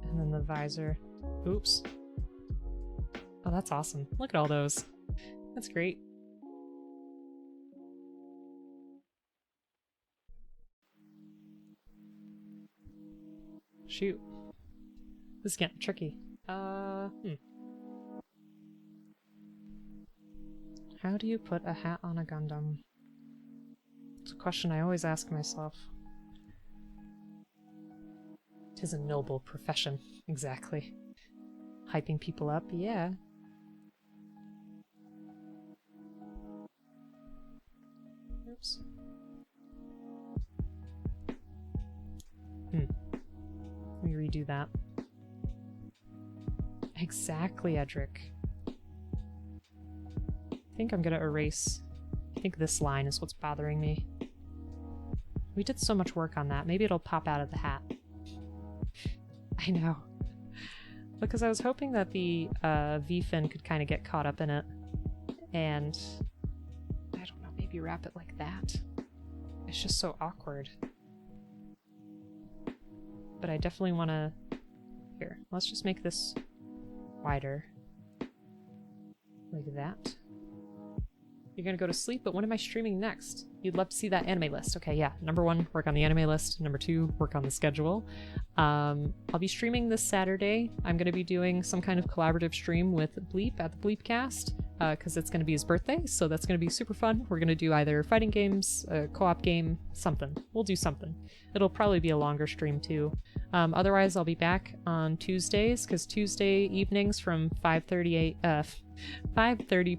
And then the visor. Oops. Oh, that's awesome. Look at all those. That's great. Shoot. This is getting tricky. How do you put a hat on a Gundam? It's a question I always ask myself. 'Tis a noble profession. Exactly. Hyping people up, yeah. Oops. Let me redo that. Exactly, Edric. I think I'm gonna erase... I think this line is what's bothering me. We did so much work on that. Maybe it'll pop out of the hat. I know. Because I was hoping that the V-fin could kind of get caught up in it. And... I don't know, maybe wrap it like that. It's just so awkward. But I definitely want to... Here, let's just make this wider. Like that. You're gonna go to sleep, but when am I streaming next? You'd love to see that anime list. Okay, yeah. Number 1, work on the anime list. Number 2, work on the schedule. I'll be streaming this Saturday. I'm gonna be doing some kind of collaborative stream with Bleep at the Bleepcast, because it's gonna be his birthday, so that's gonna be super fun. We're gonna do either fighting games, a co-op game, something. We'll do something. It'll probably be a longer stream too. Otherwise, I'll be back on Tuesdays, because Tuesday evenings from 5:30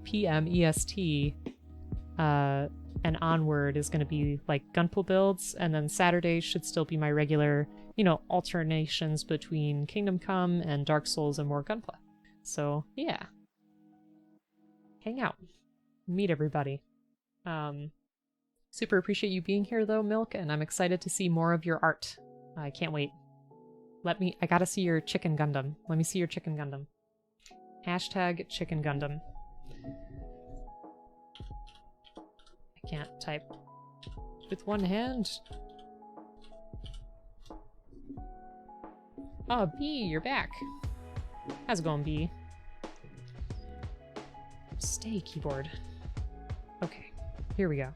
p.m. EST and onward is going to be like Gunpla builds, and then Saturdays should still be my regular, you know, alternations between Kingdom Come and Dark Souls and more Gunpla. So yeah, hang out, meet everybody. Super appreciate you being here though, Milk, and I'm excited to see more of your art. I can't wait. I gotta see your chicken Gundam. Let me see your chicken Gundam. Hashtag chicken Gundam. I can't type with one hand. Oh, B, you're back. How's it going, B? Stay, keyboard. Okay, here we go.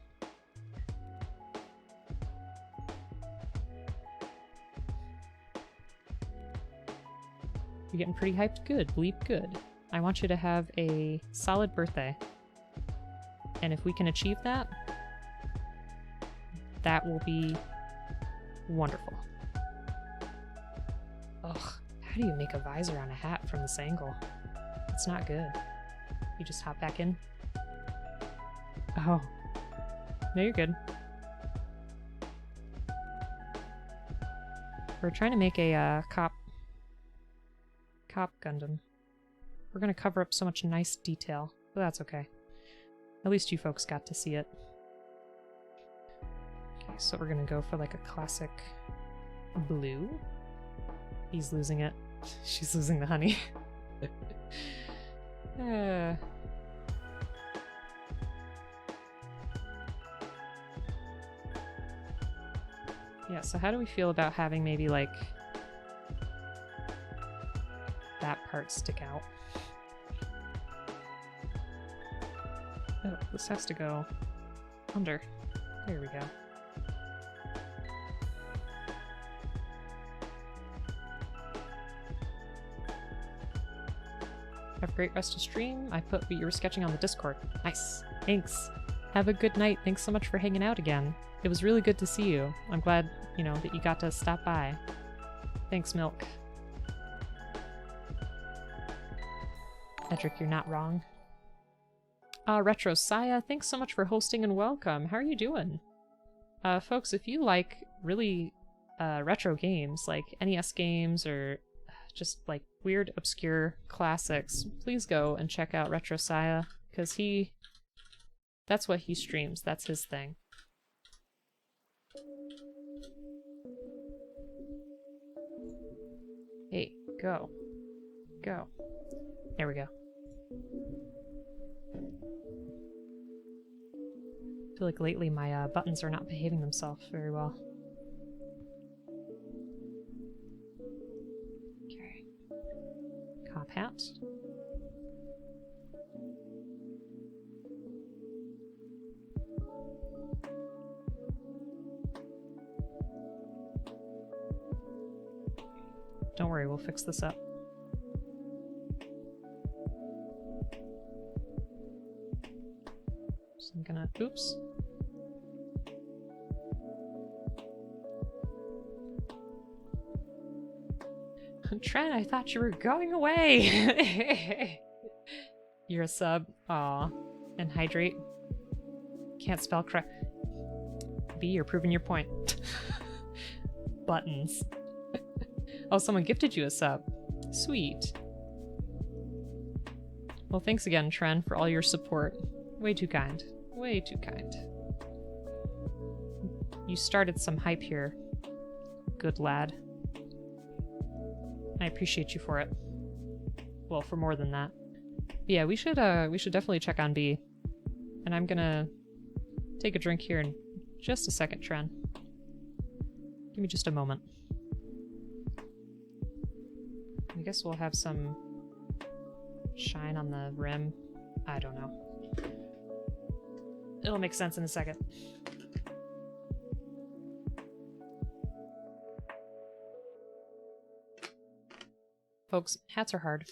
You're getting pretty hyped? Good, Bleep, good. I want you to have a solid birthday. And if we can achieve that, that will be wonderful. Ugh, how do you make a visor on a hat from this angle? That's not good. You just hop back in. Oh. No, you're good. We're trying to make a cop Gundam. We're gonna cover up so much nice detail, but that's okay. At least you folks got to see it. Okay, so we're gonna go for like a classic blue. He's losing it. She's losing the honey. Yeah, so how do we feel about having maybe like that part stick out? Oh, this has to go under. There we go. Have a great rest of stream. I put what you were sketching on the Discord. Nice. Thanks. Have a good night. Thanks so much for hanging out again. It was really good to see you. I'm glad, you know, that you got to stop by. Thanks, Milk. Edric, you're not wrong. Retro Saya, thanks so much for hosting and welcome. How are you doing? Folks, if you like really retro games, like NES games or just like weird, obscure classics, please go and check out Retro Saya, because that's what he streams. That's his thing. Hey, go. Go. There we go. I feel like lately my buttons are not behaving themselves very well. Okay. Cop hat. Don't worry, we'll fix this up. So I'm gonna... Oops. Trent, I thought you were going away! You're a sub. Aw. And hydrate. Can't spell correct. B, you're proving your point. Buttons. Oh, someone gifted you a sub. Sweet. Well, thanks again, Tren, for all your support. Way too kind. Way too kind. You started some hype here. Good lad. I appreciate you for it. Well, for more than that. But yeah, we should definitely check on B. And I'm gonna take a drink here in just a second, Tren. Give me just a moment. I guess we'll have some shine on the rim. I don't know. It'll make sense in a second. Folks, hats are hard.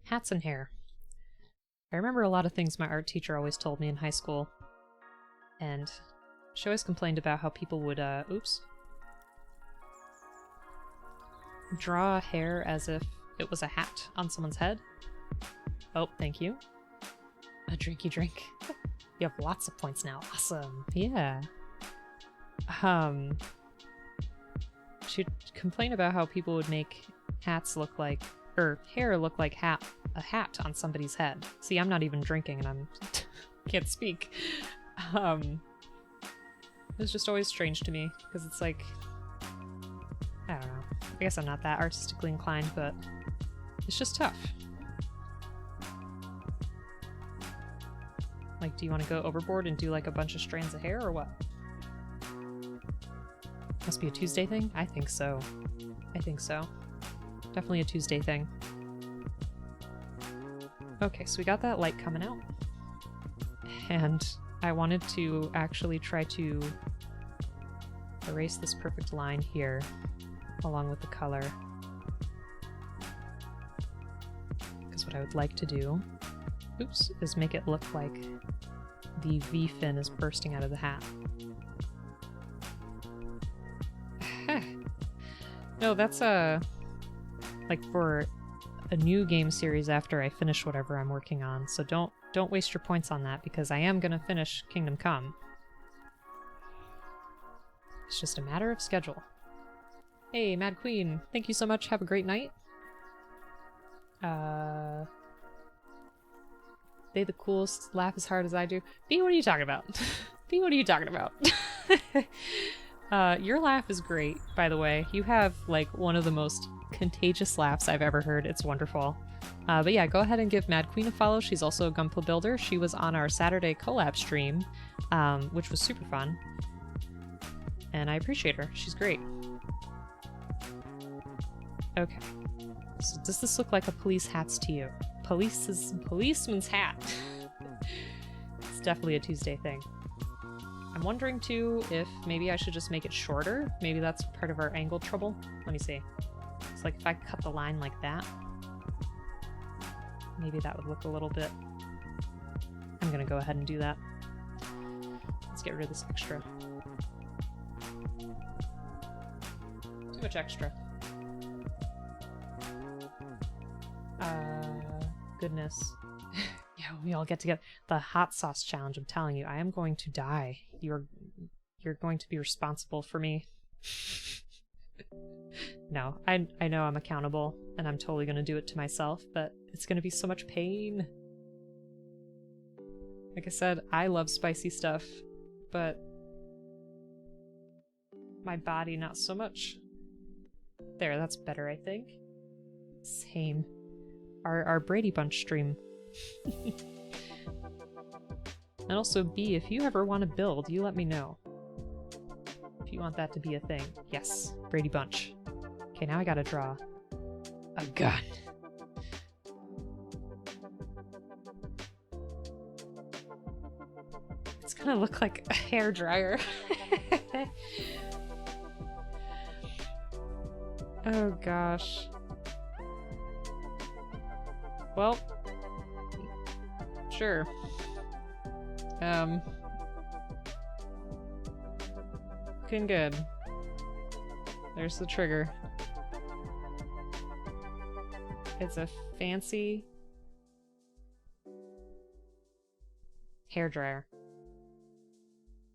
Hats and hair. I remember a lot of things my art teacher always told me in high school. And she always complained about how people would, oops. Draw hair as if it was a hat on someone's head. Oh, thank you. A drinky drink. You have lots of points now. Awesome. Yeah. She'd complain about how people would make hats look like, or hair look like a hat on somebody's head. See, I'm not even drinking and I'm can't speak. It was just always strange to me because it's like, I don't know. I guess I'm not that artistically inclined, but it's just tough. Like, do you want to go overboard and do like a bunch of strands of hair or what? Must be a Tuesday thing? I think so. I think so. Definitely a Tuesday thing. Okay, so we got that light coming out. And I wanted to actually try to erase this perfect line here along with the color. Because what I would like to do, oops, is make it look like the V fin is bursting out of the hat. No, that's like for a new game series after I finish whatever I'm working on. So don't waste your points on that, because I am gonna finish Kingdom Come. It's just a matter of schedule. Hey, Mad Queen, thank you so much. Have a great night. They the coolest, laugh as hard as I do. B, what are you talking about? B, what are you talking about? Your laugh is great, by the way. You have, like, one of the most contagious laughs I've ever heard. It's wonderful. But yeah, go ahead and give Mad Queen a follow. She's also a Gunpla builder. She was on our Saturday collab stream, which was super fun. And I appreciate her. She's great. Okay. So does this look like a police hat's to you? Policeman's hat. It's definitely a Tuesday thing. I'm wondering too if maybe I should just make it shorter. Maybe that's part of our angle trouble. Let me see. It's like if I cut the line like that, maybe that would look a little bit... I'm gonna go ahead and do that. Let's get rid of this extra. Too much extra. Goodness. Yeah, we all get together. The hot sauce challenge, I'm telling you, I am going to die. You're going to be responsible for me. No, I know I'm accountable, and I'm totally going to do it to myself, but it's going to be so much pain. Like I said, I love spicy stuff, but my body not so much. There, that's better, I think. Same. Our Brady Bunch stream. And also, B, if you ever want to build, you let me know. If you want that to be a thing. Yes, Brady Bunch. Okay, now I gotta draw a gun. It's gonna look like a hairdryer. Oh gosh. Well, sure. Looking good. There's the trigger. It's a fancy hairdryer.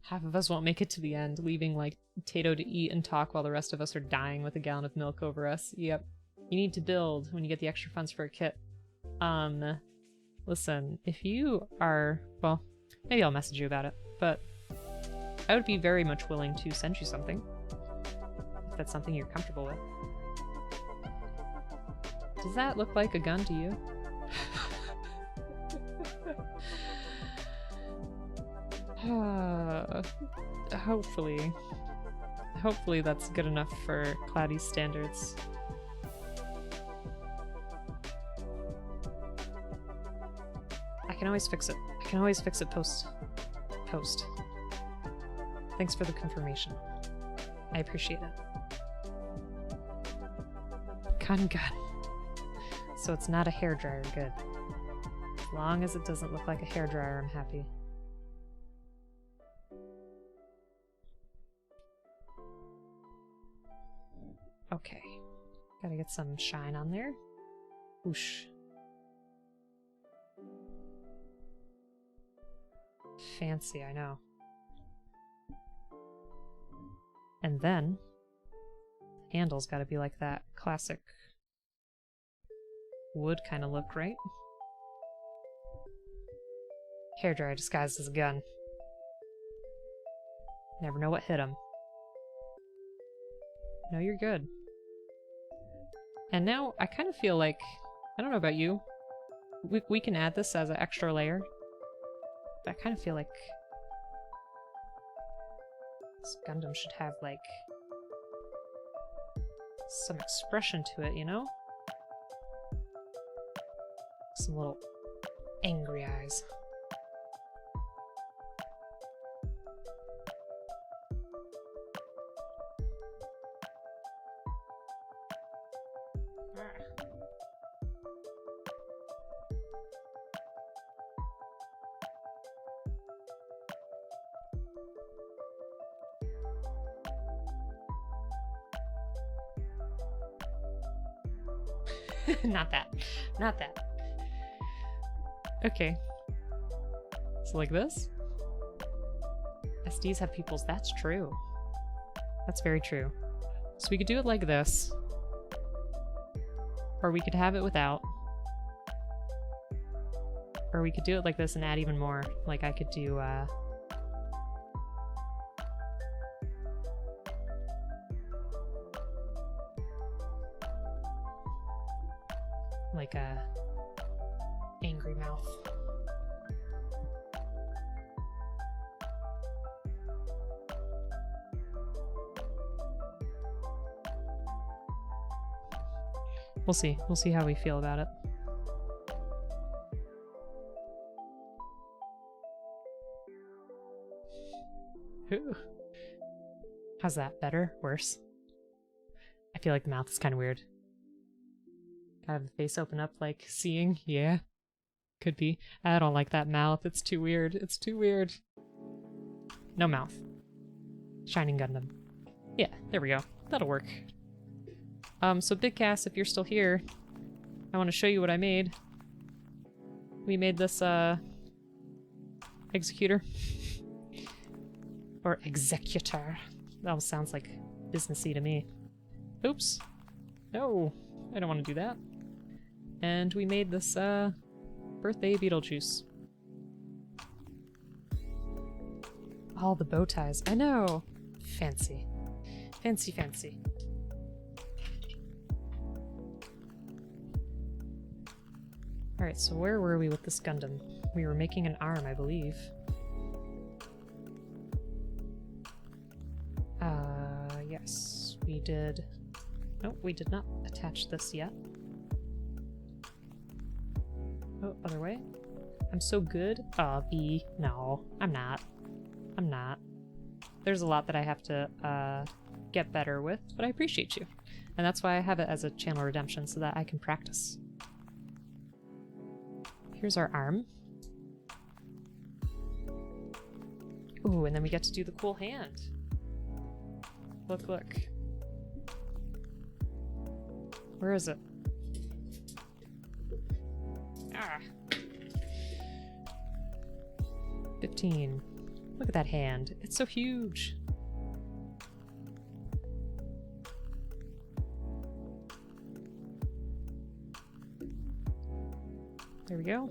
Half of us won't make it to the end, leaving like Tato to eat and talk while the rest of us are dying with a gallon of milk over us. Yep. You need to build when you get the extra funds for a kit. Listen, if you are, well, maybe I'll message you about it, but I would be very much willing to send you something, if that's something you're comfortable with. Does that look like a gun to you? Hopefully that's good enough for Cloudy's standards. I can always fix it. I can always fix it post. Thanks for the confirmation. I appreciate it. Gun. So it's not a hairdryer, good. As long as it doesn't look like a hairdryer, I'm happy. Okay. Gotta get some shine on there. Whoosh. Fancy, I know. And then, the handle's gotta be like that classic wood kind of look, right? Hairdryer disguised as a gun. Never know what hit him. No, you're good. And now, I kind of feel like, I don't know about you, we can add this as an extra layer. But I kind of feel like this Gundam should have, like, some expression to it, you know? Some little angry eyes. Not that. Not that. Okay. So like this? SDs have pupils. That's true. That's very true. So we could do it like this. Or we could have it without. Or we could do it like this and add even more. Like I could do, like a angry mouth. We'll see. We'll see how we feel about it. Ooh. How's that? Better? Worse? I feel like the mouth is kind of weird. Gotta have the face open up like seeing? Yeah. Could be. I don't like that mouth. It's too weird. It's too weird. No mouth. Shining Gundam. Yeah, there we go. That'll work. So Big Cass, if you're still here, I want to show you what I made. We made this, executor. Or executor. That almost sounds like businessy to me. Oops. No, I don't want to do that. And we made this, birthday Beetlejuice. All the bow ties. I know! Fancy. Fancy, fancy. Alright, so where were we with this Gundam? We were making an arm, I believe. Yes, we did... Nope, we did not attach this yet. Oh, other way? I'm so good? B. No, I'm not. I'm not. There's a lot that I have to, get better with, but I appreciate you. And that's why I have it as a channel redemption, so that I can practice. Here's our arm. Ooh, and then we get to do the cool hand. Look, look. Where is it? Ah. 15. Look at that hand. It's so huge. There we go.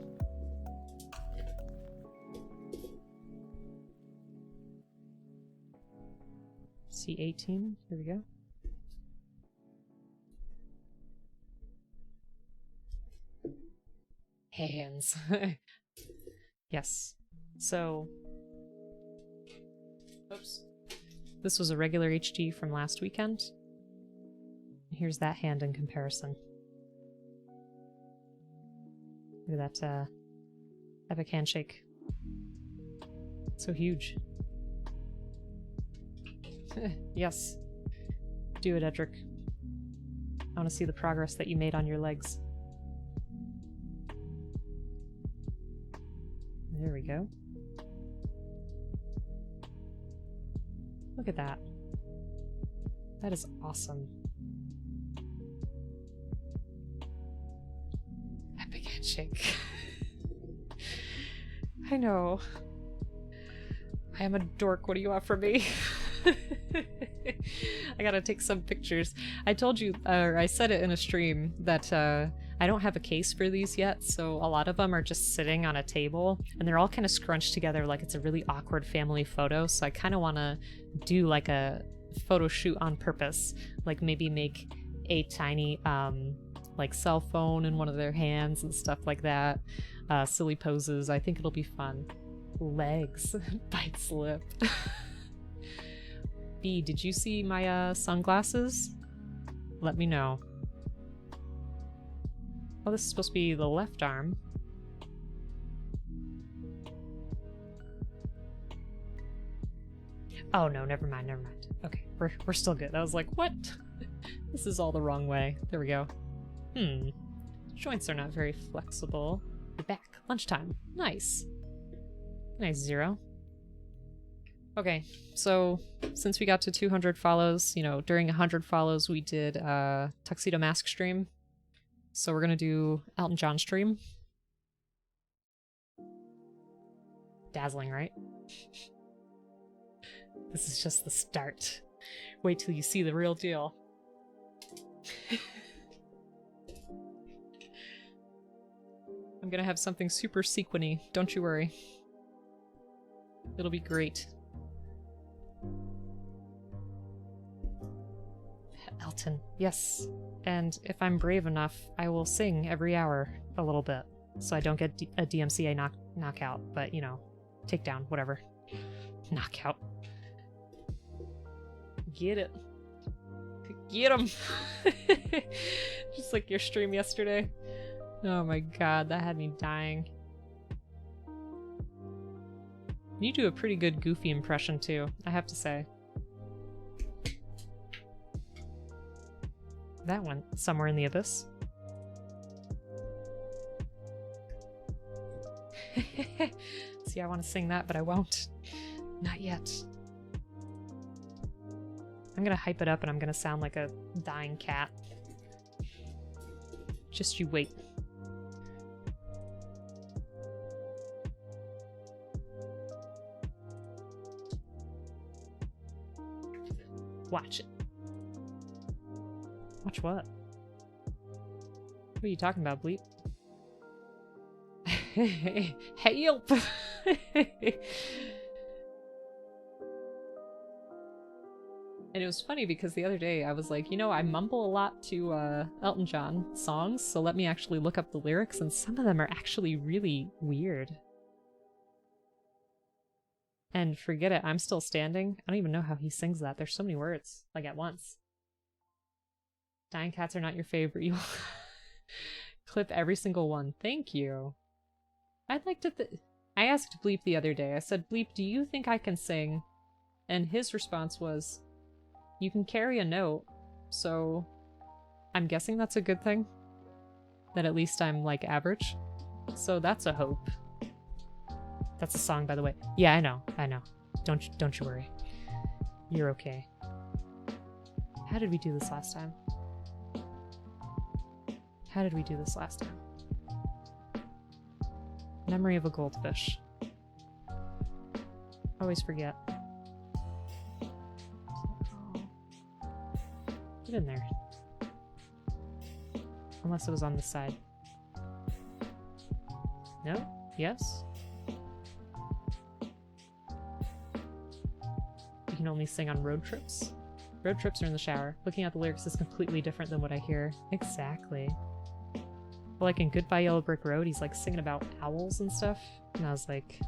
C18. Here we go. Hands. Yes. So... Oops. This was a regular HG from last weekend. Here's that hand in comparison. Look at that, epic handshake. So huge. Yes. Do it, Edric. I want to see the progress that you made on your legs. There we go. Look at that. That is awesome. Epic handshake. I know. I am a dork. What do you want from me? I gotta take some pictures. I told you, or I said it in a stream, that I don't have a case for these yet, so a lot of them are just sitting on a table, and they're all kind of scrunched together like it's a really awkward family photo, so I kind of want to do like a photo shoot on purpose. Like maybe make a tiny, like cell phone in one of their hands and stuff like that. Silly poses. I think it'll be fun. Legs. Bites lip. B, did you see my sunglasses? Let me know. Oh, this is supposed to be the left arm. Oh no, never mind, never mind. Okay, we're still good. I was like, what? This is all the wrong way. There we go. Joints are not very flexible. We're back. Lunchtime. Nice. Nice, Zero. Okay, so since we got to 200 follows, you know, during 100 follows we did a Tuxedo Mask stream. So we're gonna do Elton John stream. Dazzling, right? This is just the start. Wait till you see the real deal. I'm gonna have something super sequiny, don't you worry. It'll be great. Elton, yes. And if I'm brave enough, I will sing every hour a little bit, so I don't get a DMCA knockout, but you know, takedown, whatever. Knockout. Get it. Get him! Just like your stream yesterday. Oh my god, that had me dying. You do a pretty good Goofy impression too, I have to say. That went somewhere in the abyss. See, I want to sing that, but I won't. Not yet. I'm gonna hype it up and I'm gonna sound like a dying cat. Just you wait. Watch it. Watch what? What are you talking about, Bleep? Help! And it was funny because the other day I was like, you know, I mumble a lot to Elton John songs, so let me actually look up the lyrics, and some of them are actually really weird. And forget it, I'm still standing. I don't even know how he sings that. There's so many words, like at once. Dying cats are not your favorite. You clip every single one. Thank you. I'd like to I asked Bleep the other day. I said, Bleep, do you think I can sing? And his response was, you can carry a note. So I'm guessing that's a good thing. That at least I'm like average. So that's a hope. That's a song, by the way. Yeah, I know. I know. Don't you worry. You're okay. How did we do this last time? How did we do this last time? Memory of a goldfish. Always forget. Get in there. Unless it was on this side. No? Yes? You can only sing on road trips? Road trips are in the shower. Looking at the lyrics is completely different than what I hear. Exactly. Well, like in Goodbye Yellow Brick Road, he's like singing about owls and stuff. And I was like,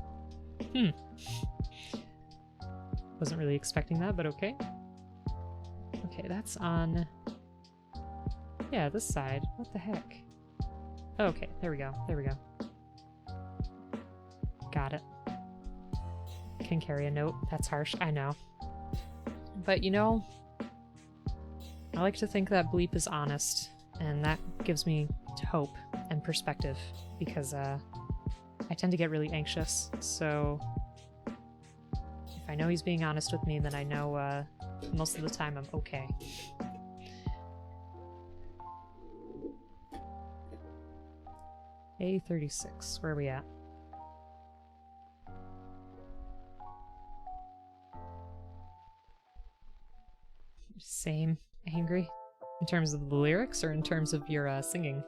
wasn't really expecting that, but okay. Okay, that's on... yeah, this side. What the heck? Oh, okay, there we go. There we go. Got it. Can carry a note. That's harsh. I know. But, you know, I like to think that Bleep is honest, and that gives me hope and perspective, because I tend to get really anxious, so if I know he's being honest with me, then I know most of the time I'm okay. A36, where are we at? Same. Angry? In terms of the lyrics or in terms of your singing?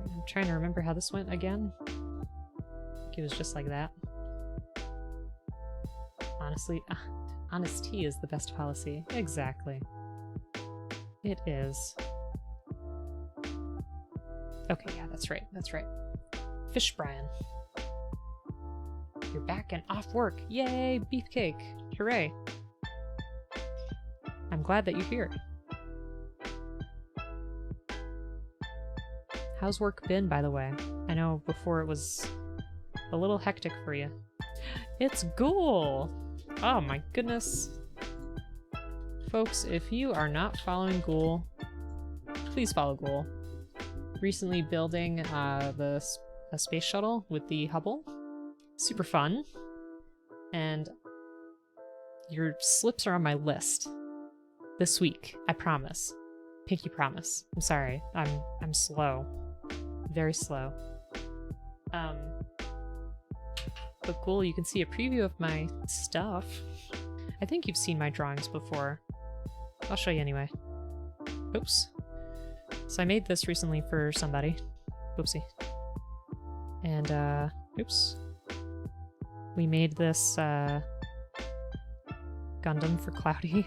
I'm trying to remember how this went again. I think it was just like that. Honestly, honesty is the best policy. Exactly. It is. Okay, yeah, that's right. That's right. Fish Brian. You're back and off work. Yay, beefcake. Hooray. I'm glad that you're here. How's work been, by the way? I know before it was a little hectic for you. It's Ghoul! Oh my goodness. Folks, if you are not following Ghoul, please follow Ghoul. Recently building a space shuttle with the Hubble. Super fun. And Your slips are on my list. This week, I promise. Pinky promise. I'm sorry. I'm slow. Very slow. But cool, you can see a preview of my stuff. I think you've seen my drawings before. I'll show you anyway. Oops. So I made this recently for somebody. Oopsie. And, oops. We made this, Gundam for Cloudy.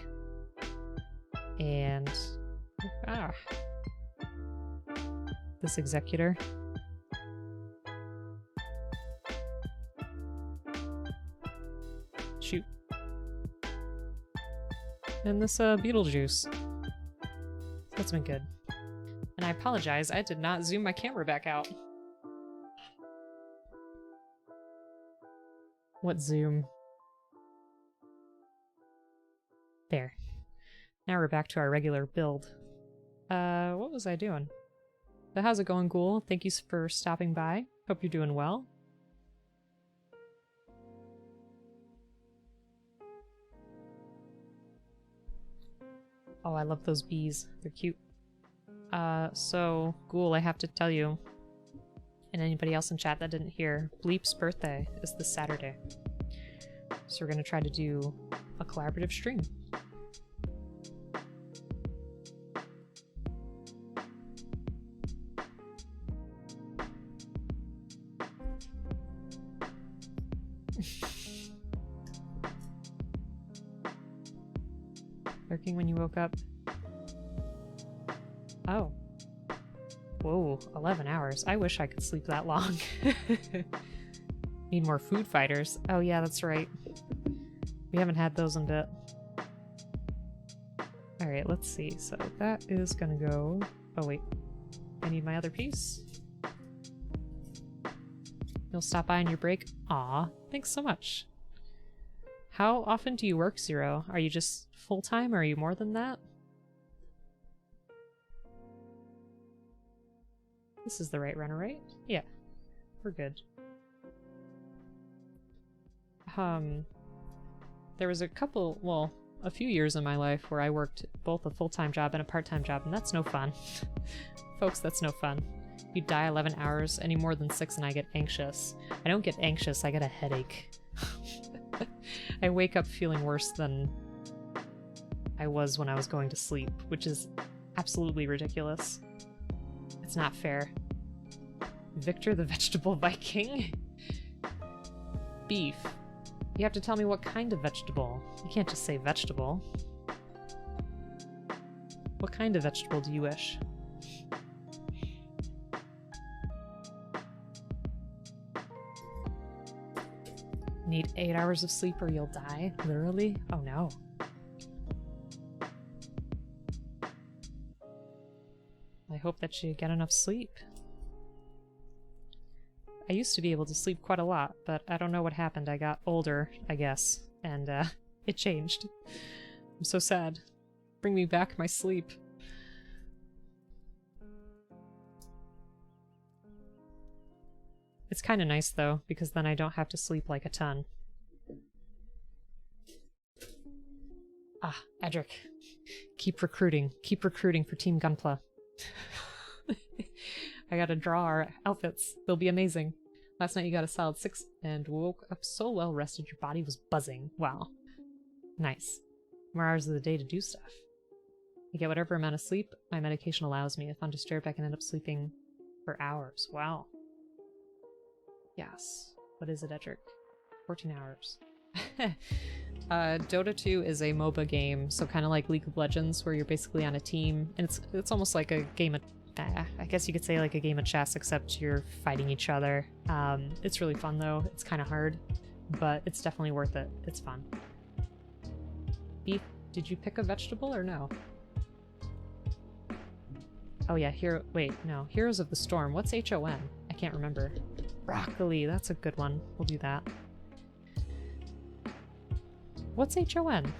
And... this Executor. Shoot. And this, Beetlejuice. That's been good. And I apologize, I did not zoom my camera back out. What zoom? There. Now we're back to our regular build. What was I doing? So how's it going, Ghoul? Thank you for stopping by. Hope you're doing well. Oh, I love those bees. They're cute. So, Ghoul, I have to tell you, and anybody else in chat that didn't hear, Bleep's birthday is this Saturday. So we're gonna try to do a collaborative stream. Lurking when you woke up. Oh. Whoa, 11 hours. I wish I could sleep that long. Need more food fighters. Oh yeah, that's right. We haven't had those in a bit. Alright, let's see. So that is gonna go... Oh wait. I need my other piece. You'll stop by on your break? Aw, thanks so much. How often do you work, Zero? Are you just full-time or are you more than that? This is the right runner, right? Yeah. We're good. There was a few years in my life where I worked both a full-time job and a part-time job, and that's no fun. Folks, that's no fun. You die 11 hours, any more than 6 and I get anxious. I don't get anxious, I get a headache. I wake up feeling worse than I was when I was going to sleep, which is absolutely ridiculous. It's not fair. Victor the Vegetable Viking? Beef. You have to tell me what kind of vegetable. You can't just say vegetable. What kind of vegetable do you wish? Need 8 hours of sleep or you'll die? Literally? Oh no. I hope that you get enough sleep. I used to be able to sleep quite a lot, but I don't know what happened. I got older, I guess, and it changed. I'm so sad. Bring me back my sleep. It's kind of nice though, because then I don't have to sleep like a ton. Ah, Edric. Keep recruiting for Team Gunpla. I gotta draw our outfits. They'll be amazing. Last night you got a solid 6 and woke up so well rested your body was buzzing. Wow. Nice. More hours of the day to do stuff. I get whatever amount of sleep my medication allows me. If I'm disturbed, I can end up sleeping for hours. Wow. Yes. What is it, Edric? 14 hours. Dota 2 is a MOBA game, so kind of like League of Legends, where you're basically on a team, and it's almost like a game of, I guess you could say like a game of chess, except you're fighting each other. It's really fun though. It's kind of hard, but it's definitely worth it. It's fun. Beef, did you pick a vegetable or no? Oh yeah, wait, no. Heroes of the Storm. What's HON? I can't remember. Broccoli, that's a good one. We'll do that. What's HON?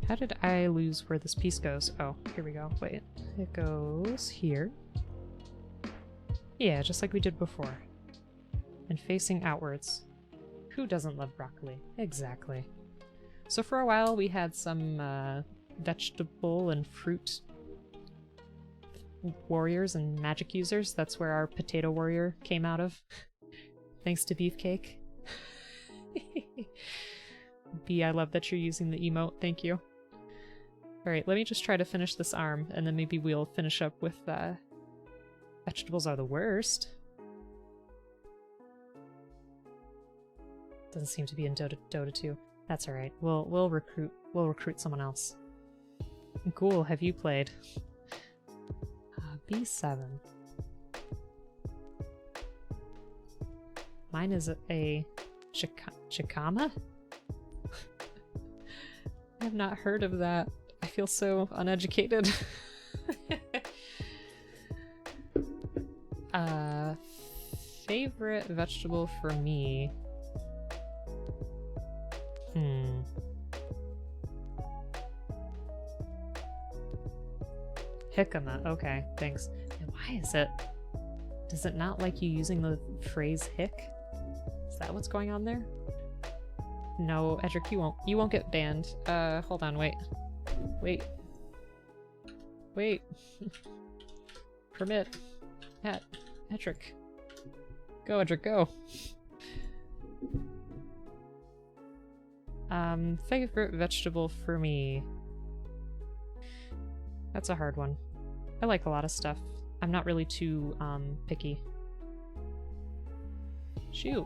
How did I lose where this piece goes? Oh, here we go. Wait. It goes here. Yeah, just like we did before. And facing outwards. Who doesn't love broccoli? Exactly. So for a while we had some vegetable and fruit warriors and magic users. That's where our potato warrior came out of. Thanks to Beefcake. B, I love that you're using the emote. Thank you. Alright, let me just try to finish this arm, and then maybe we'll finish up with vegetables are the worst. Doesn't seem to be in Dota 2. That's alright. We'll recruit someone else. Cool, have you played? B7. Mine is a Chikama? I have not heard of that. I feel so uneducated. Favorite vegetable for me? Jicama. Okay, thanks. And why is it? Does it not like you using the phrase hick? Is that what's going on there? No, Edric, you won't get banned. Hold on, wait. Wait. Permit. Edric. Go, Edric, go. Favorite vegetable for me? That's a hard one. I like a lot of stuff. I'm not really too, picky. Shoot.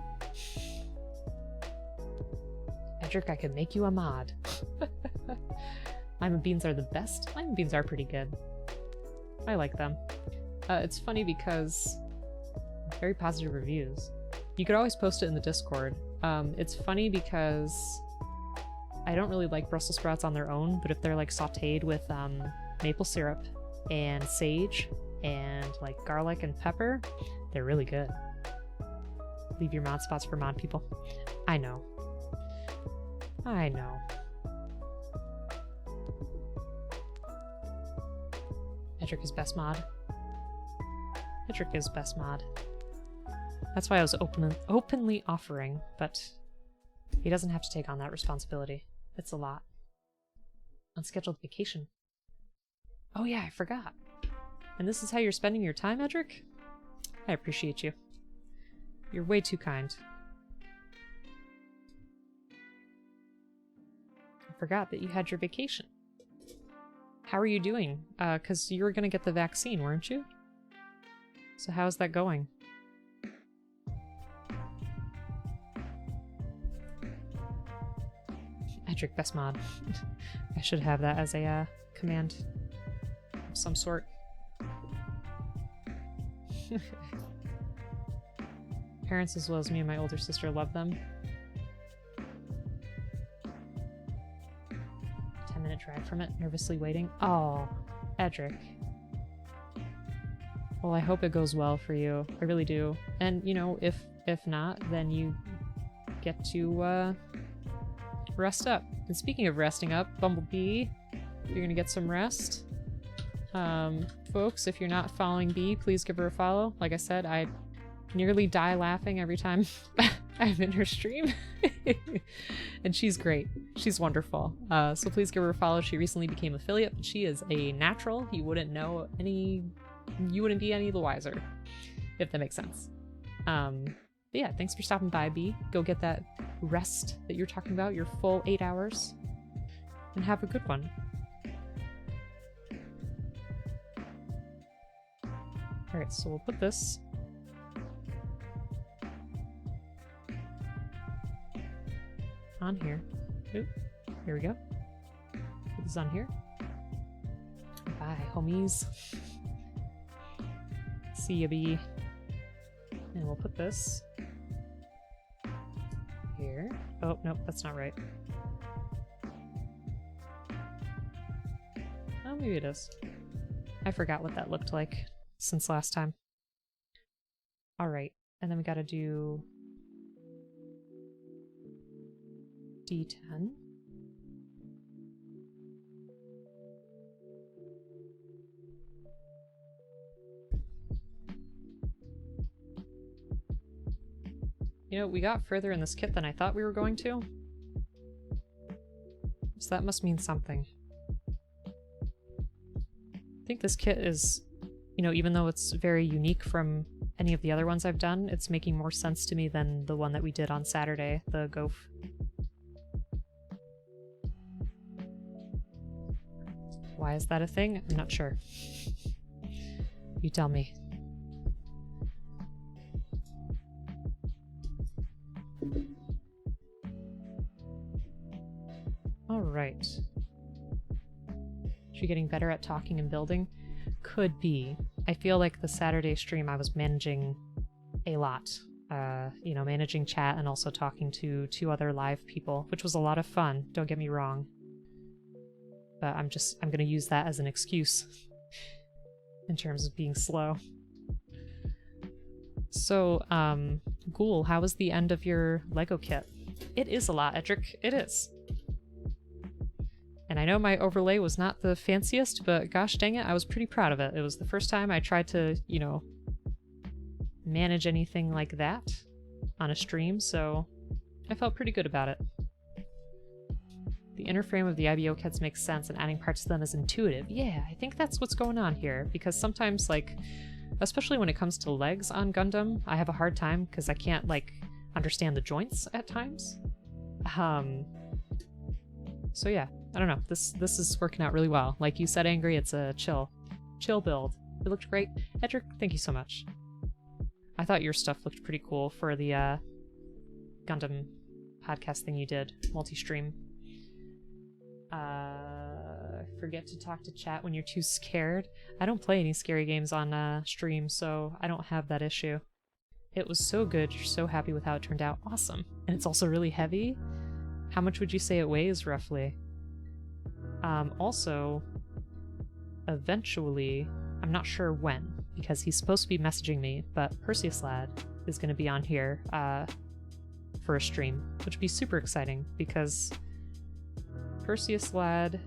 Edric, I could make you a mod. Lima beans are the best. Lima beans are pretty good. I like them. It's funny because very positive reviews. You could always post it in the Discord. It's funny because I don't really like Brussels sprouts on their own, but if they're like sauteed with maple syrup and sage and like garlic and pepper, they're really good. Leave your mod spots for mod people. I know. Edric is best mod. Edric is best mod. That's why I was openly offering, but he doesn't have to take on that responsibility. It's a lot. Unscheduled vacation. Oh yeah, I forgot. And this is how you're spending your time, Edric? I appreciate you. You're way too kind. I forgot that you had your vacation. How are you doing? 'Cause you were gonna get the vaccine, weren't you? So how's that going? Edric, best mod. I should have that as a command of some sort. Parents as well as me and my older sister love them. 10-minute drive from it, nervously waiting. Oh, Edric. Well, I hope it goes well for you. I really do. And, you know, if not, then you get to rest up. And speaking of resting up, Bumblebee, you're gonna get some rest. Folks, if you're not following Bee, please give her a follow. Like I said, I nearly die laughing every time I'm in her stream. And she's great. She's wonderful. So please give her a follow. She recently became affiliate, but she is a natural. You wouldn't be any the wiser, if that makes sense. But yeah, thanks for stopping by, B. Go get that rest that you're talking about, your full 8 hours, and have a good one. Alright, so we'll put this on here. Oop, here we go. Put this on here. Bye, homies. See ya, B. And we'll put this here. Oh, nope, that's not right. Oh, maybe it is. I forgot what that looked like since last time. Alright, and then we gotta do D10. You know, we got further in this kit than I thought we were going to. So that must mean something. I think this kit is, you know, even though it's very unique from any of the other ones I've done, it's making more sense to me than the one that we did on Saturday, the Goaf. Why is that a thing? I'm not sure. You tell me. Alright. Is she getting better at talking and building? Could be. I feel like the Saturday stream I was managing a lot. You know, managing chat and also talking to 2 other live people, which was a lot of fun, don't get me wrong. But I'm gonna use that as an excuse in terms of being slow. So, Ghoul, how was the end of your Lego kit? It is a lot, Edric. It is. And I know my overlay was not the fanciest, but gosh dang it, I was pretty proud of it. It was the first time I tried to, you know, manage anything like that on a stream, so I felt pretty good about it. The inner frame of the IBO kits makes sense, and adding parts to them is intuitive. Yeah, I think that's what's going on here, because sometimes, like, especially when it comes to legs on Gundam, I have a hard time because I can't, like, understand the joints at times. So yeah, I don't know. This is working out really well. Like you said, Angry, it's a chill build. It looked great. Edric, thank you so much. I thought your stuff looked pretty cool for the Gundam podcast thing you did, multi-stream. Forget to talk to chat when you're too scared. I don't play any scary games on stream, so I don't have that issue. It was so good. You're so happy with how it turned out. Awesome. And it's also really heavy. How much would you say it weighs, roughly? Also, eventually, I'm not sure when, because he's supposed to be messaging me, but Perseus Lad is going to be on here for a stream, which would be super exciting, because Perseus Lad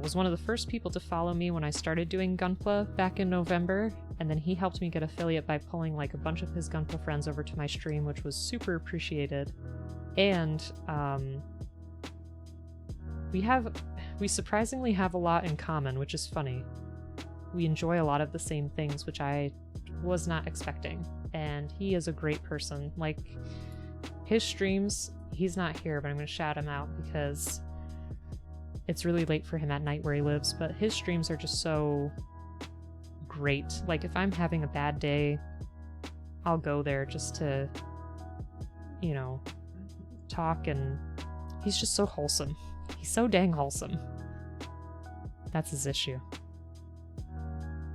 was one of the first people to follow me when I started doing Gunpla back in November, and then he helped me get affiliate by pulling like a bunch of his Gunpla friends over to my stream, which was super appreciated. And we surprisingly have a lot in common, which is funny. We enjoy a lot of the same things, which I was not expecting. And he is a great person. Like, his streams, he's not here, but I'm going to shout him out because it's really late for him at night where he lives, but his streams are just so great. Like, if I'm having a bad day, I'll go there just to, you know, talk, and he's just so wholesome. He's so dang wholesome. That's his issue.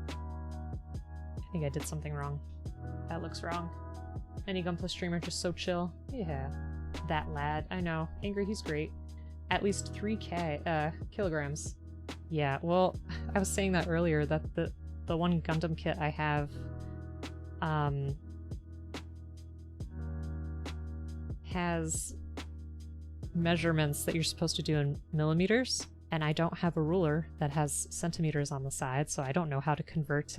I think I did something wrong. That looks wrong. Any Gunpla streamer just so chill. Yeah. That lad. I know. Angry, he's great. At least 3k kilograms. Yeah, well, I was saying that earlier, that the one Gundam kit I have has measurements that you're supposed to do in millimeters, and I don't have a ruler that has centimeters on the side, so I don't know how to convert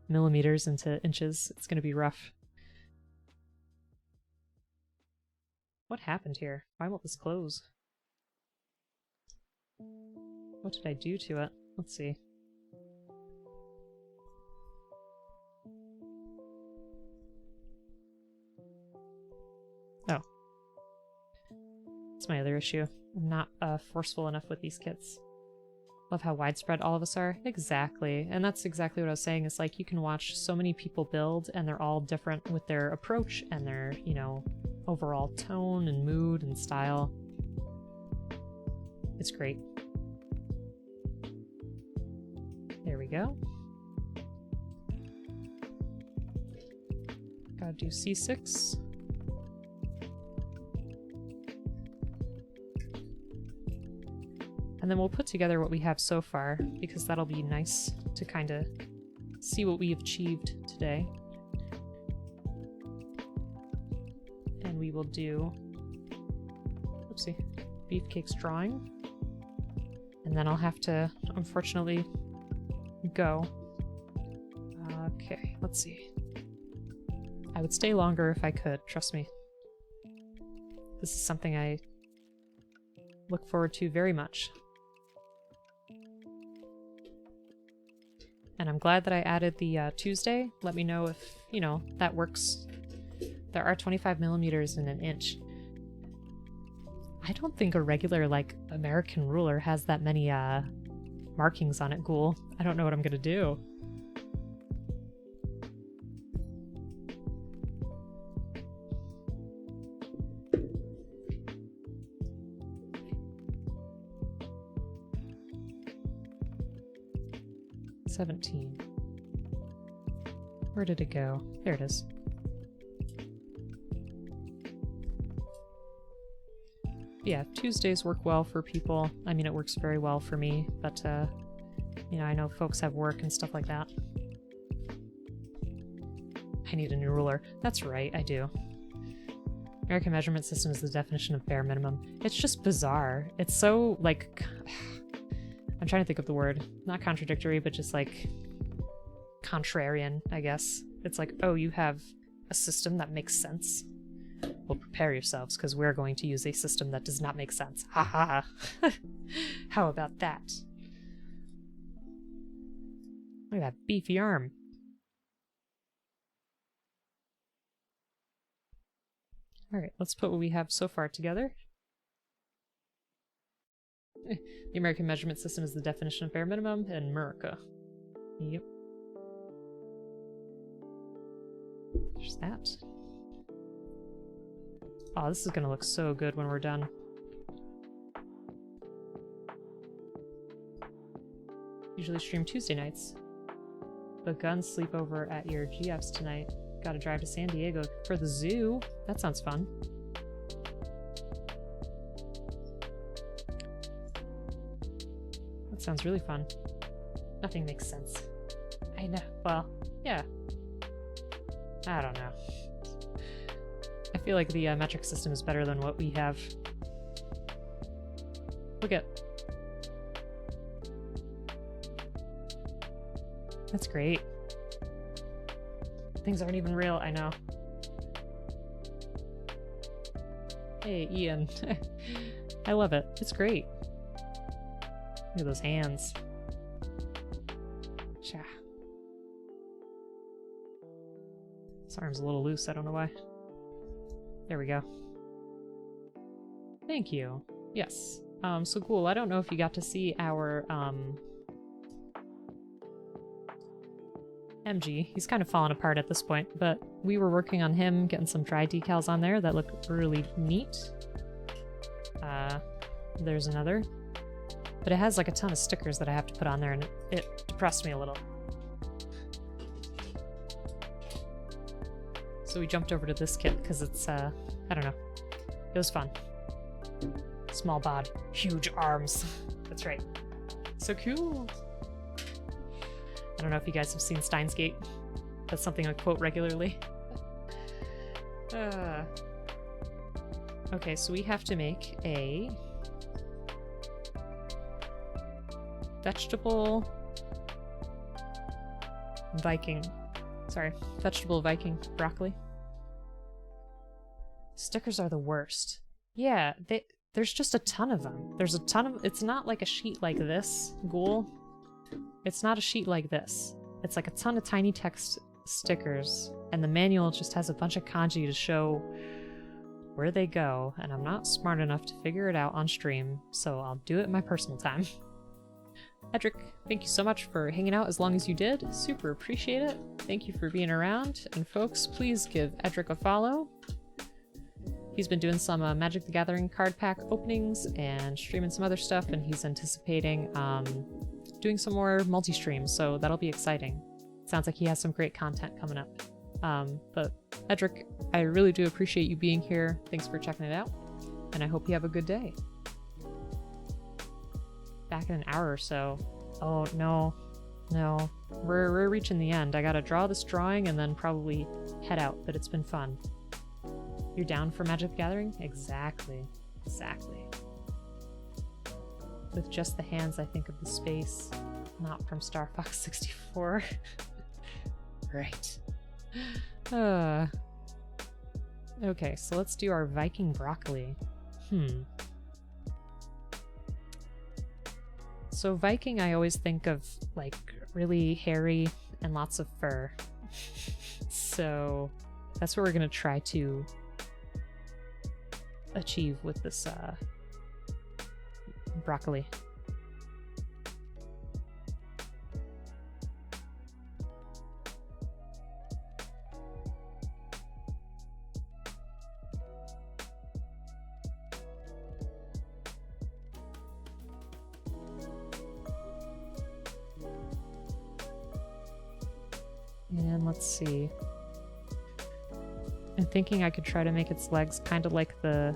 millimeters into inches. It's gonna be rough. What happened here? Why won't this close? What did I do to it? Let's see. Oh. That's my other issue. I'm not forceful enough with these kits. Love how widespread all of us are. Exactly. And that's exactly what I was saying. It's like you can watch so many people build and they're all different with their approach and their, you know, overall tone and mood and style. It's great. There we go. Gotta do C6. And then we'll put together what we have so far, because that'll be nice to kind of see what we've achieved today. And we will do, oopsie, Beefcake's drawing. And then I'll have to, unfortunately, go. Okay, let's see. I would stay longer if I could, trust me. This is something I look forward to very much. And I'm glad that I added the Tuesday. Let me know if, you know, that works. There are 25 millimeters in an inch. I don't think a regular, like, American ruler has that many markings on it, Ghoul. I don't know what I'm gonna do. $17. Where did it go? There it is. Yeah, Tuesdays work well for people. I mean, it works very well for me, but, you know, I know folks have work and stuff like that. I need a new ruler. That's right, I do. American measurement system is the definition of bare minimum. It's just bizarre. It's so, like... I'm trying to think of the word. Not contradictory, but just, like, contrarian, I guess. It's like, oh, you have a system that makes sense? Well, prepare yourselves, because we're going to use a system that does not make sense. Ha ha ha. How about that? Look at that beefy arm. Alright, let's put what we have so far together. The American measurement system is the definition of bare minimum in America. Yep. There's that. Oh, this is gonna look so good when we're done. Usually stream Tuesday nights. But guns sleep over at your GF's tonight. Gotta drive to San Diego for the zoo. That sounds fun. That sounds really fun. Nothing makes sense. I know. Well, yeah. I don't know. I feel like the metric system is better than what we have. Look at... That's great. Things aren't even real, I know. Hey, Ian. I love it. It's great. Look at those hands. Cha. This arm's a little loose, I don't know why. There we go. Thank you. Yes. So cool. I don't know if you got to see our, MG. He's kind of fallen apart at this point, but we were working on him, getting some dry decals on there that look really neat. There's another. But it has like a ton of stickers that I have to put on there, and it depressed me a little. So we jumped over to this kit because it's, I don't know. It was fun. Small bod, huge arms. That's right. So cool. I don't know if you guys have seen Steins Gate. That's something I quote regularly. Okay, so we have to make a vegetable Viking. Sorry, vegetable Viking broccoli. Stickers are the worst. Yeah, there's just a ton of them. There's a ton of... It's not like a sheet like this, Ghoul. It's not a sheet like this. It's like a ton of tiny text stickers, and the manual just has a bunch of kanji to show where they go, and I'm not smart enough to figure it out on stream, so I'll do it in my personal time. Edric, thank you so much for hanging out as long as you did. Super appreciate it. Thank you for being around, and folks, please give Edric a follow. He's been doing some Magic the Gathering card pack openings and streaming some other stuff, and he's anticipating doing some more multi-streams, so that'll be exciting. Sounds like he has some great content coming up. But Edric, I really do appreciate you being here. Thanks for checking it out, and I hope you have a good day. Back in an hour or so. Oh, no. No. We're reaching the end. I gotta draw this drawing and then probably head out, but it's been fun. You're down for Magic the Gathering? Exactly. Exactly. With just the hands, I think of the space, not from Star Fox 64. Right. Okay, so let's do our Viking broccoli. So Viking, I always think of like really hairy and lots of fur. So that's what we're gonna try to achieve with this broccoli. And let's see. I'm thinking I could try to make its legs kind of like the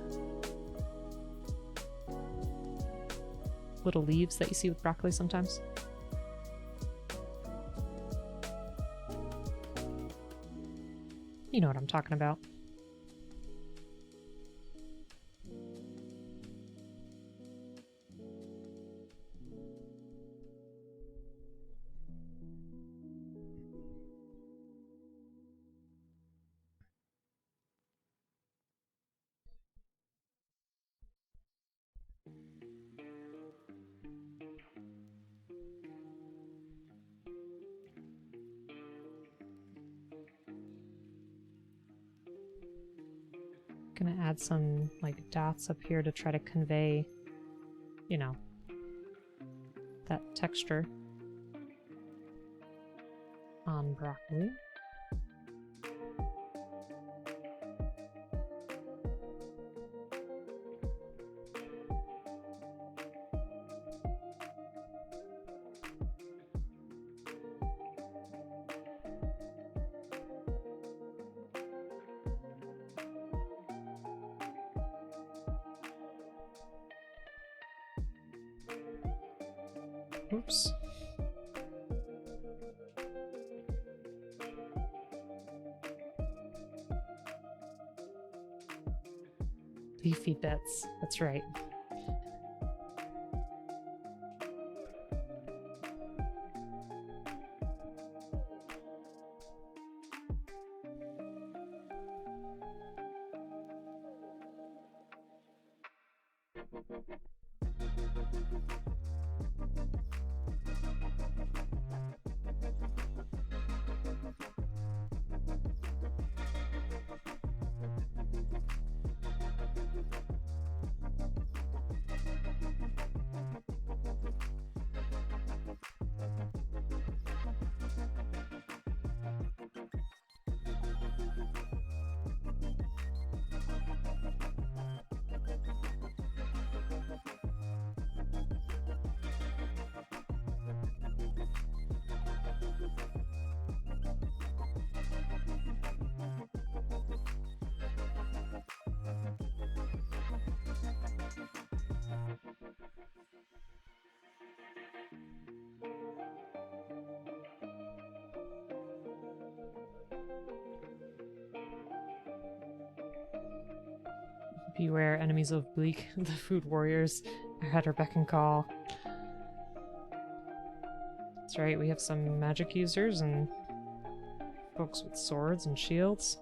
little leaves that you see with broccoli sometimes. You know what I'm talking about. Gonna add some like dots up here to try to convey, you know, that texture on broccoli. Oops. Leafy bits, that's right. Beware enemies of Bleak, the food warriors are at our beck and call. That's right, we have some magic users and folks with swords and shields.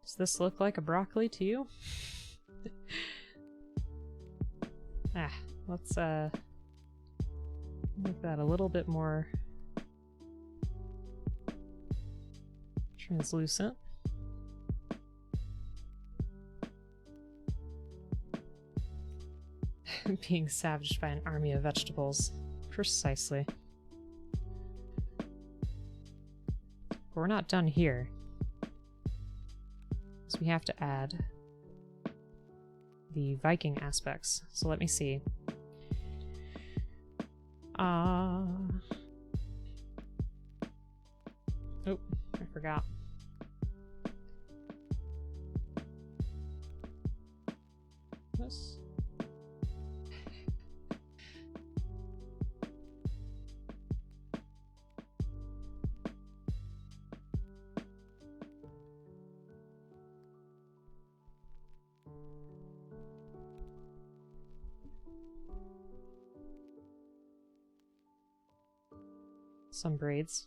Does this look like a broccoli to you? Let's make that a little bit more translucent. Being savaged by an army of vegetables. Precisely. But we're not done here. So we have to add the Viking aspects. So let me see. Oh, I forgot. This. Some braids.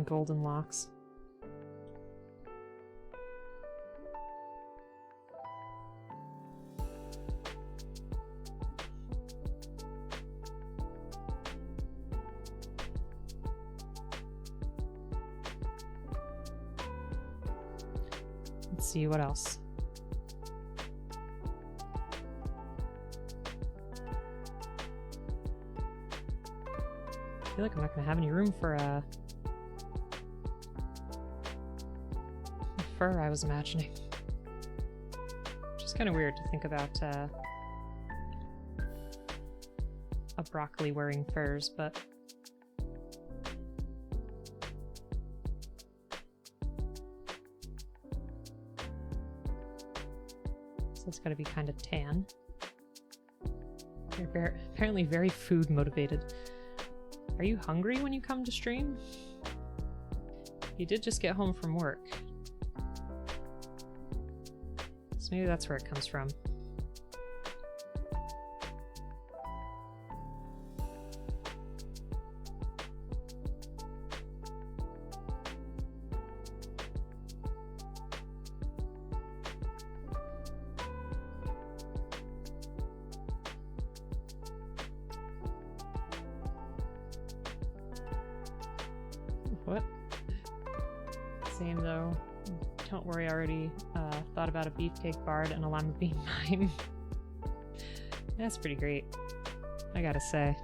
Golden locks. Let's see what else. I feel like I'm not gonna have any room for a fur I was imagining. Which is kind of weird to think about a broccoli wearing furs, but so it's gotta be kind of tan. You're apparently very food motivated. Are you hungry when you come to stream? You did just get home from work. So maybe that's where it comes from. What? Same though. Don't worry, I already thought about a beefcake bard and a lima bean mime. That's pretty great, I gotta say.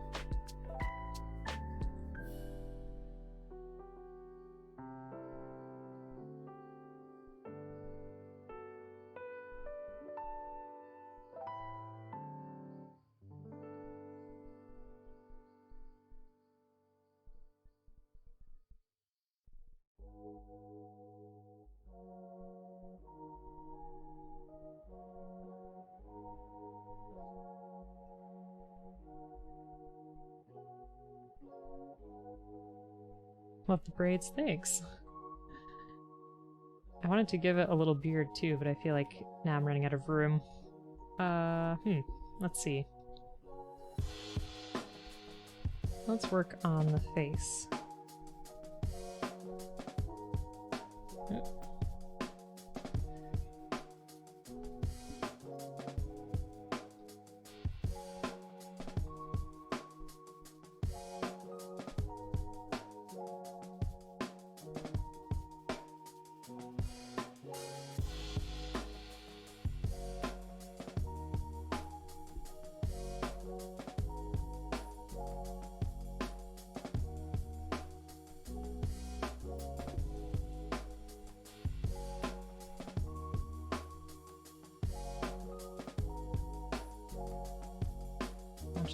Love the braids, thanks. I wanted to give it a little beard too, but I feel like now I'm running out of room. Let's see. Let's work on the face.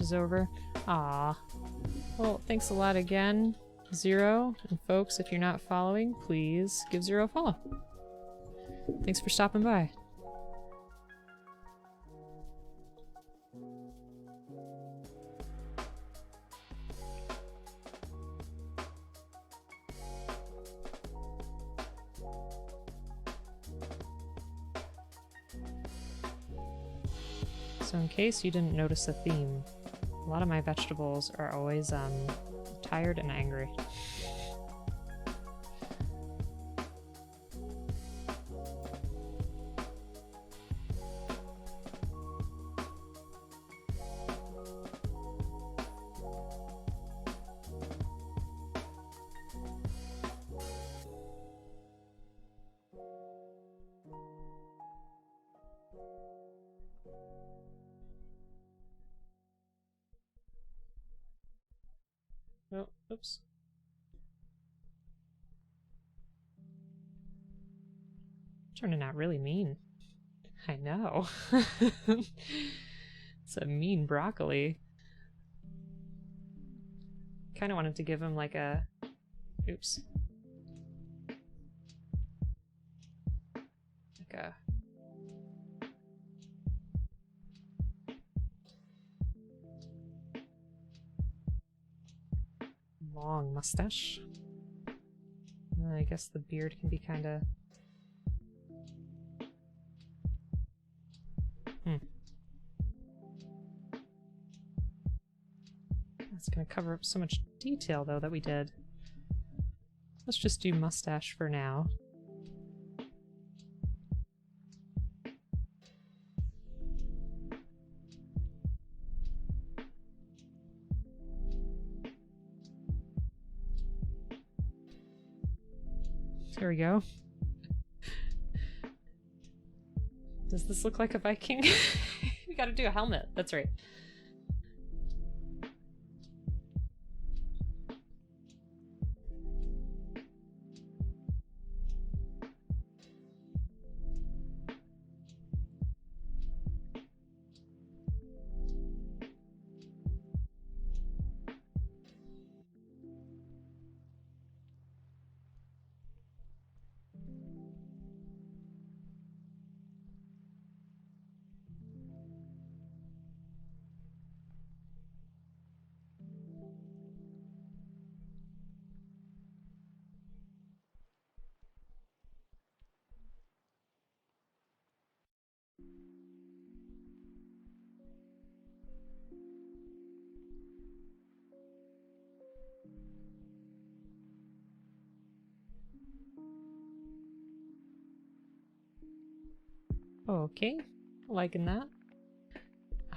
Is over. Ah. Well, thanks a lot again, Zero. And folks, if you're not following, please give Zero a follow. Thanks for stopping by. So in case you didn't notice a theme, a lot of my vegetables are always tired and angry. Oh, oops. Turning out really mean. I know. It's a mean broccoli. Kind of wanted to give him like a... Oops. Like a... long mustache. I guess the beard can be kind of... That's gonna cover up so much detail, though, that we did. Let's just do mustache for now. There we go. Does this look like a Viking? We gotta do a helmet. That's right. Okay, liking that.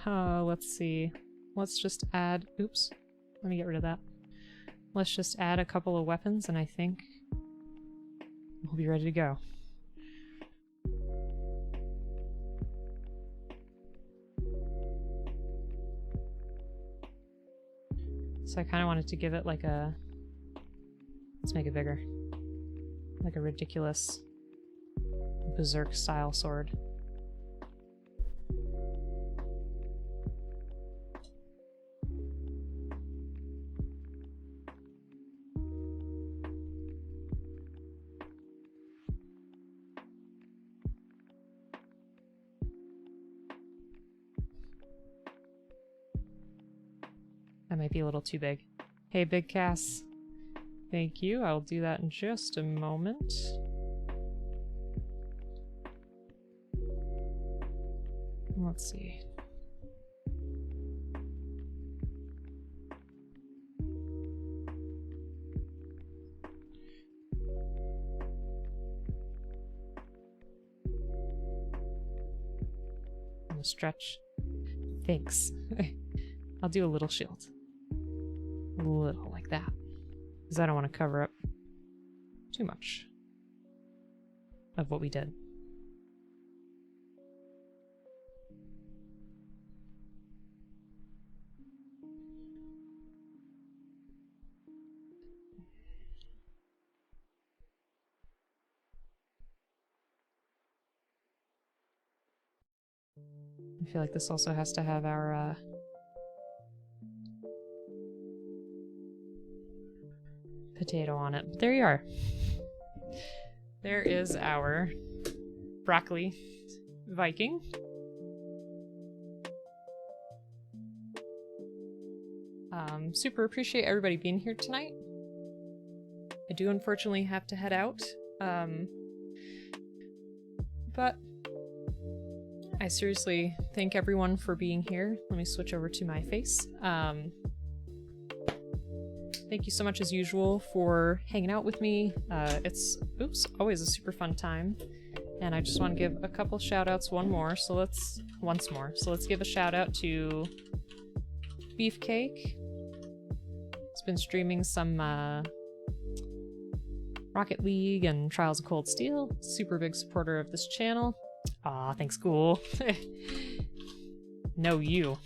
Let's see. Let's just add... Oops. Let me get rid of that. Let's just add a couple of weapons, and I think we'll be ready to go. So I kind of wanted to give it like a... Let's make it bigger. Like a ridiculous berserk-style sword. That might be a little too big. Hey, Big Cass. Thank you. I'll do that in just a moment. Let's see. I'm gonna stretch. Thanks. I'll do a little shield. A little like that. Because I don't want to cover up too much of what we did. I feel like this also has to have our potato on it. But there you are. There is our broccoli Viking. Super appreciate everybody being here tonight. I do unfortunately have to head out. But I seriously thank everyone for being here. Let me switch over to my face. Thank you so much as usual for hanging out with me. It's always a super fun time. And I just want to give a couple shout outs once more. So let's give a shout out to Beefcake. It's been streaming some Rocket League and Trials of Cold Steel. Super big supporter of this channel. Aw, thanks, cool. No, you.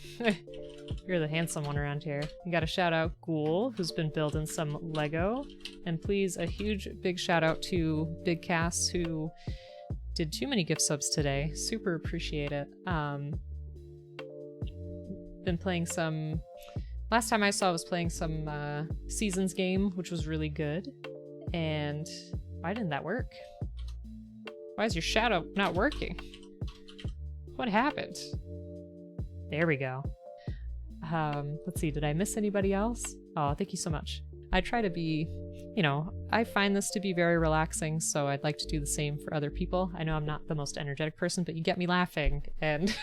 You're the handsome one around here. You got a shout out Ghoul, who's been building some Lego. And please, a huge big shout out to Big Cass, who did too many gift subs today. Super appreciate it. Been playing some... Last time I saw I was playing some Seasons game, which was really good. And why didn't that work? Why is your shadow not working? What happened? There we go. Let's see, did I miss anybody else? Oh, thank you so much. I try to be, you know, I find this to be very relaxing, so I'd like to do the same for other people. I know I'm not the most energetic person, but you get me laughing, and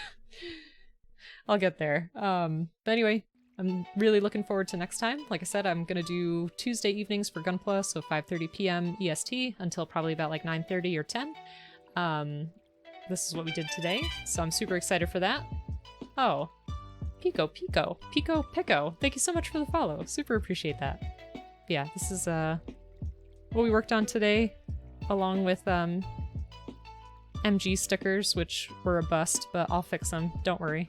I'll get there. But anyway, I'm really looking forward to next time. Like I said, I'm gonna do Tuesday evenings for Gunpla, so 5:30 p.m. EST until probably about like 9:30 or 10. This is what we did today, so I'm super excited for that. Oh, Pico, thank you so much for the follow. Super appreciate that. Yeah, this is what we worked on today, along with MG stickers, which were a bust, but I'll fix them, don't worry.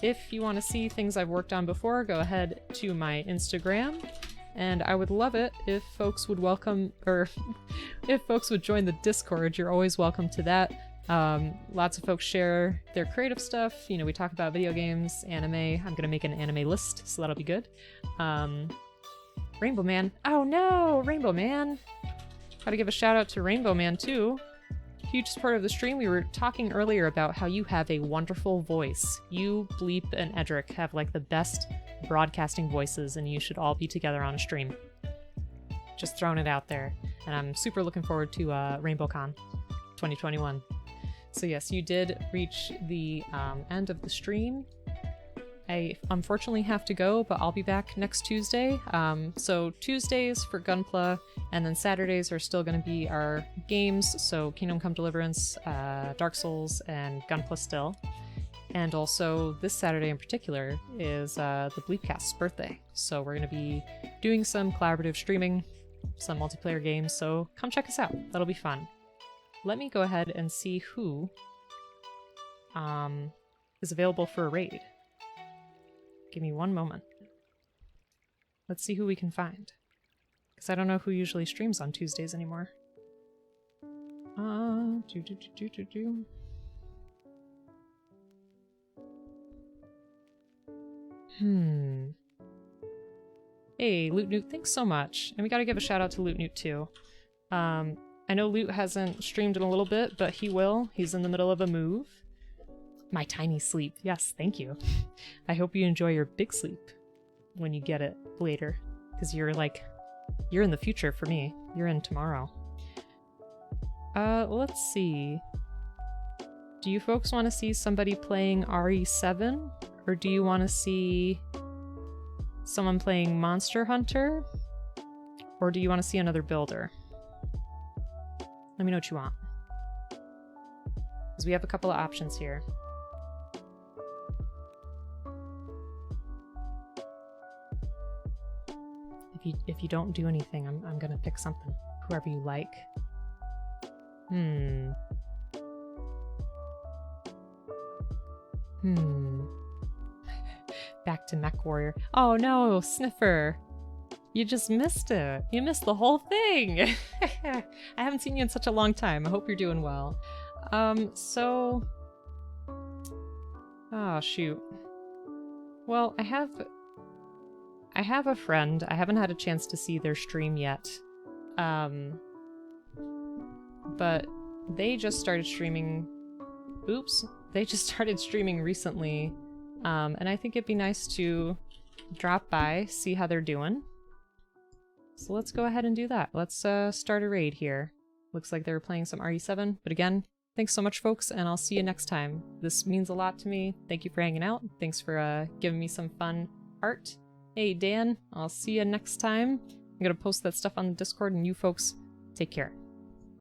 If you want to see things I've worked on before, go ahead to my Instagram, and I would love it if folks would if folks would join the Discord. You're always welcome to that. Lots of folks share their creative stuff. You know, we talk about video games, anime. I'm gonna make an anime list, so that'll be good. Rainbow Man. Oh no, Rainbow Man. Gotta give a shout out to Rainbow Man too. Huge supporter of the stream. We were talking earlier about how you have a wonderful voice. You, Bleep, and Edric have like the best broadcasting voices, and you should all be together on a stream. Just throwing it out there. And I'm super looking forward to RainbowCon 2021. So yes, you did reach the end of the stream. I unfortunately have to go, but I'll be back next Tuesday. So Tuesdays for Gunpla, and then Saturdays are still going to be our games. So Kingdom Come Deliverance, Dark Souls, and Gunpla still. And also this Saturday in particular is the Bleepcast's birthday. So we're going to be doing some collaborative streaming, some multiplayer games. So come check us out. That'll be fun. Let me go ahead and see who is available for a raid. Give me one moment. Let's see who we can find. Because I don't know who usually streams on Tuesdays anymore. Hey, Loot Newt, thanks so much. And we gotta give a shout out to Loot Newt too. I know Loot hasn't streamed in a little bit, but he will. He's in the middle of a move. My tiny sleep. Yes, thank you. I hope you enjoy your big sleep when you get it later. Because you're in the future for me. You're in tomorrow. Let's see. Do you folks want to see somebody playing RE7? Or do you want to see someone playing Monster Hunter? Or do you want to see another builder? Let me know what you want. Because we have a couple of options here. If you don't do anything, I'm gonna pick something. Whoever you like. Back to Mech Warrior. Oh no, Sniffer! You just missed it. You missed the whole thing! I haven't seen you in such a long time. I hope you're doing well. So... Oh, shoot. Well, I have a friend. I haven't had a chance to see their stream yet. But they just started streaming... Oops. They just started streaming recently. And I think it'd be nice to drop by, see how they're doing. So let's go ahead and do that. Let's start a raid here. Looks like they were playing some RE7. But again, thanks so much, folks, and I'll see you next time. This means a lot to me. Thank you for hanging out. Thanks for giving me some fun art. Hey, Dan, I'll see you next time. I'm gonna post that stuff on the Discord, and you folks, take care.